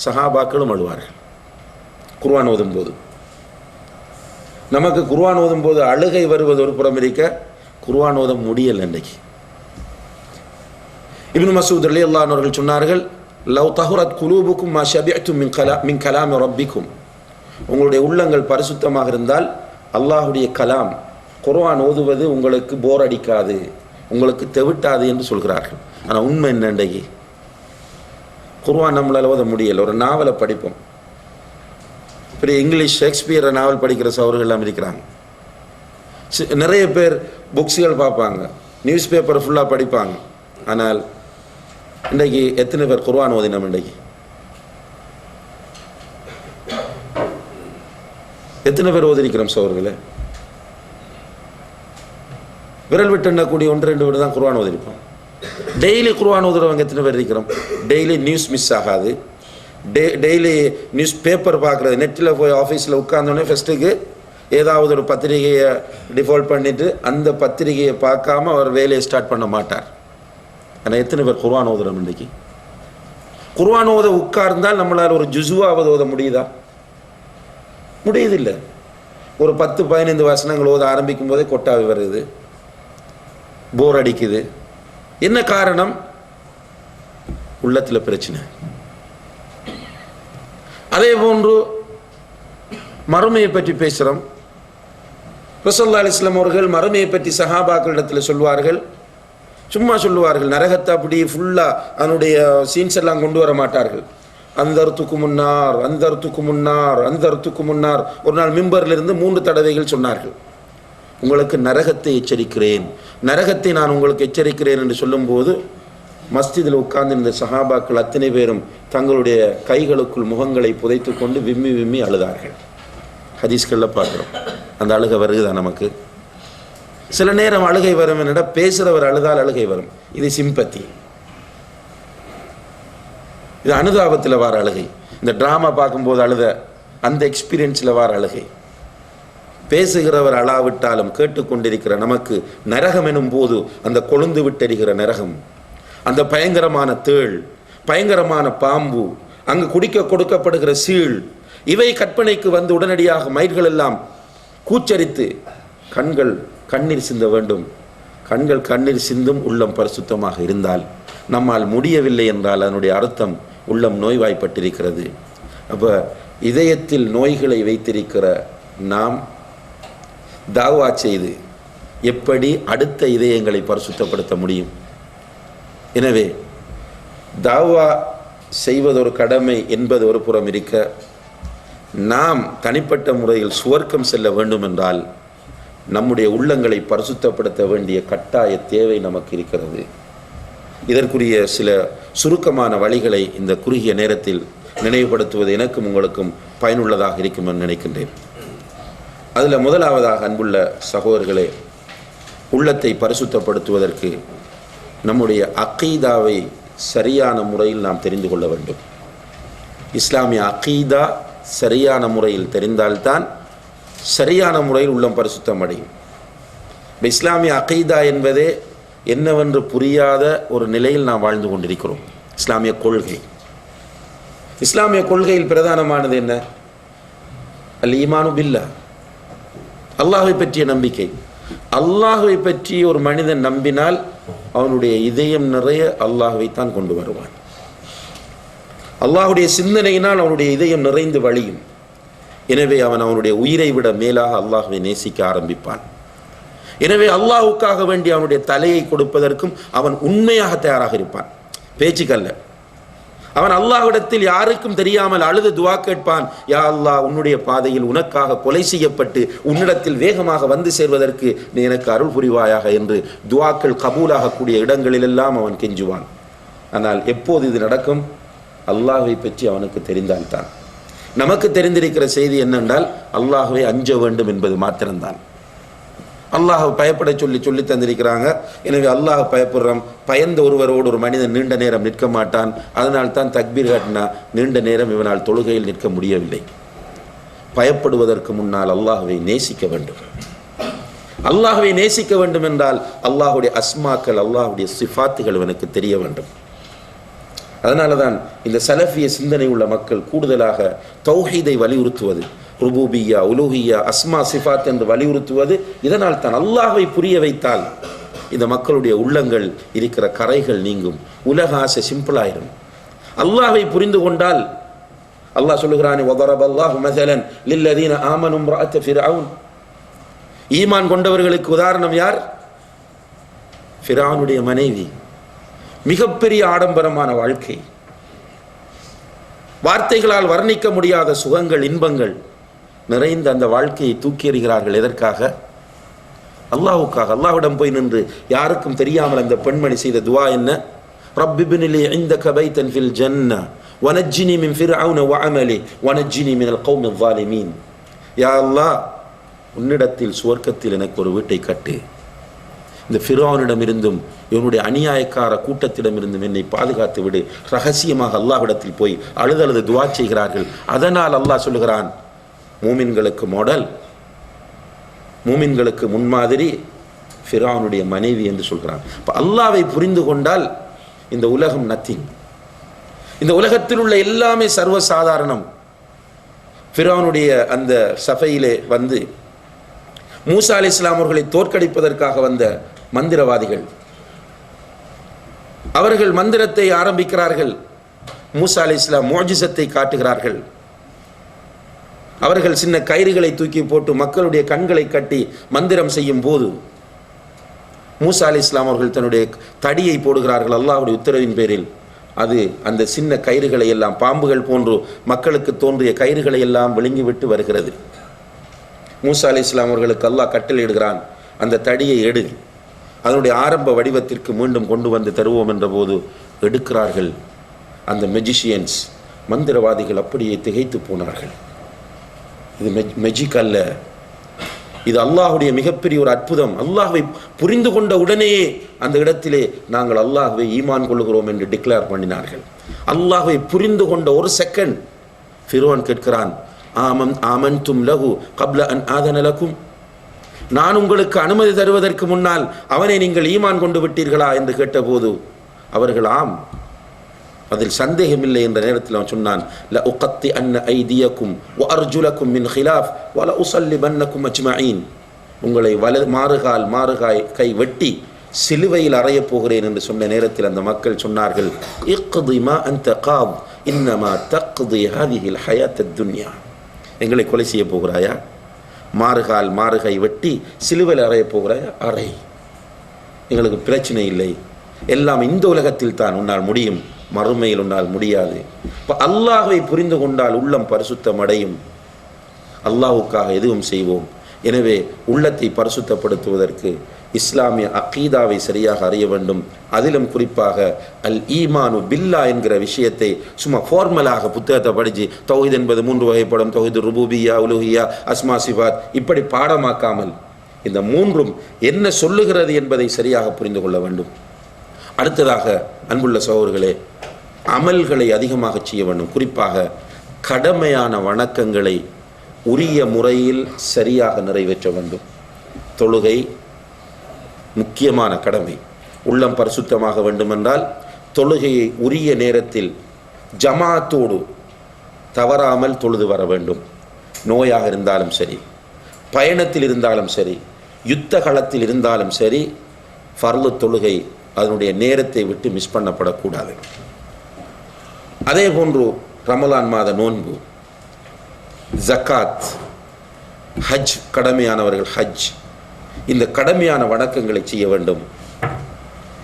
சஹாபாக்களும் அழுவார்கள் குர்ஆன் ஓதும்போது. நமக்கு குர்ஆன் ஓதும்போது அழுகை வருவது ஒரு புறம் இருக்க, குர்ஆன் ஓத முடியல. இன்றைக்கு இப்னு மஸ்ஊத் ரலியல்லாஹு அன்ஹு அவர்கள் சொன்னார்கள், லவ் தஹுரத் குலூபுக்கும் மா ஷபிஅத்தும் மின் கலாமி ரப்பிக்கும். உங்களுடைய உள்ளங்கள் பரிசுத்தமாக இருந்தால் அல்லாஹ்வுடைய கலாம் குர்ஆன் ஓதுவது உங்களுக்கு போர் அடிக்காது, உங்களுக்கு தெவிட்டாது என்று சொல்கிறார்கள். ஆனால் உண்மை என்ன, இன்றைக்கு குர்ஆன் நம்மளால் ஓத முடியலை. ஒரு நாவலை படிப்போம், பெரிய இங்கிலீஷ் ஷேக்ஸ்பியரை நாவல் படிக்கிற சவர்கள் எல்லாம் இருக்கிறாங்க. நிறைய பேர் புக்ஸுகள் பார்ப்பாங்க, நியூஸ் பேப்பரை ஃபுல்லாக படிப்பாங்க. ஆனால் இன்றைக்கு எத்தனை பேர் குர்ஆன் ஓதினோம்? இன்றைக்கு எத்தனை பேர் ஓதிருக்கிறோம் சவர்களே? விரல் விட்டு எண்ணக்கூடிய 1-2 பேர் தான் குர்ஆன் ஓதிருப்போம். டெய்லி குர்ஆன் ஓதுறவங்க எத்தனை பேர் இருக்கிறோம்? டெய்லி நியூஸ் மிஸ் ஆகாது. டெய்லி நியூஸ் பேப்பர் பார்க்குறது, நெட்டில் போய் ஆஃபீஸில் உட்கார்ந்தோடனே ஃபஸ்ட்டுக்கு ஏதாவது ஒரு பத்திரிகையை டிஃபால்ட் பண்ணிவிட்டு அந்த பத்திரிகையை பார்க்காம அவர் வேலையை ஸ்டார்ட் பண்ண மாட்டார். ஆனால் எத்தனை பேர் குர்ஆன் ஓதுறோம்? இன்றைக்கு குர்ஆன் ஓத உட்கார்ந்தால் நம்மளால் ஒரு ஜுஸுவாவது ஓத முடியுதா? முடியுதில்லை. ஒரு 10-15 வசனங்கள் ஓத ஆரம்பிக்கும் போதே கொட்டாவி வருது, போர் அடிக்குது. என்ன காரணம்? உள்ளத்தில் பிரச்சனை. அதே போன்று மறுமையை பற்றி பேசுகிறோம். ரசூலுல்லாஹி அலைஹி வஸல்லம் அவர்கள் மறுமையை பற்றி சஹாபாக்களிடத்தில் சொல்வார்கள். சும்மா சொல்லுவார்கள், நரகத்தை அப்படி ஃபுல்லாக அதனுடைய சீன்ஸ் எல்லாம் கொண்டு வர மாட்டார்கள். அந்தர்த்துக்கு முன்னார், அந்தர்த்துக்கு முன்னார், அந்தர்த்துக்கு முன்னார். ஒரு நாள் மிம்பரிலிருந்து 3 தடவைகள் சொன்னார்கள், உங்களுக்கு நரகத்தை எச்சரிக்கிறேன், நரகத்தை நான் உங்களுக்கு எச்சரிக்கிறேன் என்று சொல்லும்போது மஸ்ஜிதில் உட்கார்ந்து இந்த சஹாபாக்கள் அத்தனை பேரும் தங்களுடைய கைகளுக்குள் முகங்களை புதைத்து கொண்டு விம்மி விம்மி அழுதார்கள். ஹதீஸ்களில் பார்க்குறோம். அந்த அழுகை வருகுதான் நமக்கு. சில நேரம் அழுகை வரும் என்னடா, பேசுகிறவர் அழுதால் அழுகை வரும். இது சிம்பத்தி, இது அனுதாபத்தில் வர அழுகை. இந்த ட்ராமா பார்க்கும்போது அழுத அந்த எக்ஸ்பீரியன்ஸில் வர அழுகை. பேசுகிறவர் அழாவிட்டாலும் கேட்டுக்கொண்டிருக்கிற நமக்கு நரகம் எனும் போது அந்த கொழுந்து விட்டெறிகிற நரகம், அந்த பயங்கரமான தேள், பயங்கரமான பாம்பு, அங்கு குடிக்க கொடுக்கப்படுகிற சீழ், இவை கற்பனைக்கு வந்து உடனடியாக மயிர்கள் எல்லாம் கூச்சரித்து கண்கள் கண்ணீர் சிந்த வேண்டும். கண்கள் கண்ணீர் சிந்தும் உள்ளம் பரிசுத்தமாக இருந்தால், நம்மால் முடியவில்லை என்றால் அதனுடைய அர்த்தம் உள்ளம் நோய்வாய்ப்பட்டிருக்கிறது. அப்போ இதயத்தில் நோய்களை வைத்திருக்கிற நாம் தாவா செய்து எப்படி அடுத்த இதயங்களை பரிசுத்தப்படுத்த முடியும்? எனவே தாவா செய்வதொரு கடமை என்பது ஒரு புறம் இருக்க, நாம் தனிப்பட்ட முறையில் சுவர்க்கம் செல்ல வேண்டும் என்றால் நம்முடைய உள்ளங்களை பரிசுத்தப்படுத்த வேண்டிய கட்டாய தேவை நமக்கு இருக்கிறது. இதற்குரிய சில சுருக்கமான வழிகளை இந்த குறுகிய நேரத்தில் நினைவுபடுத்துவது எனக்கும் உங்களுக்கும் பயனுள்ளதாக இருக்கும் என்று நினைக்கின்றேன். அதில் முதலாவதாக, அன்புள்ள சகோதரர்களே, உள்ளத்தை பரிசுத்தப்படுத்துவதற்கு நம்முடைய அகீதாவை சரியான முறையில் நாம் தெரிந்து கொள்ள வேண்டும். இஸ்லாமிய அகீதா சரியான முறையில் தெரிந்தால்தான் சரியான முறையில் உள்ளம் பரிசுத்தம் அடையும். இஸ்லாமிய அகீதா என்பதே என்னவென்று புரியாத ஒரு நிலையில் நாம் வாழ்ந்து கொண்டிருக்கிறோம். இஸ்லாமிய கொள்கை, இஸ்லாமிய கொள்கையில் பிரதானமானது என்ன? அல் ஈமானு பில்லா, அல்லாஹ்வை பற்றிய நம்பிக்கை. அல்லாஹ்வை பற்றி ஒரு மனிதன் நம்பினால் அவனுடைய இதயம் நிறைய அல்லாஹ்வை தான் கொண்டு வருவான். அல்லாஹ்வுடைய சிந்தனையினால் அவனுடைய இதயம் நிறைந்து வழியும். எனவே அவன் அவனுடைய உயிரை விட மேலாக அல்லாஹ்வை நேசிக்க ஆரம்பிப்பான். எனவே அல்லாஹ்வுக்காக வேண்டி அவனுடைய தலையை கொடுப்பதற்கும் அவன் உண்மையாக தயாராக இருப்பான், பேச்சுக்கல்ல. அவன் அல்லாஹ்விடத்தில் யாருக்கும் தெரியாமல் அழுது துவா கேட்பான், யா அல்லாஹ், உன்னுடைய பாதையில் உனக்காக கொலை செய்யப்பட்டு உன்னிடத்தில் வேகமாக வந்து சேர்வதற்கு நீ எனக்கு அருள் புரிவாயாக என்று துவாக்கள் கபூலாகக்கூடிய இடங்களிலெல்லாம் அவன் கெஞ்சுவான். ஆனால் எப்போது இது நடக்கும்? அல்லாஹ்வை பற்றி அவனுக்கு தெரிந்தால்தான். நமக்கு தெரிந்திருக்கிற செய்தி என்னென்றால் அல்லாஹ்வை அஞ்ச வேண்டும் என்பது மாத்திரம்தான். அல்லாஹ் பயப்பட சொல்லி தந்திருக்கிறாங்க. எனவே அல்லாஹ் பயப்படுறோம். பயந்த ஒருவரோடு ஒரு மனிதன் நீண்ட நேரம் நிற்க மாட்டான். அதனால் தான் தக்பீர் காட்டினா நீண்ட நேரம் இவனால் தொழுகையில் நிற்க முடியவில்லை. பயப்படுவதற்கு முன்னால் அல்லாஹ்வை நேசிக்க வேண்டும். அல்லாஹ்வை நேசிக்க வேண்டும் என்றால் அல்லாஹுடைய அஸ்மாக்கள், அல்லாஹுடைய சிஃபாத்துகள் எனக்கு தெரிய வேண்டும். அதனால தான் இந்த சலஃபிய சிந்தனை உள்ள மக்கள் கூடுதலாக தௌஹீதை வலியுறுத்துவது, ருபூபியா, உலூஹியா, அஸ்மா, சிஃபாத் என்று வலியுறுத்துவது. இதனால் தான் அல்லாஹ்வை புரிய வைத்தால் இந்த மக்களுடைய உள்ளங்கள் இருக்கிற கரைகள் நீங்கும், உலக ஆசை சிம்பிளாயிரும். அல்லாஹ்வை புரிந்து கொண்டால் அல்லாஹ் சொல்லுகிறானே, வதரபல்லாஹு மஸலன் லில்லதீன ஆமனு இம்ரஅத ஃபிர்அவுன். ஈமான் கொண்டவர்களுக்கு உதாரணம் யார்? ஃபிர்அவுனுடைய மனைவி. மிகப்பெரிய ஆடம்பரமான வாழ்க்கை, வார்த்தைகளால் வர்ணிக்க முடியாத சுகங்கள், இன்பங்கள் நிறைந்த அந்த வாழ்க்கையை தூக்கி எறிகிறார்கள். எதற்காக? அல்லாஹ்வுக்காக. அல்லாஹ்விடம் போய் நின்று யாருக்கும் தெரியாமல் அந்த பெண்மணி செய்த துவா என்ன? ரப்பிப்னி லி இந்தக பைத்தன் ஃபில் ஜன்னah வனஜ்ஜினி மின் ஃபிர்அவுன வஅமலி வனஜ்ஜினி மினல் கௌமில் ஸாலிமீன். யா அல்லாஹ், உன்னிடத்தில் சுவர்க்கத்தில் எனக்கு ஒரு வீட்டை கட்டு. இந்த ஃபிர்அவுனிடமிருந்தும் இவனுடைய அநியாயக்கார கூட்டத்திடமிருந்தும் என்னை பாதுகாத்து விடு. ரகசியமாக அல்லாஹ்விடத்தில் போய் அழுதழுது துவா செய்கிறார்கள். அதனால் அல்லாஹ் சொல்லுகிறான், மூமின்களுக்கு மாடல், மூமின்களுக்கு முன்மாதிரி ஃபிர்அவுனுடைய மனைவி என்று சொல்கிறான். இப்போ அல்லாஹ்வை புரிந்து கொண்டால் இந்த உலகம் நத்திங். இந்த உலகத்தில் உள்ள எல்லாமே சர்வசாதாரணம். ஃபிர்அவுனுடைய அந்த சபையிலே வந்து மூசா அலைஹிஸ்ஸலாம் அவர்களை தோற்கடிப்பதற்காக வந்த மந்திரவாதிகள், அவர்கள் மந்திரத்தை ஆரம்பிக்கிறார்கள். மூசா அலைஹிஸ்ஸலாம் முஅஜிசத்தை காட்டுகிறார்கள். அவர்கள் சின்ன கயிறுகளை தூக்கி போட்டு மக்களுடைய கண்களை கட்டி மந்திரம் செய்யும் போது மூசா அலைஹிஸ்ஸலாம் அவர்கள் தன்னுடைய தடியை போடுகிறார்கள் அல்லாஹ்வுடைய உத்தரவின் பேரில். அது அந்த சின்ன கயிறுகளை எல்லாம் பாம்புகள் போன்று மக்களுக்கு தோன்றிய கயிறுகளை எல்லாம் விழுங்கிவிட்டு வருகிறது. மூசா அலைஹிஸ்ஸலாம் அவர்களுக்கு அல்லாஹ் கட்டளையிடுகிறான், அந்த தடியை எடு, அதனுடைய ஆரம்ப வடிவத்திற்கு மீண்டும் கொண்டு வந்து தருவோம் என்ற போது எடுக்கிறார்கள். அந்த மெஜிஷியன்ஸ், மந்திரவாதிகள் அப்படியே திகைத்து போனார்கள். இது மெஜிக் அல்ல, இது அல்லாஹுடைய மிகப்பெரிய ஒரு அற்புதம். அல்லாஹ்வை புரிந்து கொண்ட உடனேயே அந்த இடத்திலே நாங்கள் அல்லாஹ்வை ஈமான் கொள்கிறோம் என்று டிக்ளேர் பண்ணினார்கள். அல்லாஹ்வை புரிந்து கொண்ட ஒரு செகண்ட் ஃபிர்அவுன் கேட்கிறான், ஆமன்தும் லஹு கப்ல அன் ஆதன லகும். நான் உங்களுக்கு அனுமதி தருவதற்கு முன்னால் அவனை நீங்கள் ஈமான் கொண்டு விட்டீர்களா என்று கேட்டபோது அவர்கள் ஆம், அதில் சந்தேகமில்லை என்ற நேரத்தில் அவன் சொன்னான், ல உகத்தி அன்ன ஐதியக்கும் வ அர்ஜுலக்கும் மின் ஹிலாஃப் வ ல உஸல்லிபன்னக்கும் அஜ்மஈன். உங்களை மாறுகால் கை வெட்டி சிலுவையில் அறையப் போகிறேன் என்று சொன்ன நேரத்தில் அந்த மக்கள் சொன்னார்கள், இக்தி மா அன்த காத் இன்னமா தக்தி ஹாதிஹில் ஹயாத்தத் துன்யா. எங்களை கொலை செய்ய போகிறாயா? மாறுகை வெட்டி சிலுவையில் அறையப் போகிறாயா? அறை, எங்களுக்கு பிரச்சனை இல்லை, எல்லாம் இந்த உலகத்தில் தான் உன்னால் முடியும், மறுமையில் உன்னால் முடியாது. இப்போ அல்லாஹ்வை புரிந்து கொண்டால் உள்ளம் பரிசுத்தம் அடையும். அல்லாஹ்வுக்காக எதுவும் செய்வோம். எனவே உள்ளத்தை பரிசுத்தப்படுத்துவதற்கு இஸ்லாமிய அகீதாவை சரியாக அறிய வேண்டும். அதிலும் குறிப்பாக அல் ஈமானு பில்லா என்கிற விஷயத்தை சும்மா ஃபார்மலாக புத்தகத்தை படித்து தௌஹீத் என்பது 3 வகைப்படும், தௌஹீத் ருபூபியா, உலூஹியா, அஸ்மா, சிஃபாத் இப்படி பாடமாக்காமல் இந்த 3ம் என்ன சொல்லுகிறது என்பதை சரியாக புரிந்து கொள்ள வேண்டும். அடுத்ததாக அன்புள்ள சகோதரர்களே, அமல்களை அதிகமாக செய்ய வேண்டும். குறிப்பாக கடமையான வணக்கங்களை உரிய முறையில் சரியாக நிறைவேற்ற வேண்டும். தொழுகை முக்கியமான கடமை. உள்ளம் பரிசுத்தமாக வேண்டுமென்றால் தொழுகையை உரிய நேரத்தில் ஜமாத்தோடு தவறாமல் தொழுது வர வேண்டும். நோயாக இருந்தாலும் சரி, பயணத்தில் இருந்தாலும் சரி, யுத்த களத்தில் இருந்தாலும் சரி, ஃபர்லு தொழுகை அதனுடைய நேரத்தை விட்டு மிஸ் பண்ணப்படக்கூடாது. அதே போன்று ரமலான் மாத நோன்பு, ஜக்காத், ஹஜ், கடமையானவர்கள் ஹஜ், இந்த கடமையான வணக்கங்களை செய்ய வேண்டும்.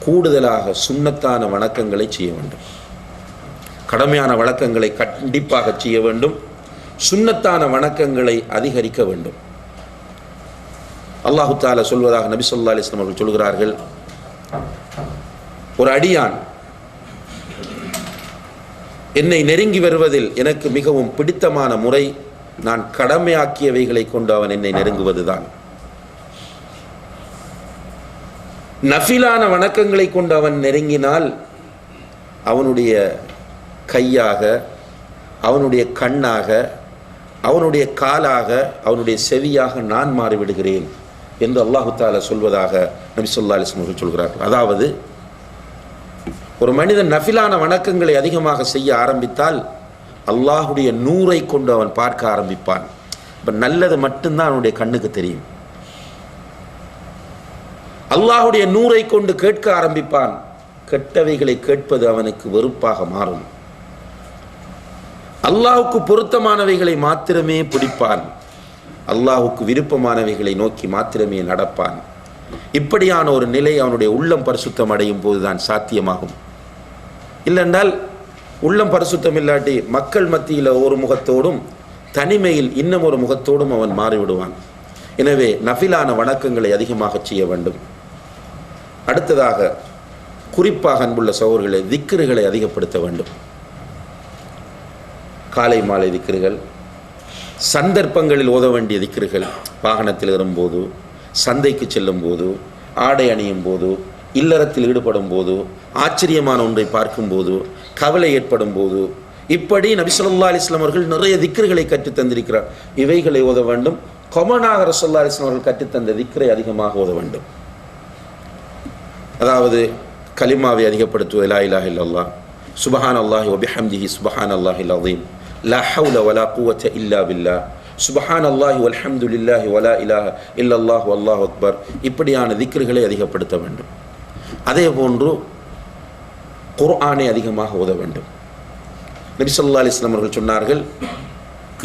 கூடுதலாக சுன்னத்தான வணக்கங்களை செய்ய வேண்டும். கடமையான வணக்கங்களை கண்டிப்பாக செய்ய வேண்டும். சுன்னத்தான வணக்கங்களை அதிகரிக்க வேண்டும். அல்லாஹு தஆலா சொல்வதாக நபி ஸல்லல்லாஹு அலைஹி வஸல்லம் அவர்கள் சொல்கிறார்கள், ஒரு அடியான் என்னை நெருங்கி வருவதில் எனக்கு மிகவும் பிடித்தமான முறை நான் கடமையாக்கியவைகளை கொண்டு அவன் என்னை நெருங்குவதுதான். நஃபிலான வணக்கங்களை கொண்டு அவன் நெருங்கினால் அவனுடைய கையாக, அவனுடைய கண்ணாக, அவனுடைய காலாக, அவனுடைய செவியாக நான் மாறிவிடுகிறேன் என்று அல்லாஹு தஆலா சொல்வதாக நபி ஸல்லல்லாஹு அலைஹி வஸல்லம் சொல்கிறார்கள். அதாவது ஒரு மனிதன் நஃபிலான வணக்கங்களை அதிகமாக செய்ய ஆரம்பித்தால் அல்லாஹுடைய நூரை கொண்டு அவன் பார்க்க ஆரம்பிப்பான். இப்போ நல்லது மட்டும்தான் அவனுடைய கண்ணுக்கு தெரியும். அல்லாஹுடைய நூரை கொண்டு கேட்க ஆரம்பிப்பான். கெட்டவைகளை கேட்பது அவனுக்கு வெறுப்பாக மாறும். அல்லாஹுக்கு பொருத்தமானவைகளை மாத்திரமே பிடிப்பான். அல்லாஹுக்கு விருப்பமானவைகளை நோக்கி மாத்திரமே நடப்பான். இப்படியான ஒரு நிலை அவனுடைய உள்ளம் பரிசுத்தம் அடையும் போதுதான் சாத்தியமாகும். இல்லைன்றால் உள்ளம் பரிசுத்தம் இல்லாட்டி மக்கள் மத்தியில் ஒரு முகத்தோடும் தனிமையில் இன்னும் ஒரு முகத்தோடும் அவன் மாறிவிடுவான். எனவே நஃபிலான வணக்கங்களை அதிகமாக செய்ய வேண்டும். அடுத்ததாக குறிப்பாக அன்புள்ள சகோதரர்களை திக்ருகளை அதிகப்படுத்த வேண்டும். காலை மாலை திக்ருகள், சந்தர்ப்பங்களில் ஓத வேண்டிய திக்ருகள், வாகனத்தில் வரும்போது, சந்தைக்கு செல்லும் போது, ஆடை அணியும் போது, இல்லறத்தில் ஈடுபடும் போது, ஆச்சரியமான ஒன்றை பார்க்கும்போது, கவலை ஏற்படும் போது, இப்படி நபி ஸல்லல்லாஹு அலைஹி வஸல்லம் அவர்கள் நிறைய திக்ருகளை கற்றுத் தந்திருக்கிறார். இவைகளை ஓத வேண்டும். கொமனாக ரசூலுல்லாஹி அலைஹி வஸல்லம் அவர்கள் கற்றுத்தந்த திக்ரை அதிகமாக ஓத வேண்டும். அதாவது கலிமாவை அதிகப்படுத்துவது, லா இலாஹ இல்லல்லாஹ், சுப்ஹானல்லாஹி வ பிஹம்திஹி சுப்ஹானல்லாஹில் அஸீம், லா ஹவ்ல வலா குவத்த இல்லா பில்லாஹ், சுப்ஹானல்லாஹி வல்ஹம்துலில்லாஹி வலா இலாஹ இல்லல்லாஹு வல்லாஹு அக்பர். இப்படியான திக்ருகளை அதிகப்படுத்த வேண்டும். அதே போன்று குர்ஆனை அதிகமாக ஓத வேண்டும். நபி ஸல்லல்லாஹு அலைஹி வஸல்லம் அவர்கள் சொன்னார்கள்,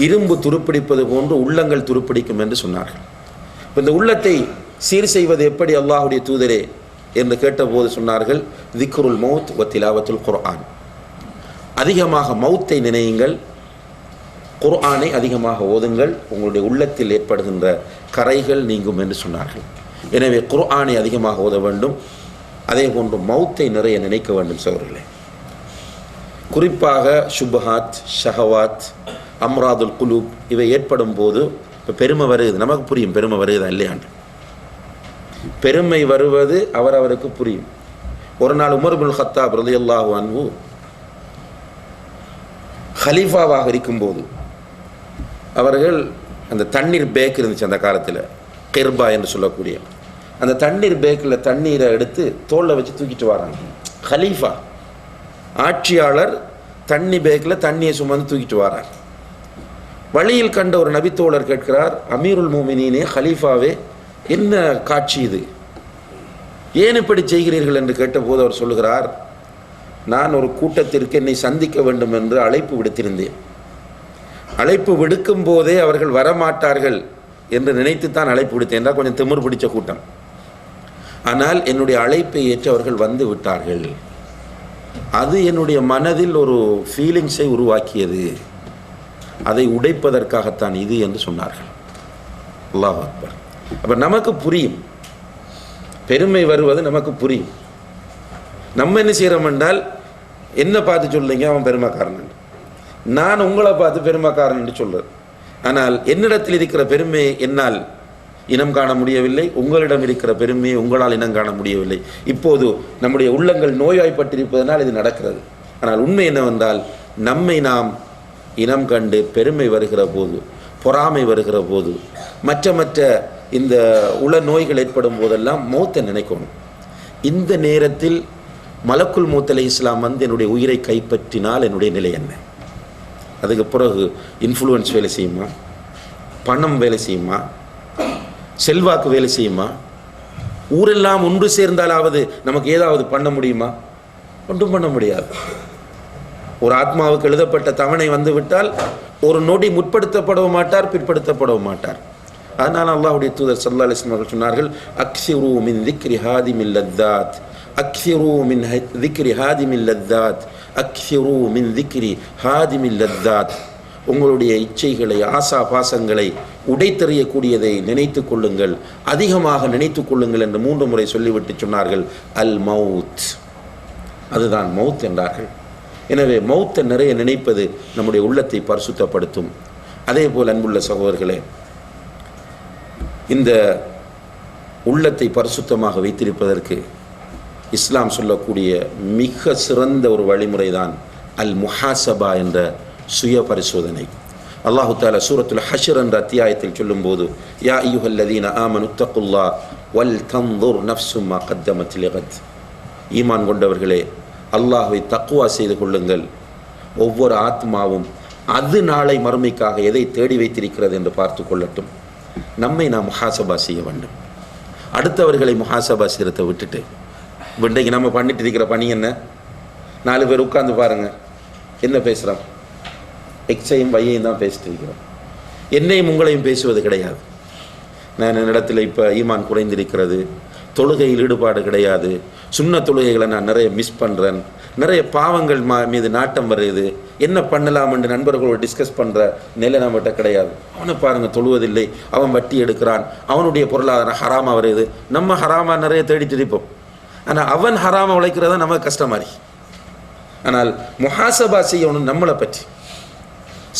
இரும்பு துருப்பிடிப்பது போன்று உள்ளங்கள் துருப்பிடிக்கும் என்று சொன்னார்கள். இந்த உள்ளத்தை சீர் செய்வது எப்படி அல்லாஹுடைய தூதரே என்று கேட்டபோது சொன்னார்கள், திக்ருல் மௌத் வ திலாவத்துல் குர்ஆன். அதிகமாக மௌத்தை நினையுங்கள், குர்ஆனை அதிகமாக ஓதுங்கள், உங்களுடைய உள்ளத்தில் ஏற்படுகின்ற கரைகள் நீங்கும் என்று சொன்னார்கள். எனவே குர்ஆனை அதிகமாக ஓத வேண்டும். அதே போன்று மௌத்தை நிறைய நினைக்க வேண்டும் சகோதரர்களே. குறிப்பாக ஷுபஹாத், ஷஹவாத், அம்ராதுல் குலூப் இவை ஏற்படும் போது இப்போ பெருமை வருது, நமக்கு புரியும் பெருமை வருதா இல்லையாண்டு. பெருமை வருவது அவரவருக்கு புரியும். ஒரு நாள் உமர் இப்னுல் கத்தாப் ரலியல்லாஹு அன்ஹு ஹலீஃபாவாக இருக்கும்போது அவர்கள் அந்த தண்ணீர் பேக் இருந்துச்சு அந்த காலத்தில், கிர்பா என்று சொல்லக்கூடிய அந்த தண்ணீர் பேக்கில் தண்ணீரை எடுத்து தோளில் வச்சு தூக்கிட்டு வராங்க. ஹலீஃபா ஆட்சியாளர் தண்ணி பேக்கில் தண்ணியை சுமந்து தூக்கிட்டு வரார். வழியில் கண்ட ஒரு நபித்தோழர் கேட்கிறார், அமீருல் மோமினீனே, ஹலீஃபாவே, என்ன காட்சி இது, ஏன் இப்படி செய்கிறீர்கள் என்று கேட்டபோது அவர் சொல்லுகிறார், நான் ஒரு கூட்டத்திற்கு என்னை சந்திக்க வேண்டும் என்று அழைப்பு விடுத்திருந்தேன். அழைப்பு விடுக்கும் போதே அவர்கள் வரமாட்டார்கள் என்று நினைத்துத்தான் அழைப்பு விடுத்தேன். என்றால் கொஞ்சம் திமிர் பிடிச்ச கூட்டம். ஆனால் என்னுடைய அழைப்பை ஏற்று அவர்கள் வந்து விட்டார்கள். அது என்னுடைய மனதில் ஒரு ஃபீலிங்ஸை உருவாக்கியது. அதை உடைப்பதற்காகத்தான் இது என்று சொன்னார்கள். அல்லாஹ் அக்பர். அப்போ நமக்கு புரியும், பெருமை வருவது நமக்கு புரியும். நம்ம என்ன செய்கிறோம் என்றால், என்ன பார்த்து சொல்லுங்க அவன் பெருமைக்காரன், நான் உங்களை பார்த்து பெருமைக்காரன் என்று சொல்கிறேன். ஆனால் என்னிடத்தில் இருக்கிற பெருமையை என்னால் இனம் காண முடியவில்லை, உங்களிடம் இருக்கிற பெருமையை உங்களால் இனம் காண முடியவில்லை. இப்போது நம்முடைய உள்ளங்கள் நோய்வாய்ப்பட்டிருப்பதனால் இது நடக்கிறது. ஆனால் உண்மை என்னவென்றால், நம்மை நாம் இனம் கண்டு பெருமை வருகிற போது, பொறாமை வருகிற போது, மற்ற இந்த உள நோய்கள் ஏற்படும் போதெல்லாம் மௌத்தை நினைக்கணும். இந்த நேரத்தில் மலக்குல் மௌத் அலைஹிஸ்ஸலாம் வந்து என்னுடைய உயிரை கைப்பற்றினால் என்னுடைய நிலை என்ன? அதுக்கு பிறகு இன்ஃப்ளூயன்ஸ் வேலை செய்யுமா, பணம் வேலை செய்யுமா, செல்வாக்கு வேலை செய்யுமா, ஊரெல்லாம் ஒன்று சேர்ந்தாலாவது நமக்கு ஏதாவது பண்ண முடியுமா? ஒன்றும் பண்ண முடியாது. ஒரு ஆத்மாவுக்கு எழுதப்பட்ட தவணை வந்துவிட்டால் ஒரு நொடி முற்படுத்தப்படவும் மாட்டார், பிற்படுத்தப்படவும் மாட்டார். அதனால் அல்லாஹ்வுடைய தூதர் ஸல்லல்லாஹு அலைஹி வஸல்லம் சொன்னார்கள், அக்ஸிரு மின் திக்ரி ஹாதிமில் லத்தாத், அக்ஸிரு மின் திக்ரி ஹாதிமில் லத்தாத், அக்ஸிரு மின் திக்ரி ஹாதிமில் லத்தாத். உங்களுடைய இச்சைகளை, ஆசா பாசங்களை உடைத்தெறியக்கூடியதை நினைத்து கொள்ளுங்கள், அதிகமாக நினைத்து கொள்ளுங்கள் என்று 3 முறை சொல்லிவிட்டு சொன்னார்கள், அல் மவுத், அதுதான் மவுத் என்றார்கள். எனவே மௌத்தை நிறைய நினைப்பது நம்முடைய உள்ளத்தை பரிசுத்தப்படுத்தும். அதே போல் அன்புள்ள சகோதரர்களே, இந்த உள்ளத்தை பரிசுத்தமாக வைத்திருப்பதற்கு இஸ்லாம் சொல்லக்கூடிய மிக சிறந்த ஒரு வழிமுறை தான் அல் முஹாசபா என்ற சுய பரிசோதனை. அல்லாஹு தஆலா சூரத்துல் ஹஷ்ர் என்ற அத்தியாயத்தில் சொல்லும்போது, யா அய்யுஹல்லதீன ஆமனு தக்குல்லாஹ் வல் தன்துர் நஃப்ஸும் மா கத்தமத் லிகத், ஈமான் கொண்டவர்களே அல்லாஹ்வை தக்வா செய்து கொள்ளுங்கள், ஒவ்வொரு ஆத்மாவும் அது நாளை மறுமைக்காக எதை தேடி வைத்திருக்கிறது என்று பார்த்து கொள்ளட்டும். நம்மை நாம் முஹாசபா செய்ய வேண்டும். அடுத்தவர்களை முஹாசபா செய்யறதை விட்டுட்டு, இன்றைக்கு நம்ம பண்ணிட்டு இருக்கிற பணி என்ன? 4 பேர் உட்கார்ந்து பாருங்க, என்ன பேசுகிறோம்? எக்ஸையும் வையையும் தான் பேசிட்டு இருக்கிறோம். என்னையும் உங்களையும் பேசுவது கிடையாது. நான் என்னிடத்தில் இப்போ ஈமான் குறைந்திருக்கிறது, தொழுகையில் ஈடுபாடு கிடையாது, சுன்ன தொழுகைகளை நான் நிறைய மிஸ் பண்ணுறேன், நிறைய பாவங்கள் மீது நாட்டம் வருது, என்ன பண்ணலாம் என்று நண்பர்களோடு டிஸ்கஸ் பண்ணுற நிலை நம்மகிட்ட கிடையாது. அவனை பாருங்கள் தொழுவதில்லை, அவன் வட்டி எடுக்கிறான், அவனுடைய பொருளாதாரம் ஹராமாக வருது, நம்ம ஹராமாக நிறைய தேடிட்டு இருப்போம். ஆனால் அவன் ஹராமாக உழைக்கிறதா நமக்கு கஷ்டமாரி. ஆனால் முஹாசபா செய்யணும் நம்மளை பற்றி.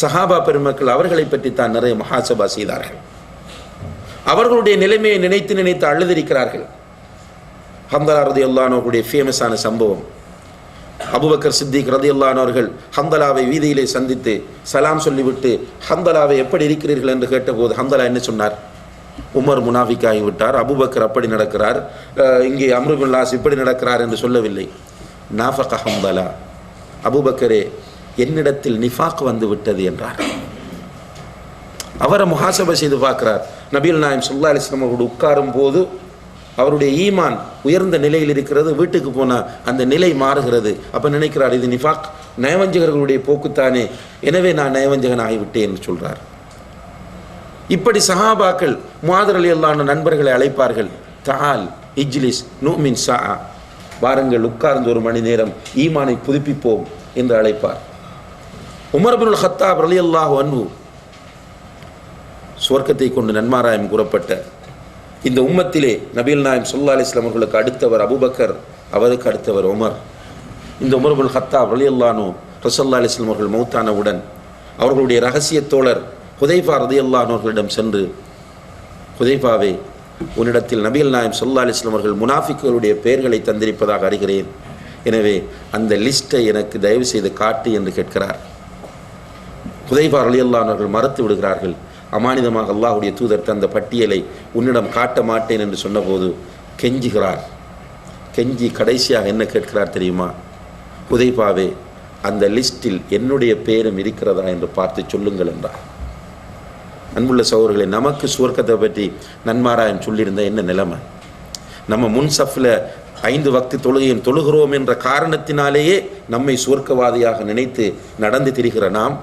சஹாபா பெருமக்கள் அவர்களை பற்றி தான் நிறைய முஹாசபா செய்தார்கள். அவர்களுடைய நிலைமையை நினைத்து நினைத்து அழுதிருக்கிறார்கள். ஹந்தலா ரலியல்லாஹு அன்ஹு அவர்களுடைய ஃபேமஸான சம்பவம், அபூபக்கர் சித்திக் ரலியல்லாஹு அன்ஹு அவர்கள் ஹந்தலாவை வீதியிலே சந்தித்து சலாம் சொல்லிவிட்டு, ஹந்தலாவை எப்படி இருக்கிறீர்கள் என்று கேட்டபோது ஹந்தலா என்ன சொன்னார்? உமர் முனாஃபிக்காகி விட்டார், அபூபக்கர் அப்படி நடக்கிறார், இங்கே அம்ரு பின் லாஸ் இப்படி நடக்கிறார் என்று சொல்லவில்லை. நாஃபக ஹந்தலா, அபூபக்கரே என்னிடத்தில் நிஃபாக் வந்து விட்டது என்றார். அவரை முஹாசபா செய்து பார்க்கிறார். நபிகள் நாயகம் ஸல்லல்லாஹு அலைஹி வஸல்லம் அவரோடு உட்காரும் போது அவருடைய ஈமான் உயர்ந்த நிலையில் இருக்கிறது, வீட்டுக்கு போனால் அந்த நிலை மாறுகிறது. அப்போ நினைக்கிறார், இது நிஃபாக், நயவஞ்சகர்களுடைய போக்குத்தானே, எனவே நான் நயவஞ்சகன் ஆகிவிட்டேன் என்று சொல்கிறார். இப்படி சஹாபாக்கள் முஆத் ரலியல்லாஹு அன்ஹு நண்பர்களை அழைப்பார்கள், தஆல் இஜ்லிஸ் நுமின் ஸஆ, வாருங்கள் உட்கார்ந்து 1 மணி நேரம் ஈமானை புதுப்பிப்போம் என்று அழைப்பார். உமர் இப்னுல் ஹத்தாப் ரலியல்லாஹு அன்ஹு, சுவர்க்கத்தை கொண்டு நன்மாராயம் கூறப்பட்ட இந்த உம்மத்திலே நபிகள் நாயகம் ஸல்லல்லாஹு அலைஹி வஸல்லம் அவர்களுக்கு அடுத்தவர் அபூபக்கர், அவருக்கு அடுத்தவர் உமர். இந்த உமர் இப்னுல் ஹத்தாப் ரலியல்லாஹு அன்ஹு ரசூலுல்லாஹி அலைஹி வஸல்லம் அவர்கள் மௌத்தானவுடன் அவர்களுடைய ரகசிய தோழர் ஹுதைஃபா ரலியல்லாஹு அன்ஹு அவர்களிடம் சென்று, ஹுதைஃபாவே, உன்னிடத்தில் நபிகள் நாயகம் ஸல்லல்லாஹு அலைஹி வஸல்லம் அவர்கள் முனாஃபிக்குகளுடைய பெயர்களை தந்திருப்பதாக அறிகிறேன், எனவே அந்த லிஸ்ட்டை எனக்கு தயவு செய்து காட்டு என்று கேட்கிறார். ஹுதைஃபா ரலியல்லாஹு அன்ஹு அவர்கள் மறுத்து விடுகிறார்கள். அமானிதமாக அல்லாஹ்வுடைய தூதர் தந்த பட்டியலை உன்னிடம் காட்ட மாட்டேன் என்று சொன்னபோது கெஞ்சுகிறார். கெஞ்சி கடைசியாக என்ன கேட்கிறார் தெரியுமா? ஹுதைஃபாவே, அந்த லிஸ்டில் என்னுடைய பேரும் இருக்கிறதா என்று பார்த்து சொல்லுங்கள் என்றார். அன்புள்ள சகோதரர்களே, நமக்கு சுவர்க்கத்தை பற்றி நன்மாராயம் சொல்லியிருந்த என்ன நிலைமை? நம்ம முன் சஃப்ல 5 வக்து தொழுகையும் தொழுகிறோம் என்ற காரணத்தினாலேயே நம்மை சுவர்க்கவாதியாக நினைத்து நடந்து திரிகிற நாம்,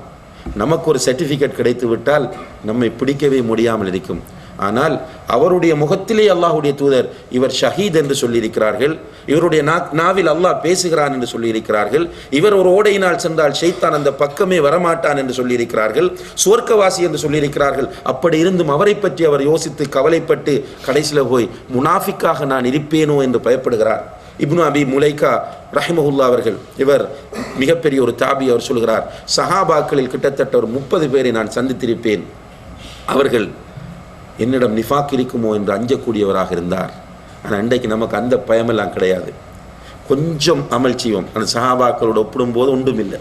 நமக்கு ஒரு சர்டிஃபிகேட் கிடைத்து விட்டால் நம்மை பிடிக்கவே முடியாமல் இருக்கும். ஆனால் அவருடைய முகத்திலே அல்லாஹ்வுடைய தூதர் இவர் ஷஹீத் என்று சொல்லியிருக்கிறார்கள், இவருடைய நாவில் அல்லாஹ் பேசுகிறான் என்று சொல்லியிருக்கிறார்கள், இவர் ஒரு ஓடையினால் சென்றால் ஷைத்தான் அந்த பக்கமே வரமாட்டான் என்று சொல்லியிருக்கிறார்கள், சுவர்க்கவாசி என்று சொல்லியிருக்கிறார்கள். அப்படி இருந்தும் அவரை பற்றி அவர் யோசித்து கவலைப்பட்டு கடைசியில் போய் முனாஃபிக்காக நான் இருப்பேனோ என்று பயப்படுகிறார். இப்னு அபி முலைகா ரஹிமஹுல்லா அவர்கள், இவர் மிகப்பெரிய ஒரு தாபி, அவர் சொல்கிறார், சஹாபாக்களில் கிட்டத்தட்ட ஒரு 30 பேரை நான் சந்தித்திருப்பேன். அவர்கள் என்னிடம் நிஃபாக் இருக்குமோ என்று அஞ்சக்கூடியவராக இருந்தார். ஆனால் இன்றைக்கு நமக்கு அந்த பயமெல்லாம் கிடையாது. கொஞ்சம் அமல் செய்வோம், அந்த சஹாபாக்களோடு ஒப்பிடும்போது ஒன்றும் இல்லை.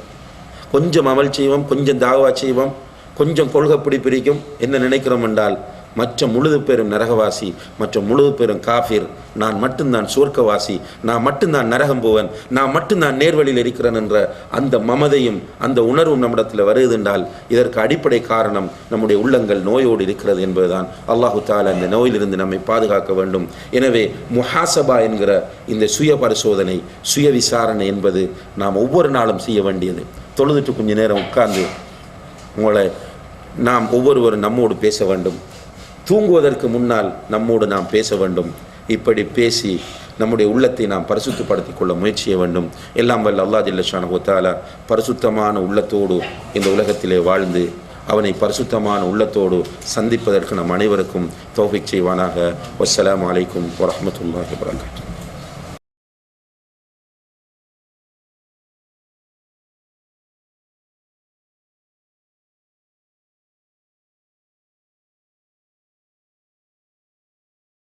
கொஞ்சம் அமல் செய்வோம், கொஞ்சம் தாவா செய்வோம், கொஞ்சம் கொள்கை பிடிப்பிடிக்கும். என்ன நினைக்கிறோம் என்றால், மற்ற முழுது பேரும் நரகவாசி, மற்ற முழுது பேரும் காஃபிர், நான் மட்டும்தான் சுவர்க்கவாசி, நான் மட்டும்தான் நரகம் போவேன், நான் மட்டும்தான் நேர்வழியில் இருக்கிறேன் என்ற அந்த மமதையும் அந்த உணர்வும் நம்மிடத்தில் வருது என்றால் இதற்கு அடிப்படை காரணம் நம்முடைய உள்ளங்கள் நோயோடு இருக்கிறது என்பதுதான். அல்லாஹு தஆலா இந்த நோயிலிருந்து நம்மை பாதுகாக்க வேண்டும். எனவே முஹாசபா என்கிற இந்த சுய பரிசோதனை, சுய விசாரணை என்பது நாம் ஒவ்வொரு நாளும் செய்ய வேண்டியது. தொழுதுட்டு கொஞ்ச நேரம் உட்கார்ந்து உங்களை நாம் ஒவ்வொருவரும் நம்மோடு பேச வேண்டும். தூங்குவதற்கு முன்னால் நம்மோடு நாம் பேச வேண்டும். இப்படி பேசி நம்முடைய உள்ளத்தை நாம் பரிசுத்தப்படுத்திக் கொள்ள முயற்சி செய்ய வேண்டும். எல்லாம் வல்ல அல்லாஹ் ஜல்ல ஷானஹு வ தஆலா பரிசுத்தமான உள்ளத்தோடு இந்த உலகத்திலே வாழ்ந்து அவனை பரிசுத்தமான உள்ளத்தோடு சந்திப்பதற்கு நம் அனைவருக்கும் தௌஃபீக் செய்வானாக. வஸ்ஸலாமு அலைக்கும் வரஹ்மத்துல்லாஹி வபரகாத்துஹு.